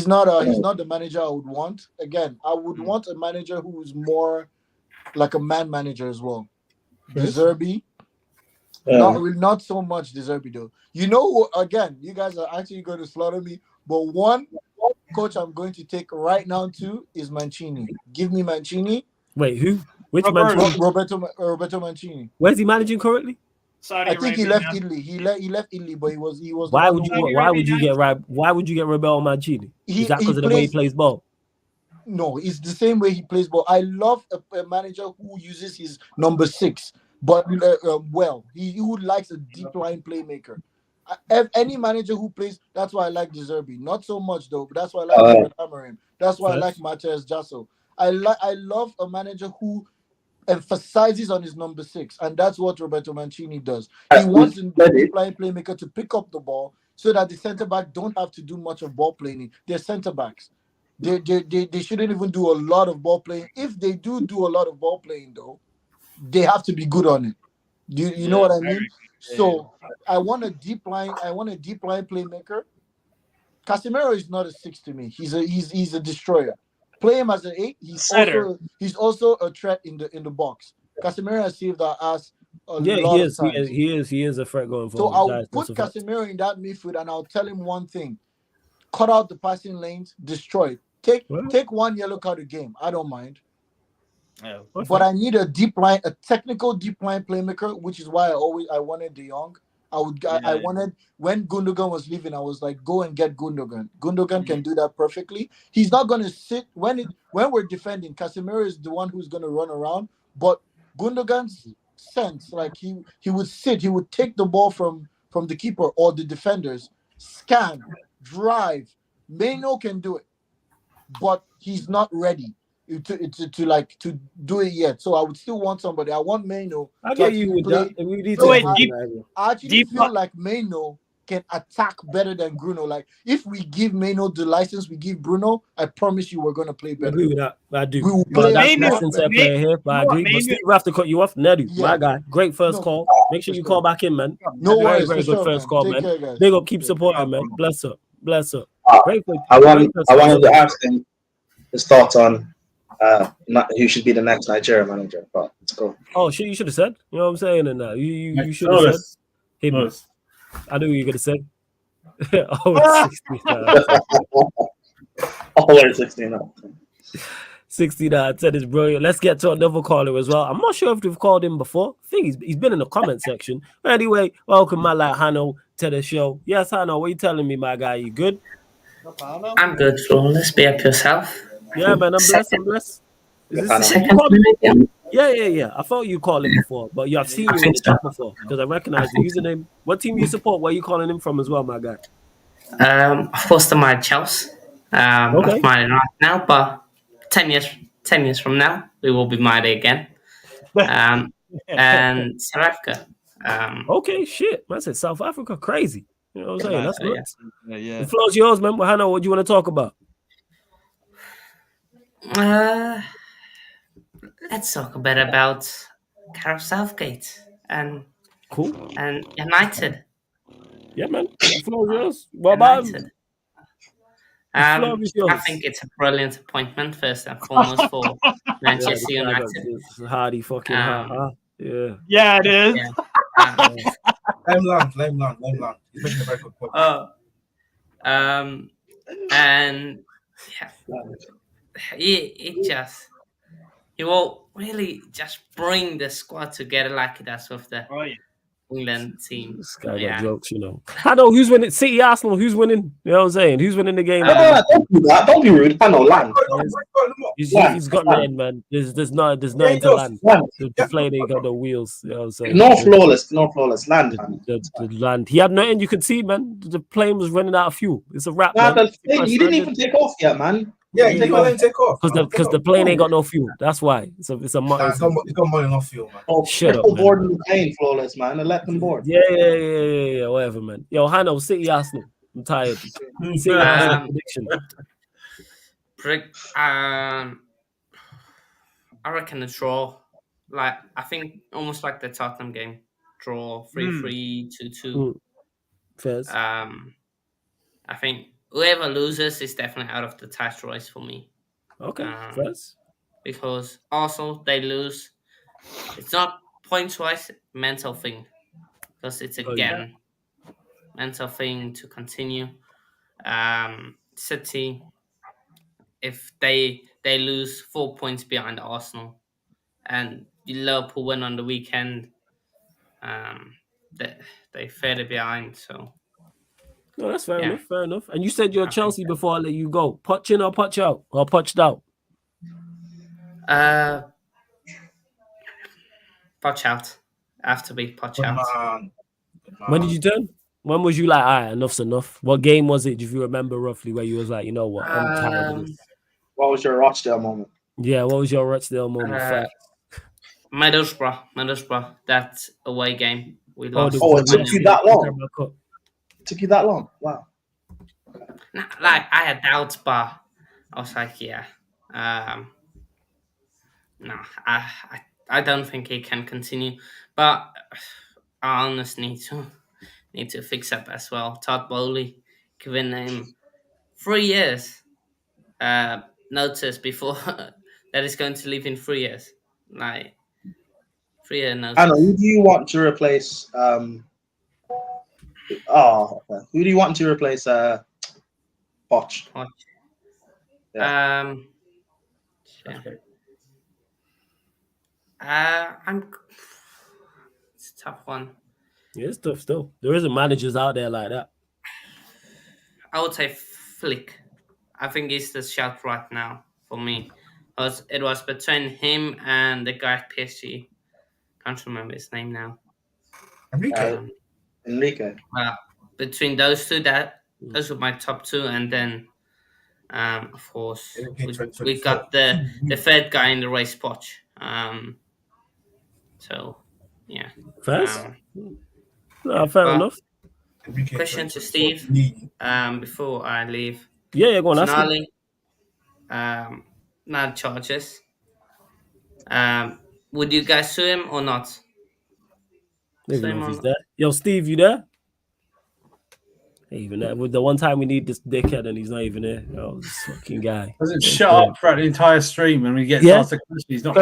not the manager I would want. Again, I would want a manager who is more like a man manager as well. De Zerbi. Not so much De Zerbi though. You know, again, you guys are actually going to slaughter me, but one coach I'm going to take right now too is Mancini. Give me Mancini. Wait, who? Which Mancini? Roberto Mancini. Where's he managing currently? I think he left Italy. He left Italy, but he was. Why would you get Roberto Mancini? Is that because of the way he plays ball? No, it's the same way he plays ball. I love a manager who uses his number 6, but well, he who likes a deep line playmaker. Any manager who plays, that's why I like De Zerbi. Not so much though, but that's why I like Amarim. That's why I like Matthias Jasso. I love a manager who emphasizes on his number 6, and that's what Roberto Mancini does. He wants the deep line playmaker to pick up the ball so that the center back don't have to do much of ball playing. They're center backs. They shouldn't even do a lot of ball playing. If they do a lot of ball playing though, they have to be good on it. You know what I mean? So I want a deep line playmaker. Casemiro is not a 6 to me. He's a destroyer. Play him as an 8. He's also a threat in the box. Casemiro has saved our ass a lot of times. He is a threat going forward. So I'll put Casemiro in that midfield and I'll tell him one thing: cut out the passing lanes, destroy it. Take one yellow card a game. I don't mind. Yeah, but I need a technical deep line playmaker, which is why I wanted De Jong. I wanted, when Gundogan was leaving, I was like, go and get Gundogan. Gundogan can do that perfectly. He's not going to sit when we're defending. Casemiro is the one who's going to run around, but Gundogan's sense, like he would sit, he would take the ball from the keeper or the defenders, scan, drive. Maino can do it, but he's not ready to do it yet. So I would still want somebody. I want Maino. I get you with that. We need I actually feel like Maino can attack better than Bruno. Like if we give Maino the license we give Bruno, I promise you we're gonna play better. I agree with that. I do. We will play that's sincere player here, but I agree. But Steve, we have to cut you off. Nedu, my guy. Great first call. Make sure you call back in, man. No worries. Very good first call, man. Big up, keep supporting, man. Bless up. Great. I wanted to ask him his thoughts on who should be the next Nigeria manager, but let's go. Oh shit, you should have said. You know what I'm saying? And you should have said him. I knew what you were gonna say. Always 69. 69 10 is brilliant. Let's get to another caller as well. I'm not sure if we've called him before. I think he's been in the comment section. But anyway, welcome my lad Hano to the show. Yes, Hano, what are you telling me, my guy? You good? I'm good, Flawless. Be up yourself. Yeah, man, I'm blessed. Is this second minute? Yeah. I thought you called him before, but I've seen you in the chat before because I recognize the username. What team you support? Where are you calling him from as well, my guy? Of course, the my Chelsea. Not mine right now, but 10 years from now, we will be mighty again. And South Africa. Okay, shit. Man said South Africa, crazy. You know what I'm saying? That's nuts. Yeah. The floor's yours, man. But Hannah, what do you want to talk about? Let's talk a bit about Gareth Southgate and United. Yeah, man. The floor's yours. What about him? I think it's a brilliant appointment, first and foremost, for Manchester United. It's hardy fucking hard. Yeah. Yeah, it is. Let him land. He's making a very good point. And he will really just bring the squad together like he does with the England team. This guy got jokes, you know. I know who's winning. City, Arsenal. Who's winning? You know what I'm saying? Who's winning the game? Don't do that. Don't be rude. I know land. He's got land, man. There's nothing to land. The plane ain't got no wheels. You know what I'm saying? No flawless land, man. The land. He had nothing. You could see, man. The plane was running out of fuel. It's a wrap, man. He didn't even take off yet, man. Yeah, you can't take off. Because the plane ain't got no fuel. That's why. It's a He's got more than enough fuel, man. Oh, shut up, man. Board the plane, flawless, man, and let them board. Yeah, whatever, man. Yo, Hano, City, Arsenal. I'm tired. City, Arsenal prediction. I reckon a draw. Like, I think almost like the Tottenham game. Draw 3-3, 2-2. Fairs. I think whoever loses is definitely out of the title race for me. Okay, fairs. Because also they lose. It's not points-wise, mental thing. Because it's mental thing to continue. City, if they lose 4 points behind Arsenal, and Liverpool win on the weekend, they further behind. So, no, that's fair enough. Fair enough. And you said you're Chelsea before I let you go. Punch in or punch out, or punched out. Punch out. Have to be punch out. When did you turn? When was you like, all right, enough's enough? What game was it, if you remember roughly, where you was like, you know what, I'm tired of this? What was your Rochdale moment? Yeah, what was your Rochdale moment? Middlesbrough, that away game. We lost. Oh, it took you that long? Took you that long? Wow. Like, I had doubts, but I was like, no, I don't think he can continue. But I honestly need to fix up as well. Todd Bowley, giving him 3 years notice before that he's going to leave in 3 years. Like 3 year notice. I know. Who do you want to replace? Who do you want to replace? Poch. Yeah. It's a tough one. Yeah, it's tough still. There isn't managers out there like that. I would say Flick. I think he's the shout right now for me. It was between him and the guy at PSG. Can't remember his name now. Enrique. Between those two, those were my top two, and then of course we got the third guy in the race, Poch. So yeah. Fair enough. Question to Steve. Before I leave. Yeah, go on. Tonali, not charges. Would you guys sue him or not? Even if he's there. Yo, Steve, you there? Even there. With the one time we need this dickhead and he's not even there. Oh, this fucking guy. Doesn't shut up throughout the entire stream and we get asked a question. He's not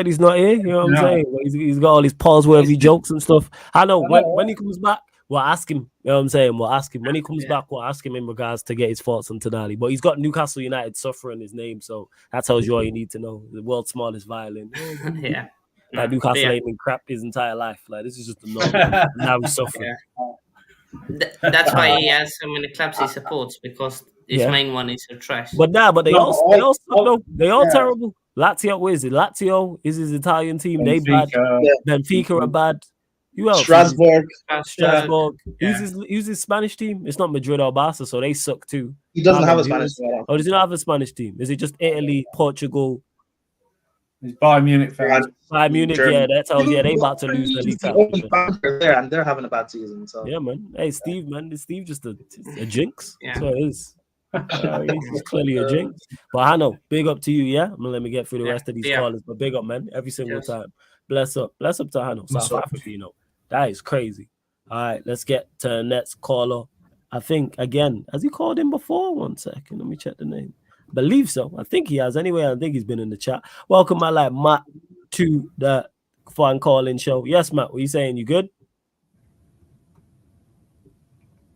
he's not here. You know what I'm saying? He's got all his pause-worthy jokes and stuff. I know when he comes back, we'll ask him. You know what I'm saying? We'll ask him when he comes back. We'll ask him in regards to get his thoughts on Tonali. But he's got Newcastle United suffering his name, so that tells you all you need to know. The world's smallest violin. Yeah. Like Newcastle ain't been crap his entire life. Like this is just the norm. Now he's suffering. That's why he has so many clubs he supports, because his main one is so trash. But they all terrible. Lazio, where is it? Lazio is his Italian team. Benfica. They bad. Benfica are bad. Who else? Strasbourg. Who's his Spanish team? It's not Madrid or Barca, so they suck too. He doesn't have a Spanish team. Oh, does he not have a Spanish team? Is it just Italy, Portugal? He's Bayern Munich fans. Bayern Munich, Germany. That tells you they about to lose the league title. There, and they're having a bad season. So yeah, man. Hey, Steve, man, is Steve just a jinx? Yeah. That's what it is. He's clearly a jinx. But I know, big up to you, yeah. I'm gonna let me get through the rest of these callers, but big up, man, every single time. Bless up to Hano, South Africa. You know that is crazy. All right, let's get to the next caller. I think again, has he called in before? 1 second, let me check the name. Believe so. I think he has. Anyway, I think he's been in the chat. Welcome, my like Matt, to the Fan Calling Show. Yes, Matt. What are you saying? You good?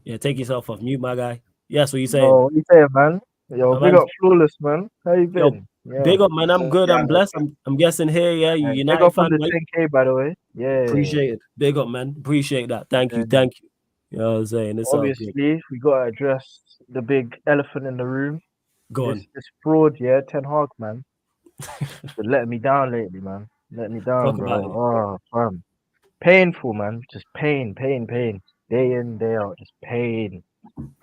Yeah, take yourself off mute, my guy. Yes, what are you saying? Oh, what you saying, man? Yo, big up Flawless, man. How you been? Big up, man. I'm good. I'm blessed. I'm guessing here. Yeah, you United big up fan. on the 10K, by the way. Yeah. Appreciate it. Big up, man. Appreciate that. Thank you. Thank you. You know what I'm saying? It's all good. Obviously, we gotta address the big elephant in the room. Go on. This fraud, yeah, Ten Hag, man. Been letting me down lately, man. Letting me down, Talk bro. about it. Oh, fam. Painful, man. Just pain. Day in, day out. Just pain.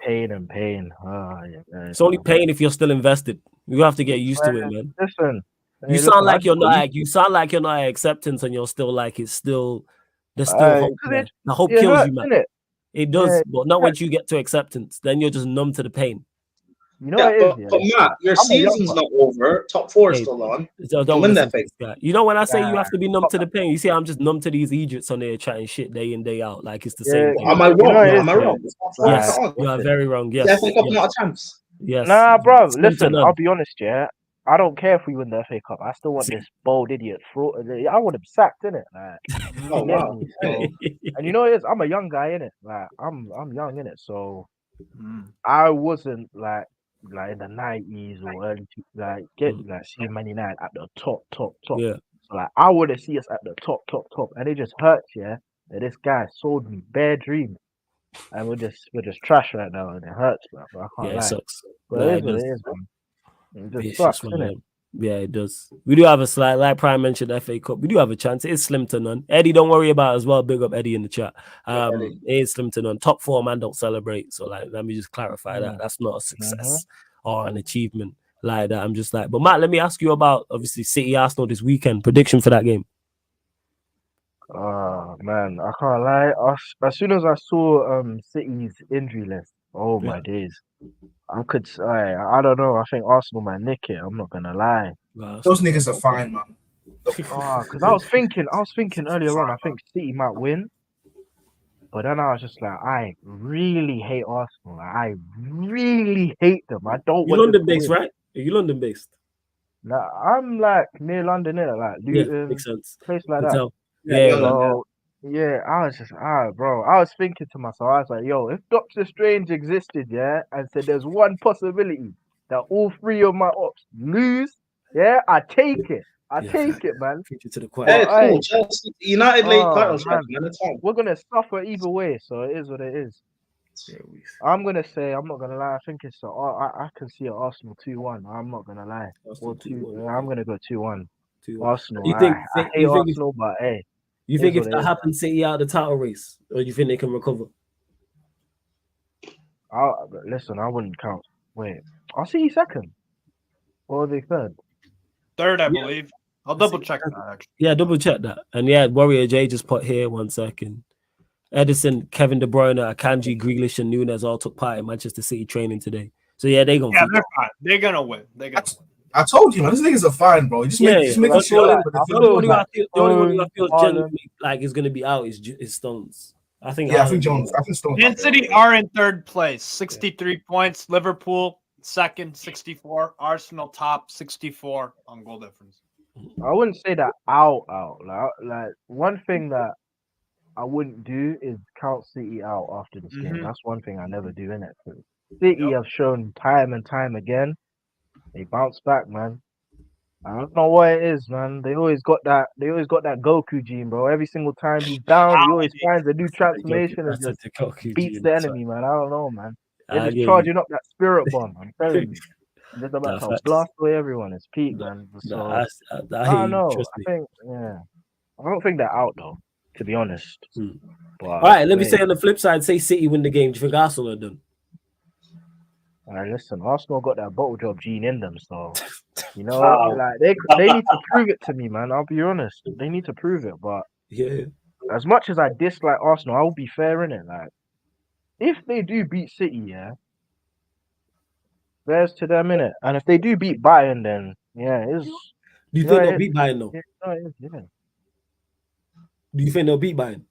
And pain. Ah, yeah. It's only pain if you're still invested. You have to get used to it, man. Listen. You sound like you're not. You sound like you're not acceptance, and you're still like it's still. There's still hope. Man. The hope kills hurts, you, man. Innit? It does, Yeah, but not once you get to acceptance. Then you're just numb to the pain. You know what it is, yeah. But Matt, your season's not over. Top four is still on. So You don't win listen that to this guy. You know when I say you have to be numb to the pain, you see, I'm just numb to these Egypts on there chatting shit day in day out, like it's the same thing. Am I wrong? Am I wrong? Yes, you are very wrong. Yes, FA Cup not a chance. Yes. Nah, bro. Slim to Listen, none. I'll be honest, yeah. I don't care if we win the FA Cup. I still want this bold idiot fraud. I want him sacked, innit? Like, Oh, you get wow. me? So, and you know what it is? I'm a young guy, innit? Like, I'm young, innit? So, I wasn't like in the 90s or early seeing Man United at the top. Yeah. So, like, I want to see us at the top, and it just hurts, yeah. That this guy sold me bare dreams, and we're just trash right now, and it hurts, bro. I can't Yeah, it lie. sucks. But Nah, it it is what does. it is, man. It just It's sucks, just one of innit? them. Yeah, it does. We do have a slight, like Prime mentioned, FA Cup. We do have a chance. It is slim to none. Eddie, don't worry about it as well. Big up Eddie in the chat. It is slim to none. Top four, man, don't celebrate. So, like, let me just clarify that. That's not a success or an achievement like that. I'm just like, but Matt, let me ask you about obviously City Arsenal this weekend. Prediction for that game. Oh man, I can't lie. As soon as I saw City's injury list, oh my days, I don't know. I think Arsenal might nick it. I'm not gonna lie. Those niggas are fine, man. Because I was thinking earlier on. I think City might win, but then I was just like, I really hate Arsenal. Like, I really hate them. I don't You want them London to based, win. right? Are you London based? Like, I'm like near London, innit? Like Luton, makes sense. place like Can that. tell. Yeah, So yeah, I was just bro. I was thinking to myself, I was like, yo, if Doctor Strange existed, yeah, and said there's one possibility that all three of my ops lose, yeah, I take it. I take it, man. To the Hey, cool. Chelsea, United late title shot, man. It's fine. We're gonna suffer either way, so it is what it is. I'm gonna say, I'm not gonna lie. I think it's I can see an Arsenal 2-1. I'm not gonna lie. Or 2. I'm gonna go 2-1. Arsenal. You think? I hate Arsenal, but hey. You it think is if what that it is. happens, City out of the title race, or do you think they can recover? Listen, I wouldn't count. Wait, I'll see you second. Or are they third? Third, I believe. I'll double check that. Actually. Yeah, double check that. And yeah, Warrior J just put here 1 second. Edison, Kevin De Bruyne, Akanji, Grealish, and Nunes all took part in Manchester City training today. So yeah, they're gonna. Yeah, they're fine. They're gonna win. They're gonna win. I told you, man. These niggas are fine, bro. Just making shit up. The only one who I feel genuinely like is gonna be out is Stones. I think. Yeah, I think Stones. Man City are in third place, 63 points. Liverpool second, 64. Arsenal top, 64 on goal difference. I wouldn't say that out. Like one thing that I wouldn't do is count City out after this game. That's one thing I never do, innit? City have shown time and time again. They bounce back, man. I don't know what it is, man. They always got that Goku gene, bro. Every single time he's down, he always finds a new transformation and just beats the enemy, man. I don't know, man. They're just charging up that spirit bomb. I'm telling you. They're just about to blast away everyone. It's peak, man. So I don't know. I don't think they're out though, to be honest. But, all right, let me say on the flip side, say City win the game. Do you think Arsenal are done? All right, listen, Arsenal got that bottle job gene in them, so you know, like they need to prove it to me, man. I'll be honest, they need to prove it. But as much as I dislike Arsenal, I will be fair in it. Like, if they do beat City, yeah, there's to them in it, and if they do beat Bayern, then yeah, it's. Do you think they'll beat Bayern though? Yeah. Do you think they'll beat Bayern?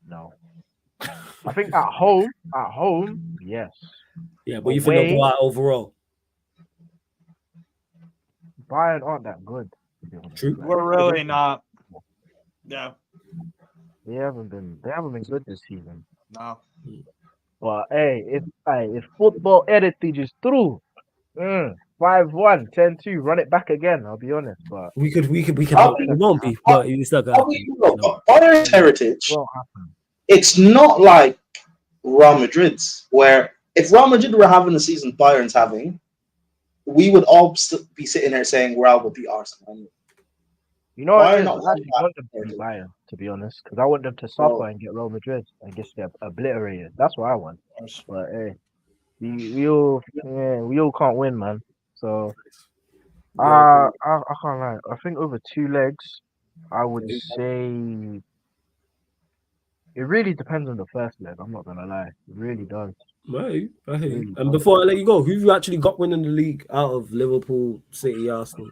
No. I think at home, yes. Yeah, but you think they'll go out overall? Bayern aren't that good. True. We're really not. Yeah. They haven't been good this season. No. But hey, if football heritage is true, 5-1, 10-2, run it back again. I'll be honest, but we could hope it won't be, but it's not gonna happen. Bayern's heritage, won't happen. it's not like Real Madrid's, where if Real Madrid were having the season Bayern's having, we would all be sitting here saying Real would beat Arsenal. You know, I Bayern not actually want them to beat Bayern, to be honest, because I want them to suffer and get Real Madrid and just get obliterated. That's what I want. But hey, we all can't win, man. So I can't lie. I think over 2 legs, I would say it really depends on the first leg. I'm not gonna lie, it really does. Right. Really And does. before I let you go, who you actually got winning the league out of Liverpool, City, Arsenal?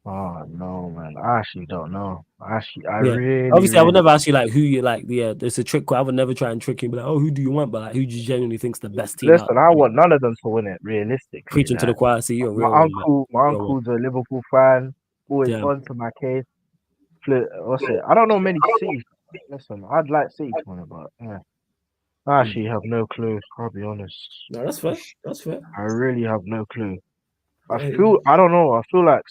Oh no, man! I actually don't know. I Yeah. really, Obviously, I would really- never ask you like who you like. Yeah, it's a trick. I would never try and trick you, but like, oh, who do you want? But like, who do you genuinely think's the best team? Listen, I want none of them to win it. Realistically, Preaching to the like, choir. See, you're a my real one, uncle, my man. Real uncle's a Liverpool fan. Always Yeah. on to my case. What's it? I don't know many City. Listen, I'd like City to win it, but yeah. I actually have no clue. I'll be honest. No, that's fair. That's fair. I really have no clue. I Hey. don't know. I feel like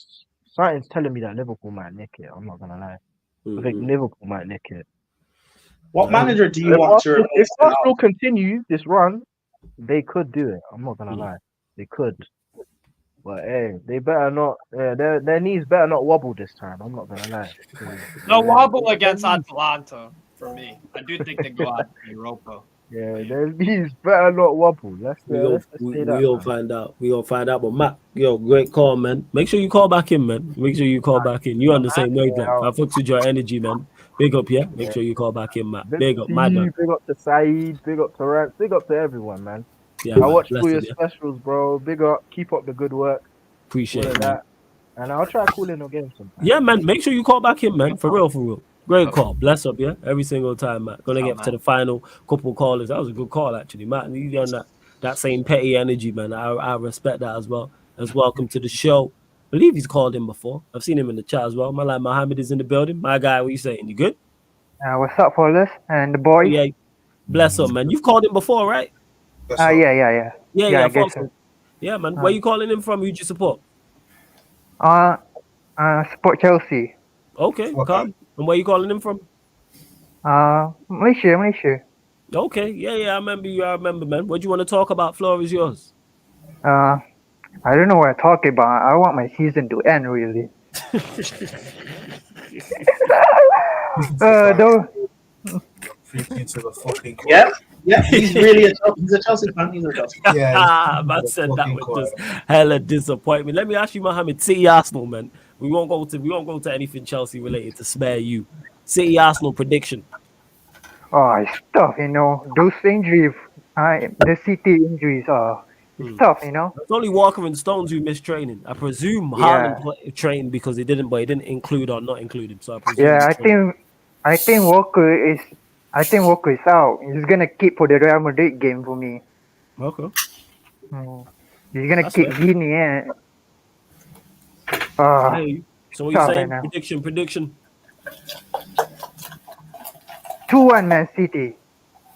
something's telling me that Liverpool might nick it. I'm not gonna lie. I think Liverpool might nick it. What manager do you want to If replace? Arsenal continue this run, they could do it. I'm not gonna lie. They could. But hey, they better not. Their knees better not wobble this time. I'm not gonna lie. No wobble against Atalanta for me. I do think they go out to Europa. Yeah, their knees better not wobble. Let's say that. We'll find out. We'll find out. But Matt, yo, great call, man. Make sure you call back in, man. Make sure you call back in. You on the same wavelength. I fucked with your energy, man. Big up, yeah. Make sure you call back in, Matt. Big up, mad man. Big up to Saeed. Big up to Rance. Big up to everyone, man. Yeah, I man. watched all your Blessed, yeah. specials, bro. Big up. Keep up the good work. Appreciate All of it, man. that. And I'll try calling again sometime. Yeah, man. Make sure you call back in, man. For real, for real. Great call. Bless up, yeah. Every single time, Matt. Gonna get to the final couple callers. That was a good call, actually, Matt. You on that same petty energy, man. I respect that as well. As welcome to the show. I believe he's called in before. I've seen him in the chat as well. My like Mohammed is in the building. My guy, what you saying? You good? What's up, Paulus and the boys? Yeah. Bless up, man. You've called him before, right? Yeah. Yeah, I guess so. Yeah, man. Where you calling him from? Who you support? Support Chelsea. Okay, calm. And where you calling him from? Malaysia. Okay, yeah, I remember you. I remember, man. What do you want to talk about? Floor is yours. I don't know what I'm talking about. I want my season to end, really. Though. Yeah, he's really he's a Chelsea fan. He's a Chelsea fan. Man said that with just hella disappointment. Let me ask you, Mohammed. City Arsenal, man. We won't go to anything Chelsea related to spare you. City Arsenal prediction. Oh, it's tough, you know. Those injuries, the City injuries are tough, you know. It's only Walker and Stones who missed training. I presume Haaland trained because he didn't, but he didn't include or not include him. So I presume. I think Walker is out. He's gonna keep for the Real Madrid game for me. Okay. He's gonna keep Vini. So what you saying? Prediction. 2-1 Man City.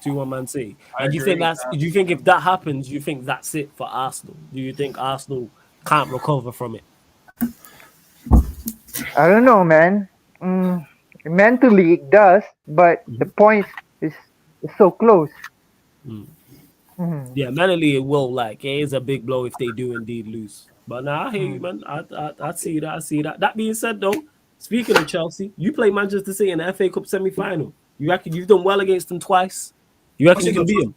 2-1 Man City. And do you think if that happens, you think that's it for Arsenal? Do you think Arsenal can't recover from it? I don't know, man. Mentally it does, but the points is so close. Yeah, mentally it will. Like, it is a big blow if they do indeed lose. But now I hear you, man. I see that. That being said, though, speaking of Chelsea, you play Manchester City in the FA Cup semi-final. You reckon you've done well against them twice? You reckon you can beat them?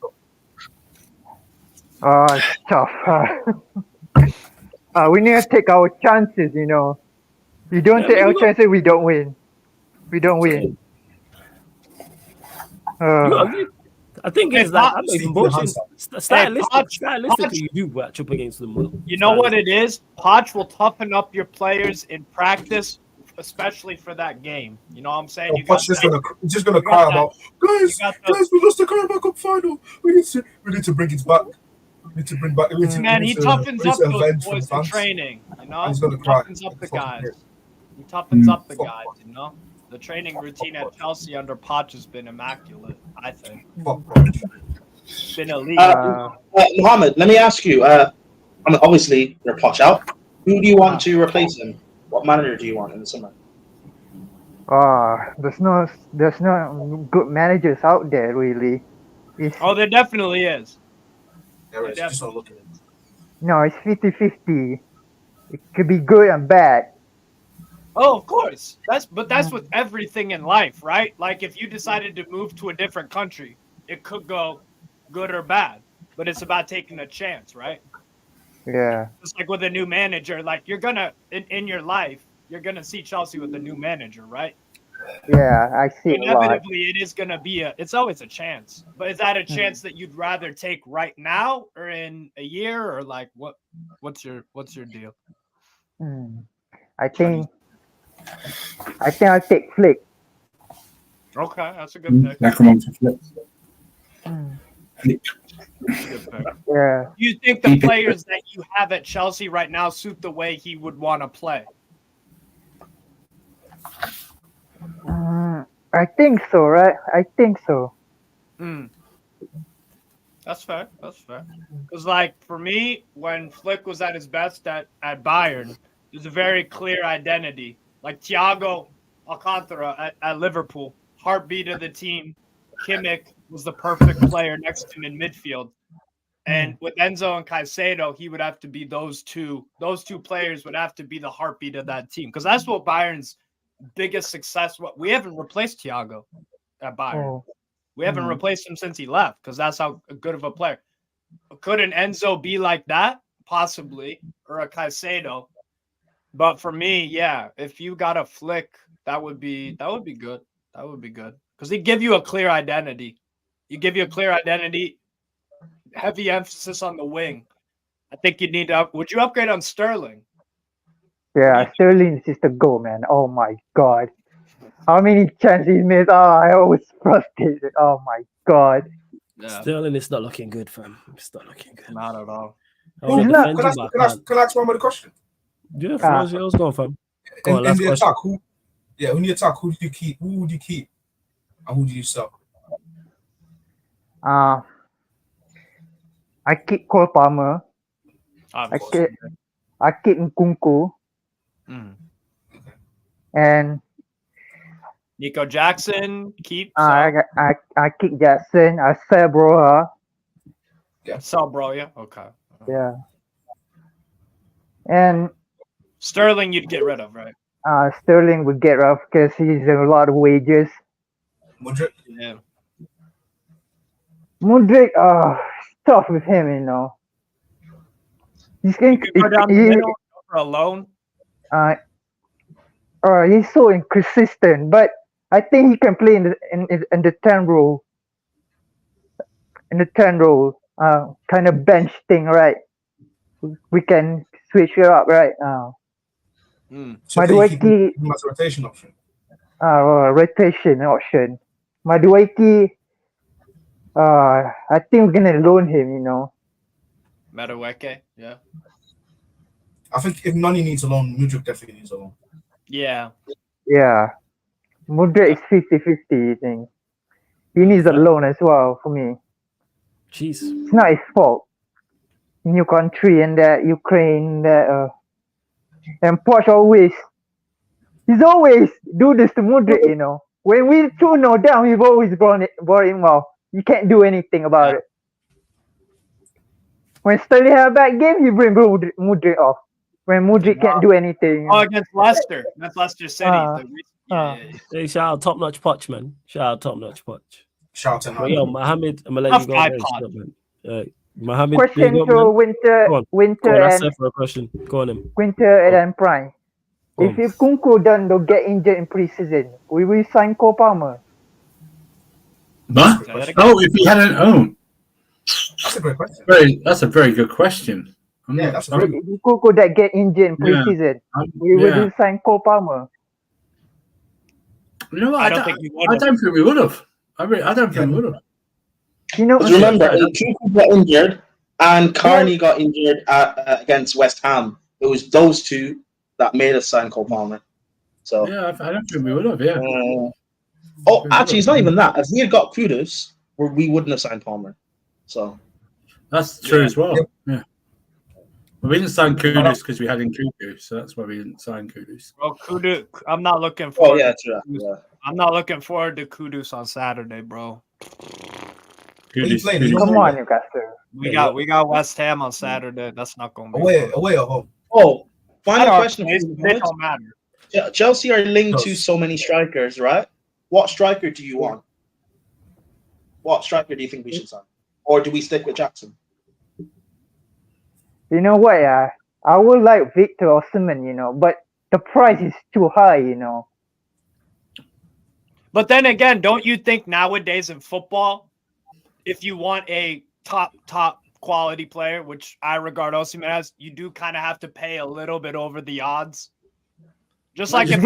It's tough. We need to take our chances, you know. We don't take our chances, we don't win. I think it's like I'm not even bullshit. Stylistically, you do match up against them well. You know what it is? Poch will toughen up your players in practice, especially for that game. You know what I'm saying? Poch just gonna cry about guys. We lost the Carabao Cup final. We need to bring it back. We need to bring back. Man, he toughens up those boys in training. You know, he's gonna cry. Toughens up the guys. He toughens up the guys. You know. The training routine at Chelsea under Poch has been immaculate, I think. Been elite. Mohammed, let me ask you, I mean, obviously they're Poch out. Who do you want to replace him? What manager do you want in the summer? There's no good managers out there really. Oh, there definitely is. There is. Just not looking. No, it's 50-50. It could be good and bad. Oh, of course. That's with everything in life, right? Like if you decided to move to a different country, it could go good or bad, but it's about taking a chance, right? Yeah. It's like with a new manager, like you're gonna in your life, you're gonna see Chelsea with a new manager, right? Yeah, I see a lot. Inevitably, it is gonna be it's always a chance. But is that a chance that you'd rather take right now or in a year or like what's your deal? I think I'll take Flick. Okay, that's a good pick. Necromancer Flick. Yeah. Do you think the players that you have at Chelsea right now suit the way he would want to play? I think so, right? I think so. That's fair. That's fair. Because, like, for me, when Flick was at his best at Bayern, there's a very clear identity. Like Thiago Alcantara at Liverpool, heartbeat of the team. Kimmich was the perfect player next to him in midfield. And with Enzo and Caicedo, he would have to be those two. Those two players would have to be the heartbeat of that team. Because that's what Bayern's biggest success. We haven't replaced Thiago at Bayern. We haven't replaced him since he left because that's how good of a player. Could an Enzo be like that? Possibly. Or a Caicedo. But for me, yeah, if you got a Flick, that would be good. That would be good. Because he give you a clear identity. Heavy emphasis on the wing. I think you need to would you upgrade on Sterling? Yeah, Sterling is the goal, man. Oh my god. How many chances he missed? Oh, I was frustrated. Oh my god. Yeah. Sterling is not looking good, fam. It's not looking good. Not at all. Can I ask one more question? Yeah, floor's yours. Go on, fam. Go on, in last the question. attack, in the attack, who do you keep? Who would you keep? And who do you sell? I keep Cole Palmer. I keep Nkunku. And Nico Jackson, keep. I keep Jackson. I sell Broha. Sell bro, yeah. Okay. Yeah. And Sterling, you'd get rid of, right? Sterling would get off because he's a lot of wages. Mudryk? Yeah. Mudryk, tough with him, you know. He's going to go down the middle for a loan. He's so inconsistent, but I think he can play in the 10 role. In the 10 role, kind of bench thing, right? We can switch it up right now. So Madueke rotation option. Rotation option. Madueke, I think we're gonna loan him, you know. Madueke, yeah. I think if Nani needs a loan, Mudryk definitely needs a loan. Yeah. Yeah. Mudryk is 50-50, I think. He needs a loan as well for me. Jeez. It's not his fault. New country and that Ukraine and Poch he's always do this to Mudryk, you know. When we 2-0 down, we've always brought him off. You can't do anything about it. When Sterling had a bad game, you bring Mudryk off. When Mudryk can't do anything. Oh, against Leicester. That's Leicester City. Hey, shout out Top Notch Poch, man. Shout out Top Notch Poch. Shout out to Yo, Mohammed, I'm gonna let you go next, Mohammed, question to Winter that's and for a question. Go on him. Winter and Prime. If Kunku don't get injured in preseason, we will sign Cole Palmer. Huh? Oh, if he hadn't owned. That's a great question. That's a very good question. If Kunku that get injured in preseason, we will sign Cole Palmer. You know what? I don't think we would have. I don't think we would have. You know, remember, Kunku got injured and Carney got injured against West Ham. It was those two that made us sign Cole Palmer. So yeah, I don't think we would have. Yeah. Actually, it's not even that. If we had got Kudus, we wouldn't have signed Palmer. So that's true as well. Yeah. We didn't sign Kudus because we had in Kudus, so that's why we didn't sign Kudus. Bro, Kudus, I'm not looking forward. yeah, to Kudus. I'm not looking forward to Kudus on Saturday, bro. Kudus. Come on, Newcastle. We got West Ham on Saturday. That's not going to be away or home. Oh, final Our question for place, you, they Mohammed. don't matter. Chelsea are linked to so many strikers, right? What striker do you want? What striker do you think we should sign? Or do we stick with Jackson? You know what? I would like Victor Osimhen, you know, but the price is too high, you know. But then again, don't you think nowadays in football, if you want a top quality player, which I regard Osimhen as, you do kind of have to pay a little bit over the odds. Just like if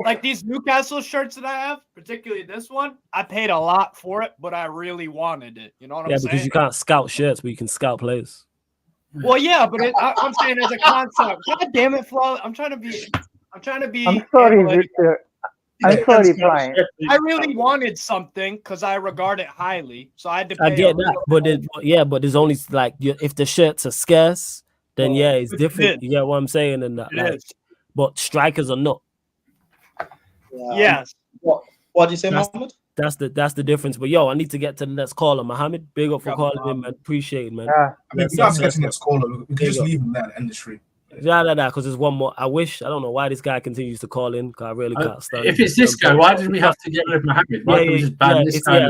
like these Newcastle shirts that I have, particularly this one, I paid a lot for it, but I really wanted it. You know what I'm saying? Yeah, because you can't scout shirts, but you can scout players. Well, yeah, but I'm saying as a concept. God damn it, Flo! I'm trying to be. I'm sorry, analytic. Victor. I'm sorry, Brian. I really wanted something because I regard it highly, so I had to pay. I get that, but there's only like if the shirts are scarce, then yeah, it's different. You get what I'm saying, and that. Like, but strikers are not. Yes. What do you say, Mohammed? That's the difference. But yo, I need to get to the next caller. Mohammed, big up for calling him, man. Appreciate it, man. I mean, we don't have to get to the next caller. We can just leave him there and end the stream. Because there's one more. I don't know why this guy continues to call in, because I really can't stand it. If it's this guy, why did we have to get rid of Mohammed? Why can't we just ban this guy?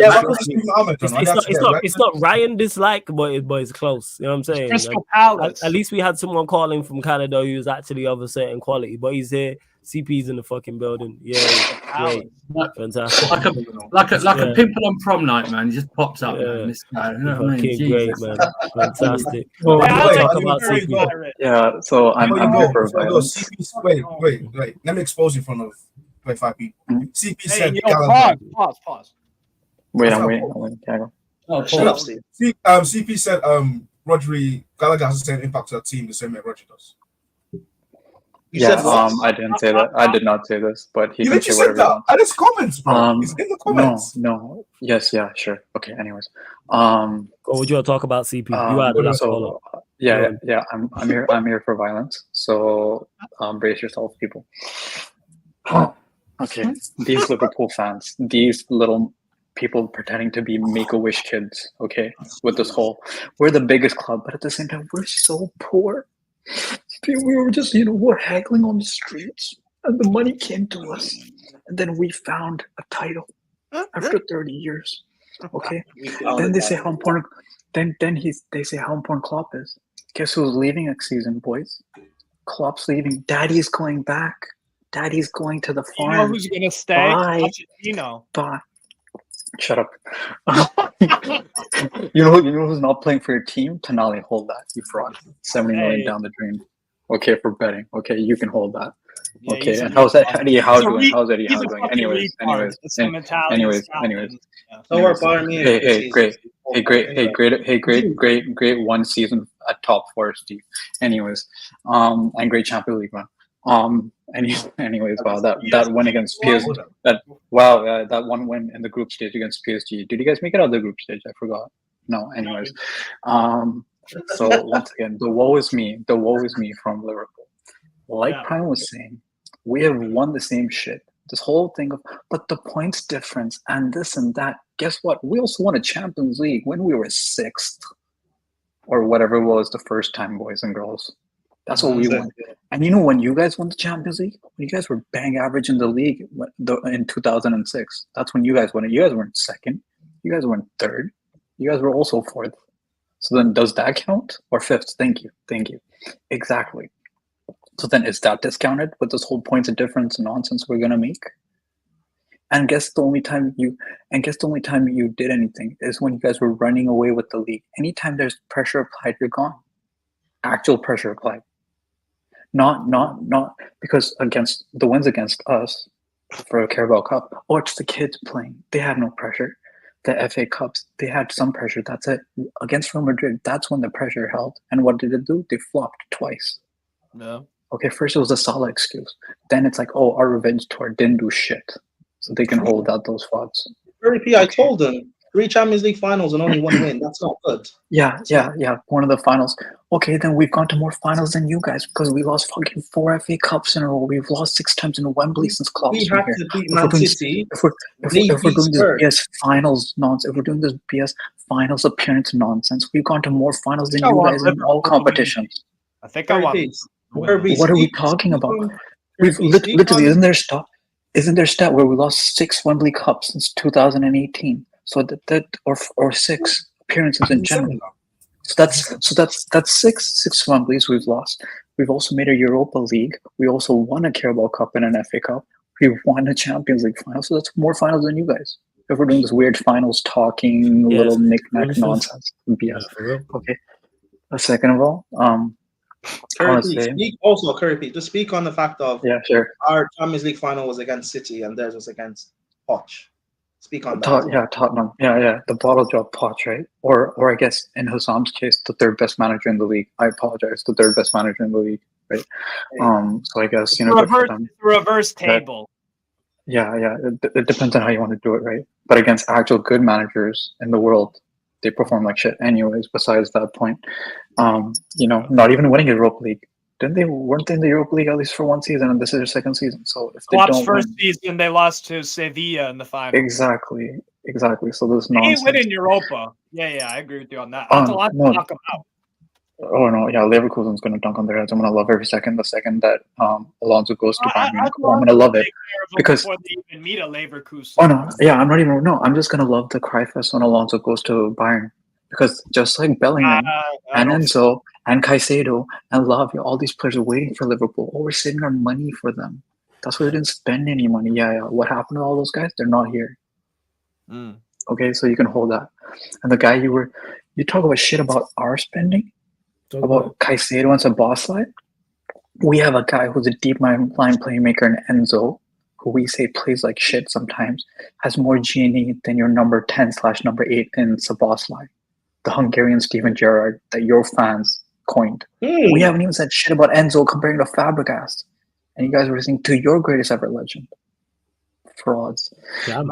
It's not Ryan dislike, but it's close. You know what I'm saying? Crystal Palace. At least we had someone calling from Canada who was actually of a certain quality, but he's here. CP's in the fucking building. Yeah, great. Fantastic. Like a pimple on prom night, man. He just pops up, man. This guy. You know what I mean? Great, man. Fantastic. Yeah, so I'm here for violence. Wait. Let me expose you in front of 25 people. CP said pause. Wait, I'm waiting. Can I go? Oh, shut up, Steve. CP said Rodri Gallagher has the same impact to the team the same way Rodri does. I didn't say that. I did not say this, but he can say whatever he wants. And it's comments, bro. It's in the comments. No. Yes, yeah, sure. Okay, anyways. Or would you want to talk about CP? You are the last caller. Yeah. I'm here for violence. So brace yourself, people. Okay. These Liverpool fans, these little people pretending to be Make-A-Wish kids, okay, with this whole we're the biggest club, but at the same time, we're so poor. We were just, we're haggling on the streets, and the money came to us, and then we found a title after 30 years. Okay, then they say how important. They say how important Klopp is. Guess who's leaving next season, boys? Klopp's leaving. Daddy's going back. Daddy's going to the farm. You know who's gonna stay? Bye. Bye. Shut up. You know who's not playing for your team? Tonali, hold that. You fraud. 70 million down the drain. Okay, for betting. Okay, you can hold that. Yeah, okay, and how's Eddie Howe doing? How's Eddie He's Howe a doing? fucking Anyways. So we're Bayern Munich. Hey, great one season at top 4, Steve. Anyways, and great Champions League run. Anyways, wow, that win against PSG. That one win in the group stage against PSG. Did you guys make it out of the group stage? I forgot. No. Anyways, so once again, the woe is me from Liverpool. Like Prime was saying, we have won the same shit. This whole thing of, but the points difference and this and that. Guess what? We also won a Champions League when we were 6th or whatever it was the first time, boys and girls. That's what we won. And when you guys won the Champions League, when you guys were bang average in the league in 2006, that's when you guys won it. You guys weren't 2nd. You guys weren't 3rd. You guys were also 4th. So then does that count? Or 5th? Thank you. Exactly. So then is that discounted with this whole points of difference nonsense we're going to make? And guess the only time you did anything is when you guys were running away with the league. Anytime there's pressure applied, you're gone. Actual pressure applied. Not because against the wins against us for a Carabao Cup. Oh, it's the kids playing. They had no pressure. The FA Cups, they had some pressure. That's it. Against Real Madrid, that's when the pressure held. And what did it do? They flopped twice. Yeah. Okay, first it was a Salah excuse. Then it's like, our revenge tour didn't do shit. So they can hold out those flops. I told them 3 Champions League finals and only 1 win. That's not good. Yeah. One of the finals. Okay, then we've gone to more finals than you guys because we lost fucking 4 FA Cups in a row. We've lost 6 times in Wembley since Klopp's We been had here. to beat If we're Man doing, City. if we're doing this BS finals nonsense, if we're doing this BS finals appearance nonsense, we've gone to more finals than you guys in all competitions. I think I want. What are we talking about? We've literally isn't there stat where we lost 6 Wembley Cups since 2018? So that or 6 appearances in general. So that's six Wembleys we've lost. We've also made a Europa League. We also won a Carabao Cup and an FA Cup. We won a Champions League final. So that's more finals than you guys. If we're doing this weird finals talking, little knick-knack nonsense, BS. Okay. Second of all, Curry, just speak on the fact of our Champions League final was against City and theirs was against Poch. Speak on that. Tottenham. Yeah. The bottle job Poch, right? Or I guess in Hassam's case, the 3rd best manager in the league. I apologize, the 3rd best manager in the league, right? So I guess reverse table. Yeah. It depends on how you want to do it, right? But against actual good managers in the world, they perform like shit anyways. Besides that point, not even winning a Europa League. Weren't they in the Europa League at least for 1 season, and this is their 2nd season? So if they Klopp's don't first win, season, they lost to Sevilla in the final. Exactly. So there's They nonsense. win in Europa. Yeah, I agree with you on that. That's a lot to talk about. Oh no, yeah, Leverkusen's gonna dunk on their heads. I'm gonna love every second. The second that Alonso goes to Bayern Munich, I'm gonna love it because before they even meet a Leverkusen. Oh no, yeah, I'm just gonna love the cry fest when Alonso goes to Bayern because just like Bellingham and Enzo and Caicedo and Lavia, all these players are waiting for Liverpool. Oh, we're saving our money for them. That's why they didn't spend any money. Yeah. What happened to all those guys? They're not here. Okay, so you can hold that. And the guy you talk about shit about our spending, about Caicedo and Szoboszlai. We have a guy who's a deep line playmaker in Enzo, who we say plays like shit sometimes, has more G&E than your number 10/number 8 in Szoboszlai, the Hungarian Steven Gerrard that your fans coined. We haven't even said shit about Enzo comparing to Fabregas. And you guys were listening to your greatest ever legend. Frauds. And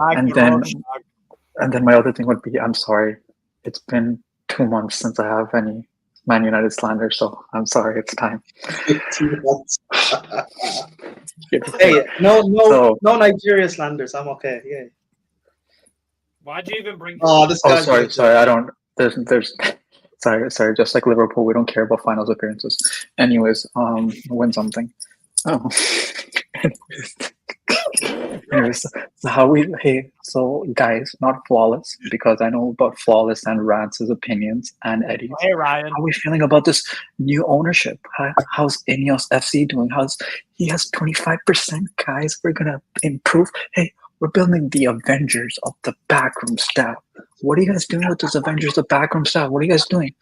then my other thing would be, I'm sorry, it's been 2 months since I have any Man United slander, so I'm sorry, it's time. 2 months. Hey, no Nigeria slanders. I'm okay. Yeah. Why'd you even bring? This guy. Sorry. I don't. There's. Sorry. Just like Liverpool, we don't care about finals appearances. Anyways, win something. Oh. Anyways, so guys, not Flawless, because I know about Flawless and Rants' opinions and Eddie's. Hey Ryan, how are we feeling about this new ownership? How's Ineos FC doing? He has 25%, guys. We're gonna improve. Hey, we're building the Avengers of the backroom staff. What are you guys doing with this Avengers of the backroom staff? What are you guys doing?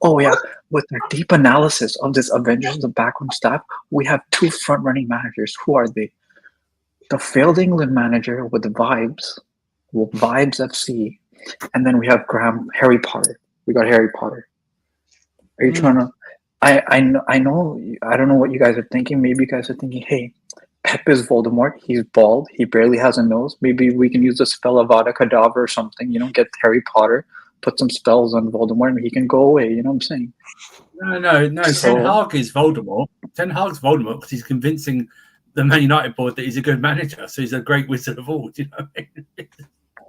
Oh yeah, with our deep analysis of this Avengers of the backroom staff, we have 2 front-running managers. Who are they? The failed England manager with Vibes FC, and then we have Harry Potter. We got Harry Potter. Are you trying to? I know. I don't know what you guys are thinking. Maybe you guys are thinking, hey, Pep is Voldemort. He's bald. He barely has a nose. Maybe we can use the spell Avada Kedavra or something. Get Harry Potter, put some spells on Voldemort, and he can go away. You know what I'm saying? No. Ten Hag is Voldemort. Ten Hag's Voldemort because he's convincing the Man United board that he's a good manager, so he's a great wizard of all. Do you know what I mean?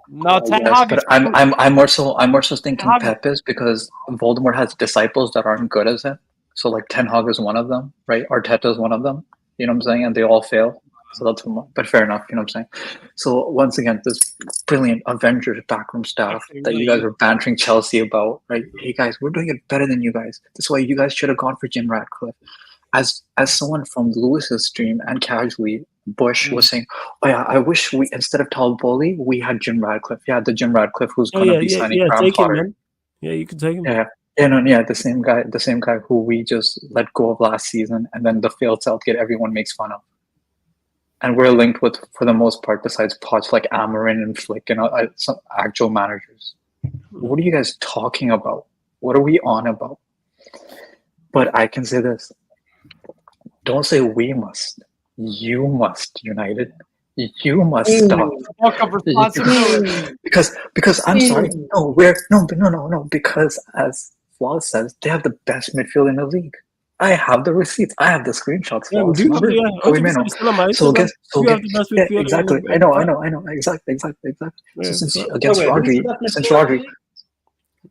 No, Ten Hag. But I'm more so thinking Pep is because Voldemort has disciples that aren't good as him. So like Ten Hag is one of them, right? Arteta is one of them. You know what I'm saying? And they all fail. So that's but fair enough. You know what I'm saying? So once again, this brilliant Avengers backroom staff that you guys were bantering Chelsea about, right? Hey guys, we're doing it better than you guys. That's why you guys should have gone for Jim Ratcliffe. As someone from Lewis's stream and casually, Bush was saying, "Oh yeah, I wish we instead of Todd Bowley, we had Jim Ratcliffe. Yeah, the Jim Ratcliffe who's going to be signing Graham Potter. Yeah, you can take him. The same guy who we just let go of last season, and then the failed Southgate everyone makes fun of. And we're linked with, for the most part, besides Poch, like Amarin and Flick and some actual managers. What are you guys talking about? What are we on about? But I can say this. Don't say we must. You must, United. You must stop. Walk of responsibility. Because I'm sorry. No, no. Because as Flawless says, they have the best midfield in the league. I have the receipts. I have the screenshots. Yeah, we Flawless. do. Remember? Yeah, Kobe 100% Mano. still on my So Instagram. guess. So You have guess. the best Yeah, midfielder. exactly. I know. Exactly. Yeah, So since so- against Rodri,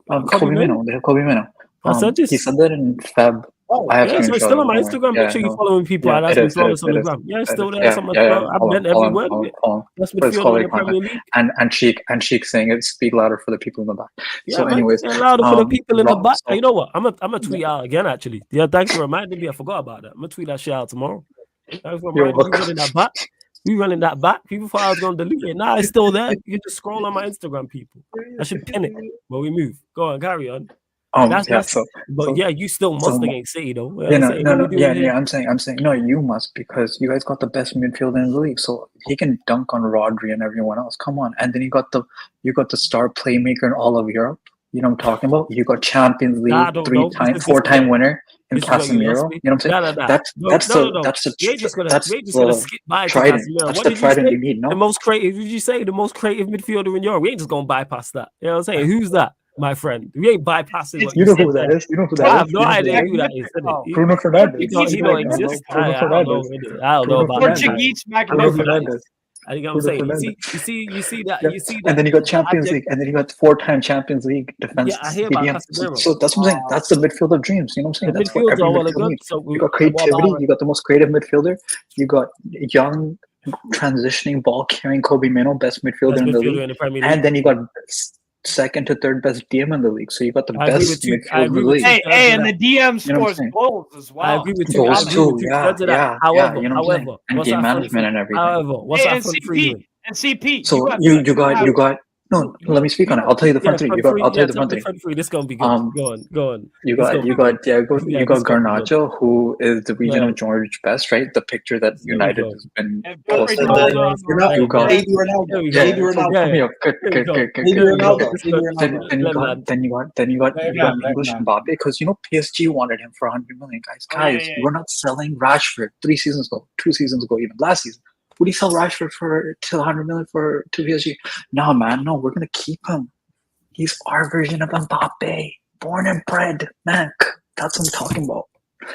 Kobe Mano, they have Kobe Mano. I said this. He said that in Feb. I have Yeah, so it's screenshots. still on my Don't worry. Instagram. Make sure you're following people. Yeah, That's it me is. Flawless on It the is. gram. Yeah, it's It still is. there. Yeah, It's on my yeah. I've been everywhere. That's But it's midfielder quality in the Premier content. League. And Sheik saying it, speak louder for the people in the back. Yeah, So, man, anyways, get louder for the people in the back. so- You know what? I'm a tweet out again. Actually, yeah. Thanks for reminding me. I forgot about that. I'm gonna tweet that shit out tomorrow. Thanks for You're reminding me. welcome. Running that back. We running that back. People thought I was gonna delete it. Nah, it's still there. You can just scroll on my Instagram, people. I should pin it. But we move. Go on, carry on. But you still must against City though. Yeah, I'm saying no, you must, because you guys got the best midfield in the league, so he can dunk on Rodri and everyone else. Come on, and then you got the star playmaker in all of Europe. You know what I'm talking about? You got Champions League 4-time winner in Casemiro. You know what I'm saying? That's the skip by trident. Casemiro. That's What the did you trident say? you need. No, The most creative. Did you say the most creative midfielder in Europe? We ain't just gonna bypass that. You know what I'm saying? Who's that, my friend? We ain't bypassing what you know said who that there. is. You know who that is. I have no You know idea who who that that is. Isn't it? Bruno Fernandes. He don't exist. Bruno I don't know. Fernandes. I don't know about that. Portuguese Bruno magnificent. Fernandes. I think I'm saying. You see that. And then you got Champions League, and then you got 4-time Champions League defense. Yeah, I hear about CDM. Casemiro. So that's what I'm saying. That's the midfield of dreams. You know what I'm saying? The That's what midfields every are well and midfield good. needs. So You got creativity. You got the most creative midfielder. You got young, transitioning, ball carrying Kobe Mano, best midfielder in the league. Premier League. And then you got second to third best DM in the league. So you got the best midfield in the league. Hey, and the DM You know what I'm scores saying? goals as well. I agree with you. Goals I agree too. with you. Yeah. However, You know what I'm saying? And what's game that front management three? and everything. However, what's that front three doing? And CP. So you got. No, let me speak on it. I'll tell you the front three. I'll tell you the front three. This is gonna be good. Go on. You got Garnacho, who is the regional George Best, right? The picture that United has been posting. You got Then you got English Mbappe, because PSG wanted him for 100 million. Guys, we're not selling Rashford 2 seasons ago, even last season. Would he sell Rashford for 100 million to PSG? No, man, no, we're gonna keep him. He's our version of Mbappe, born and bred, man. That's what I'm talking about.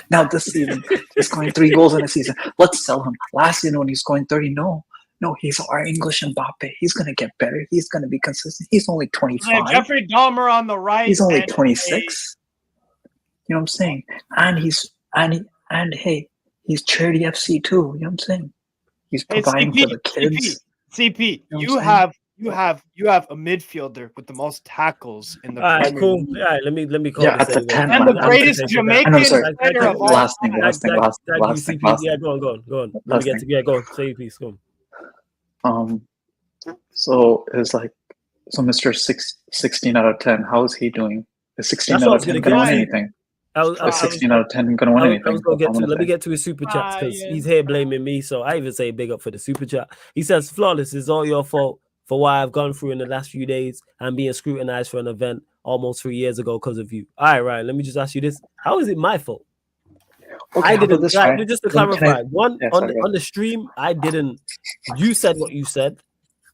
Now this season, he's scoring 3 goals in a season. Let's sell him. Last season when he's scoring 30, no, he's our English Mbappe. He's gonna get better. He's gonna be consistent. He's only 25. Jeffrey Dahmer on the right. He's only 26. You know what I'm saying? And he's charity FC too. You know what I'm saying? He's providing for the kids. CP, you have a midfielder with the most tackles in the Premier League. Cool. All right, let me call at this the 10. And the greatest Jamaican player of all. Last thing. Yeah, go on. Let me get to go on. Say your piece. Go on. So it's like, Mr. 16 out of 10. How is he doing? Is 16 out of 10 gonna win anything? Is 16 out of 10 gonna win anything? Let me get to his super chats, because he's here blaming me. So I even say big up for the super chat. He says, Flawless, it's all your fault for what I've gone through in the last few days and being scrutinized for an event almost 3 years ago because of you. All right, Ryan, let me just ask you this. How is it my fault? Okay, I didn't. Right? Just to clarify, on the stream, I didn't. You said what you said.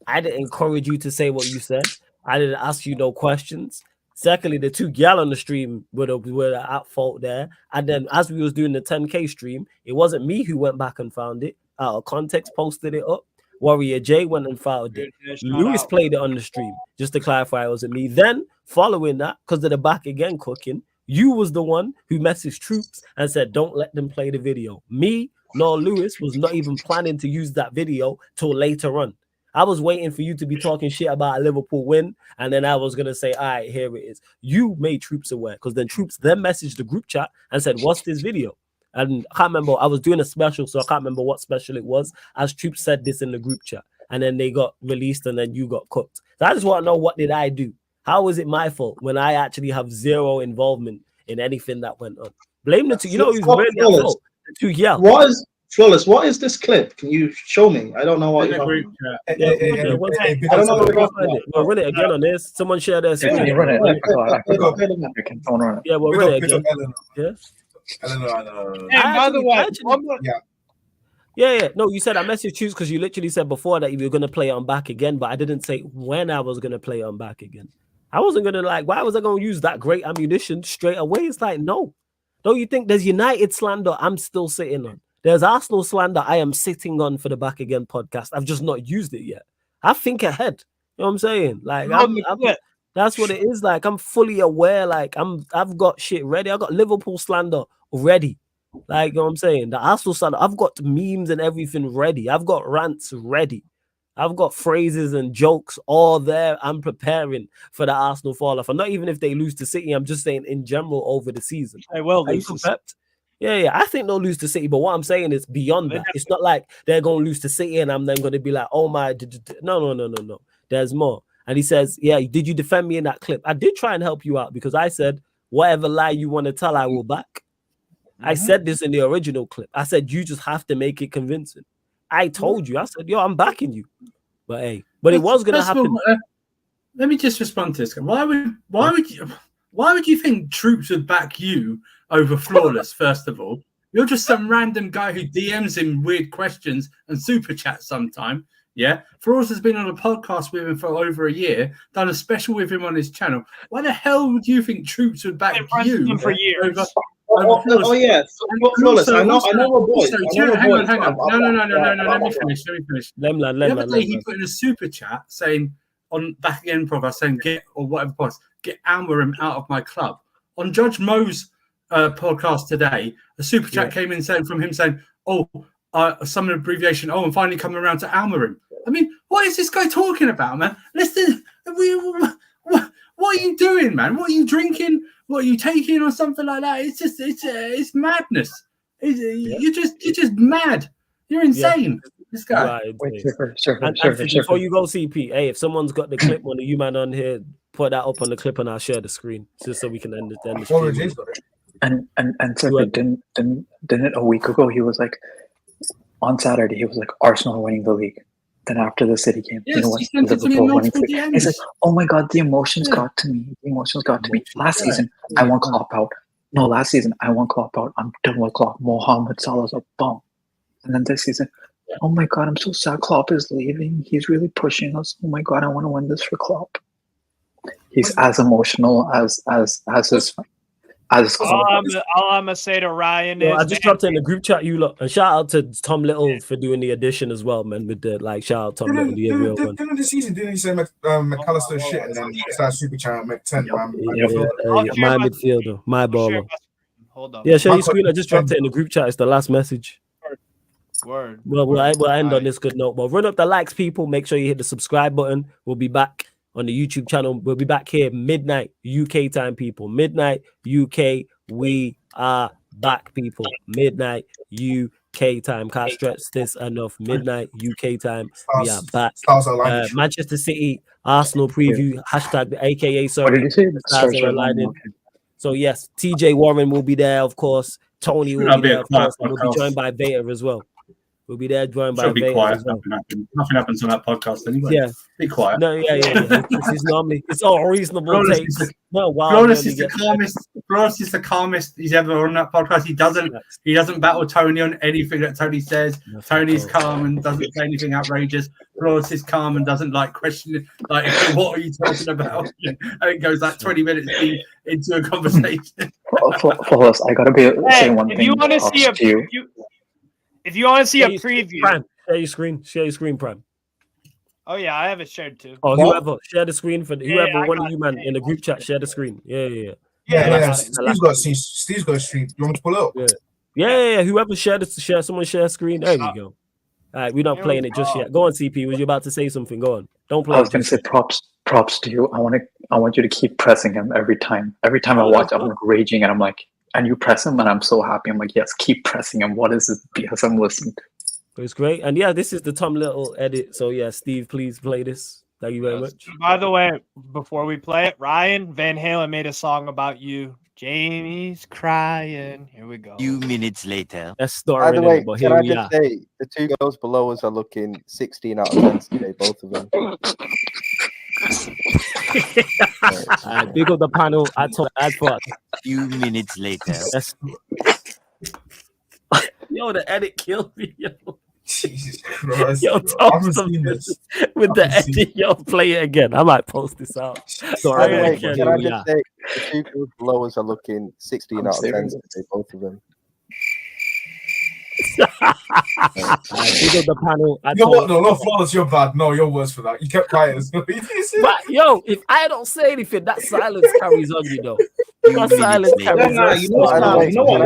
I didn't encourage you to say what you said. I didn't ask you no questions. Secondly, the 2 gal on the stream were at fault there. And then as we was doing the 10K stream, it wasn't me who went back and found it. Out of context, posted it up. Warrior J went and found it. Lewis played it on the stream. Just to clarify, it wasn't me. Then, following that, because of the back again cooking, you was the one who messaged Troops and said, don't let them play the video. Me, nor Lewis, was not even planning to use that video till later on. I was waiting for you to be talking shit about a Liverpool win, and then I was going to say, all right, here it is. You made Troops aware, because then Troops then messaged the group chat and said, what's this video? And I can't remember. I was doing a special, so I can't remember what special it was, as Troops said this in the group chat. And then they got released, and then you got cooked. So I just want to know, what did I do? How is it my fault when I actually have zero involvement in anything that went on? Blame the 2. You know who's really at fault? The 2 yell. Flawless, what is this clip? Can you show me? I don't know what you're talking about. I don't know where to find it. We'll run it again on this. Someone share their screen. Yeah, run it. Yeah, we'll run it again. Yeah. And by the way, Yeah. No, you said I messaged you because you literally said before that you were gonna play it on back again, but I didn't say when I was gonna play it on back again. I wasn't gonna why was I gonna use that great ammunition straight away? It's like, no. Don't you think there's United slander I'm still sitting on? There's Arsenal slander I am sitting on for the Back Again podcast. I've just not used it yet. I think ahead. You know what I'm saying? That's what it is. Like, I'm fully aware. Like, I've got shit ready. I got Liverpool slander ready. Like, you know what I'm saying? The Arsenal slander, I've got memes and everything ready. I've got rants ready. I've got phrases and jokes all there. I'm preparing for the Arsenal fall off. And not even if they lose to City, I'm just saying in general over the season. They will lose. Yeah. I think they'll lose to City. But what I'm saying is beyond that. It's not like they're going to lose to City and I'm then going to be like, oh my. No. There's more. And he says, yeah, did you defend me in that clip? I did try and help you out because I said, whatever lie you want to tell, I will back. I said this in the original clip. I said, you just have to make it convincing. I told you. I said, yo, I'm backing you. But hey, it was going to happen. Let me just respond to this. Why would you think troops would back you over Flawless? First of all, you're just some random guy who DMs him weird questions and super chats sometime. Yeah, Flawless has been on a podcast with him for over a year, done a special with him on his channel. Why the hell would you think troops would back you for years? Oh yeah, Flawless. I know a boy. Hang on. No. Let me finish. The other day he put in a super chat saying on Back Again podcast saying get Almerim out of my club. On Judge Mo's podcast today, a super chat came in saying some abbreviation. Oh, I'm finally coming around to Almerim. I mean, what is this guy talking about, man? Listen, what are you doing, man? What are you drinking? What are you taking or something like that? It's just it's madness. You're just mad. You're insane. This guy. Right, before you go, CP, hey, if someone's got the clip on the you man on here, put that up on the clip and I'll share the screen just so we can end the stream. And so didn't a week ago he was like on Saturday he was like Arsenal winning the league. Then after the City game, yes, you know what? Liverpool winning. He's like, oh my god, the emotions got to me. Last season, I want Klopp out. No, last season I want Klopp out. I'm done with Klopp. Mohamed Salah's a bum. And then this season, oh my god, I'm so sad Klopp is leaving. He's really pushing us. Oh my god, I want to win this for Klopp. He's as emotional as his. All I'm gonna say to Ryan is, I just dropped it in the group chat, you lot, and shout out to Tom Little for doing the addition as well, man. With the shout out Tom Little, the real one. Didn't the season? Didn't he say McAllister shit and then started super chat Mc10? My midfielder, my baller. Hold on. Yeah, share your screen. I just dropped it in the group chat. It's the last message. Word. Well, we'll end on this good note. Well, run up the likes, people. Make sure you hit the subscribe button. We'll be back on the YouTube channel. We'll be back here midnight UK time, people. Midnight UK. We are back, people. Midnight UK time. Can't stretch this enough. Midnight UK time. We are back. Manchester City Arsenal preview. Hashtag the AKA. Sorry. What did you say? Stars are aligning. So yes, TJ Warren will be there, of course. Tony will be there, of course. And we'll be joined by Vader as well. We'll be there joined by Vader as well. Nothing happens on that podcast anyway. Yeah. Be quiet. No, yeah. It's all reasonable takes. Flawless is the calmest. Flawless is the calmest he's ever on that podcast. He doesn't battle Tony on anything that Tony says. Tony's calm and doesn't say anything outrageous. Flawless is calm and doesn't question what are you talking about? And it goes 20 minutes into a conversation. Flawless, I gotta say one thing. If you want to see if you want to see a preview, Prime, share your screen, Prime. Oh yeah, I have it shared too. Oh, whoever share the screen for whoever one of you man in the group chat. Share the screen. Yeah. Steve's got a stream. You want me to pull it up? Yeah. Whoever someone share screen. There we go. All right, we're not playing it just yet. Go on, CP. Was you about to say something? Go on. Don't play. I was going to say props to you. I want you to keep pressing him every time. Every time I watch, I'm raging, and I'm like, and you press him, and I'm so happy. I'm like, yes, keep pressing him. What is this BS I'm listening to? It's great. And yeah, this is the Tom Little edit. So yeah, Steve, please play this. Thank you very much. By the way, before we play it, Ryan Van Halen made a song about you. Jamie's crying. Here we go. Few minutes later. That's story. By the way, can I just say the two girls below us are looking 16 out of 10 today, both of them. Big up the panel. I thought. Few minutes later. Yo, the edit killed me. Yo. Jesus Christ. Yo, toast them with the edit. Yo, play it again. I might post this out. By the way, Again, can I here we just are. say the two girls below us are looking 16 out of 10 today, both of them. Big up the panel. You know what? No, not flawless. You're bad. No, you're worse for that. You kept quiet. But yo, if I don't say anything, that silence carries on, you know. That silence carries on. You know what?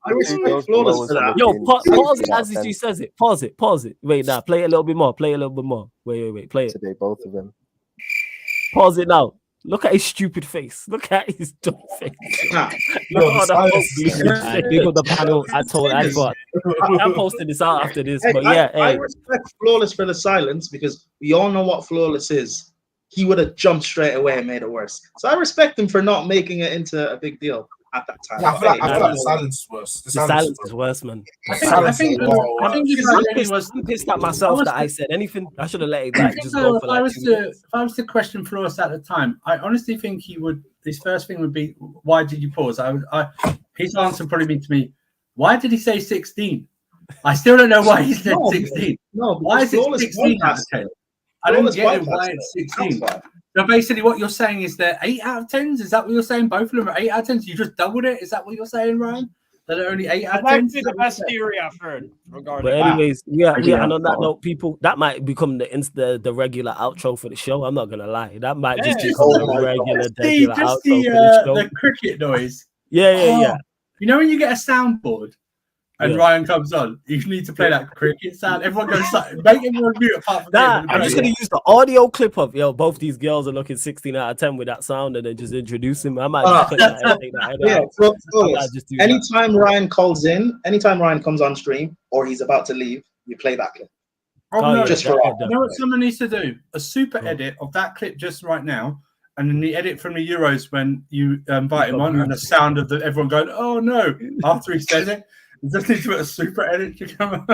I respect Flawless for that. Yo, pause it as he says it. Pause it. Wait, now play it a little bit more. Wait. Play it. Today, both of them. Pause it now. Look at his stupid face. Look at his dumb face. Look at the panel. I'm posting this out after this. But yeah, I respect Flawless for the silence because we all know what Flawless is. He would have jumped straight away and made it worse. So I respect him for not making it into a big deal at that time. Yeah, I feel like the silence is worse. The silence is worse, man. I think I'm pissed at myself that I said anything. I should have let it like, just go for like if I was to question Flawless at the time, I honestly think he would. His first thing would be, "Why did you pause?" His answer would probably be to me, "Why did he say 16?" I still don't know why he said 16. No, why is it 16 out of 10? I don't get it why it's 16. So basically, what you're saying is they're 8 out of 10s. Is that what you're saying? Both of them are 8 out of 10s. You just doubled it. Is that what you're saying, Ryan? That are only 8 out of 10s. That's the best theory I've heard regarding. But anyways, and on that note, people, that might become the regular outro for the show. I'm not gonna lie, that might just become the regular outro for the show. The cricket noise. Yeah. You know when you get a soundboard and Ryan comes on, you need to play that cricket sound. Everyone goes, make everyone mute apart from I'm just gonna use the audio clip of both these girls are looking 16 out of 10 with that sound, and then just introduce him. I might just click that and take that. Anytime Ryan calls in, anytime Ryan comes on stream or he's about to leave, you play that clip. Just for you know what someone needs to do? A super edit of that clip just right now, and then the edit from the Euros when you invite him on, and the sound of everyone going, "Oh no!" after he says it. Just need to put a super edit to come.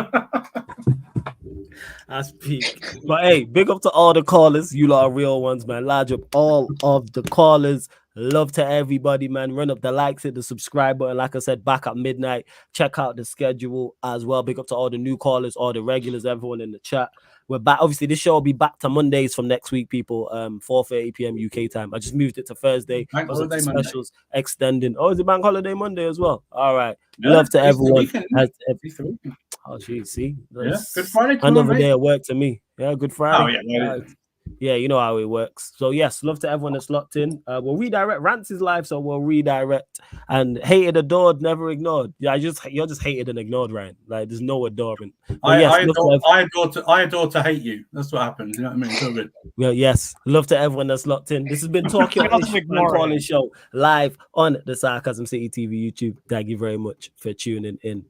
That's peak. But hey, big up to all the callers. You lot are real ones, man. Large up all of the callers. Love to everybody, man. Run up the likes, hit the subscribe button. Like I said, back at midnight. Check out the schedule as well. Big up to all the new callers, all the regulars, everyone in the chat. We're back. Obviously, this show will be back to Mondays from next week, people. 4:30 p.m. UK time. I just moved it to Thursday. Bank holiday specials extending. Oh, is it Bank Holiday Monday as well? All right. Love to everyone. Oh, geez, see? Yeah. Good Friday. Another day at work to me. Yeah, Good Friday. Oh, yeah. Yeah, you know how it works. So yes, love to everyone that's locked in. We'll redirect. Rants is live, so we'll redirect. And hated, adored, never ignored. Yeah, you're just hated and ignored, Ryan. Like there's no adoring. I adore to hate you. That's what happens. You know what I mean? It's all good. Well, yes, love to everyone that's locked in. This has been Talking Calling Show live on the Sarcasm City TV YouTube. Thank you very much for tuning in.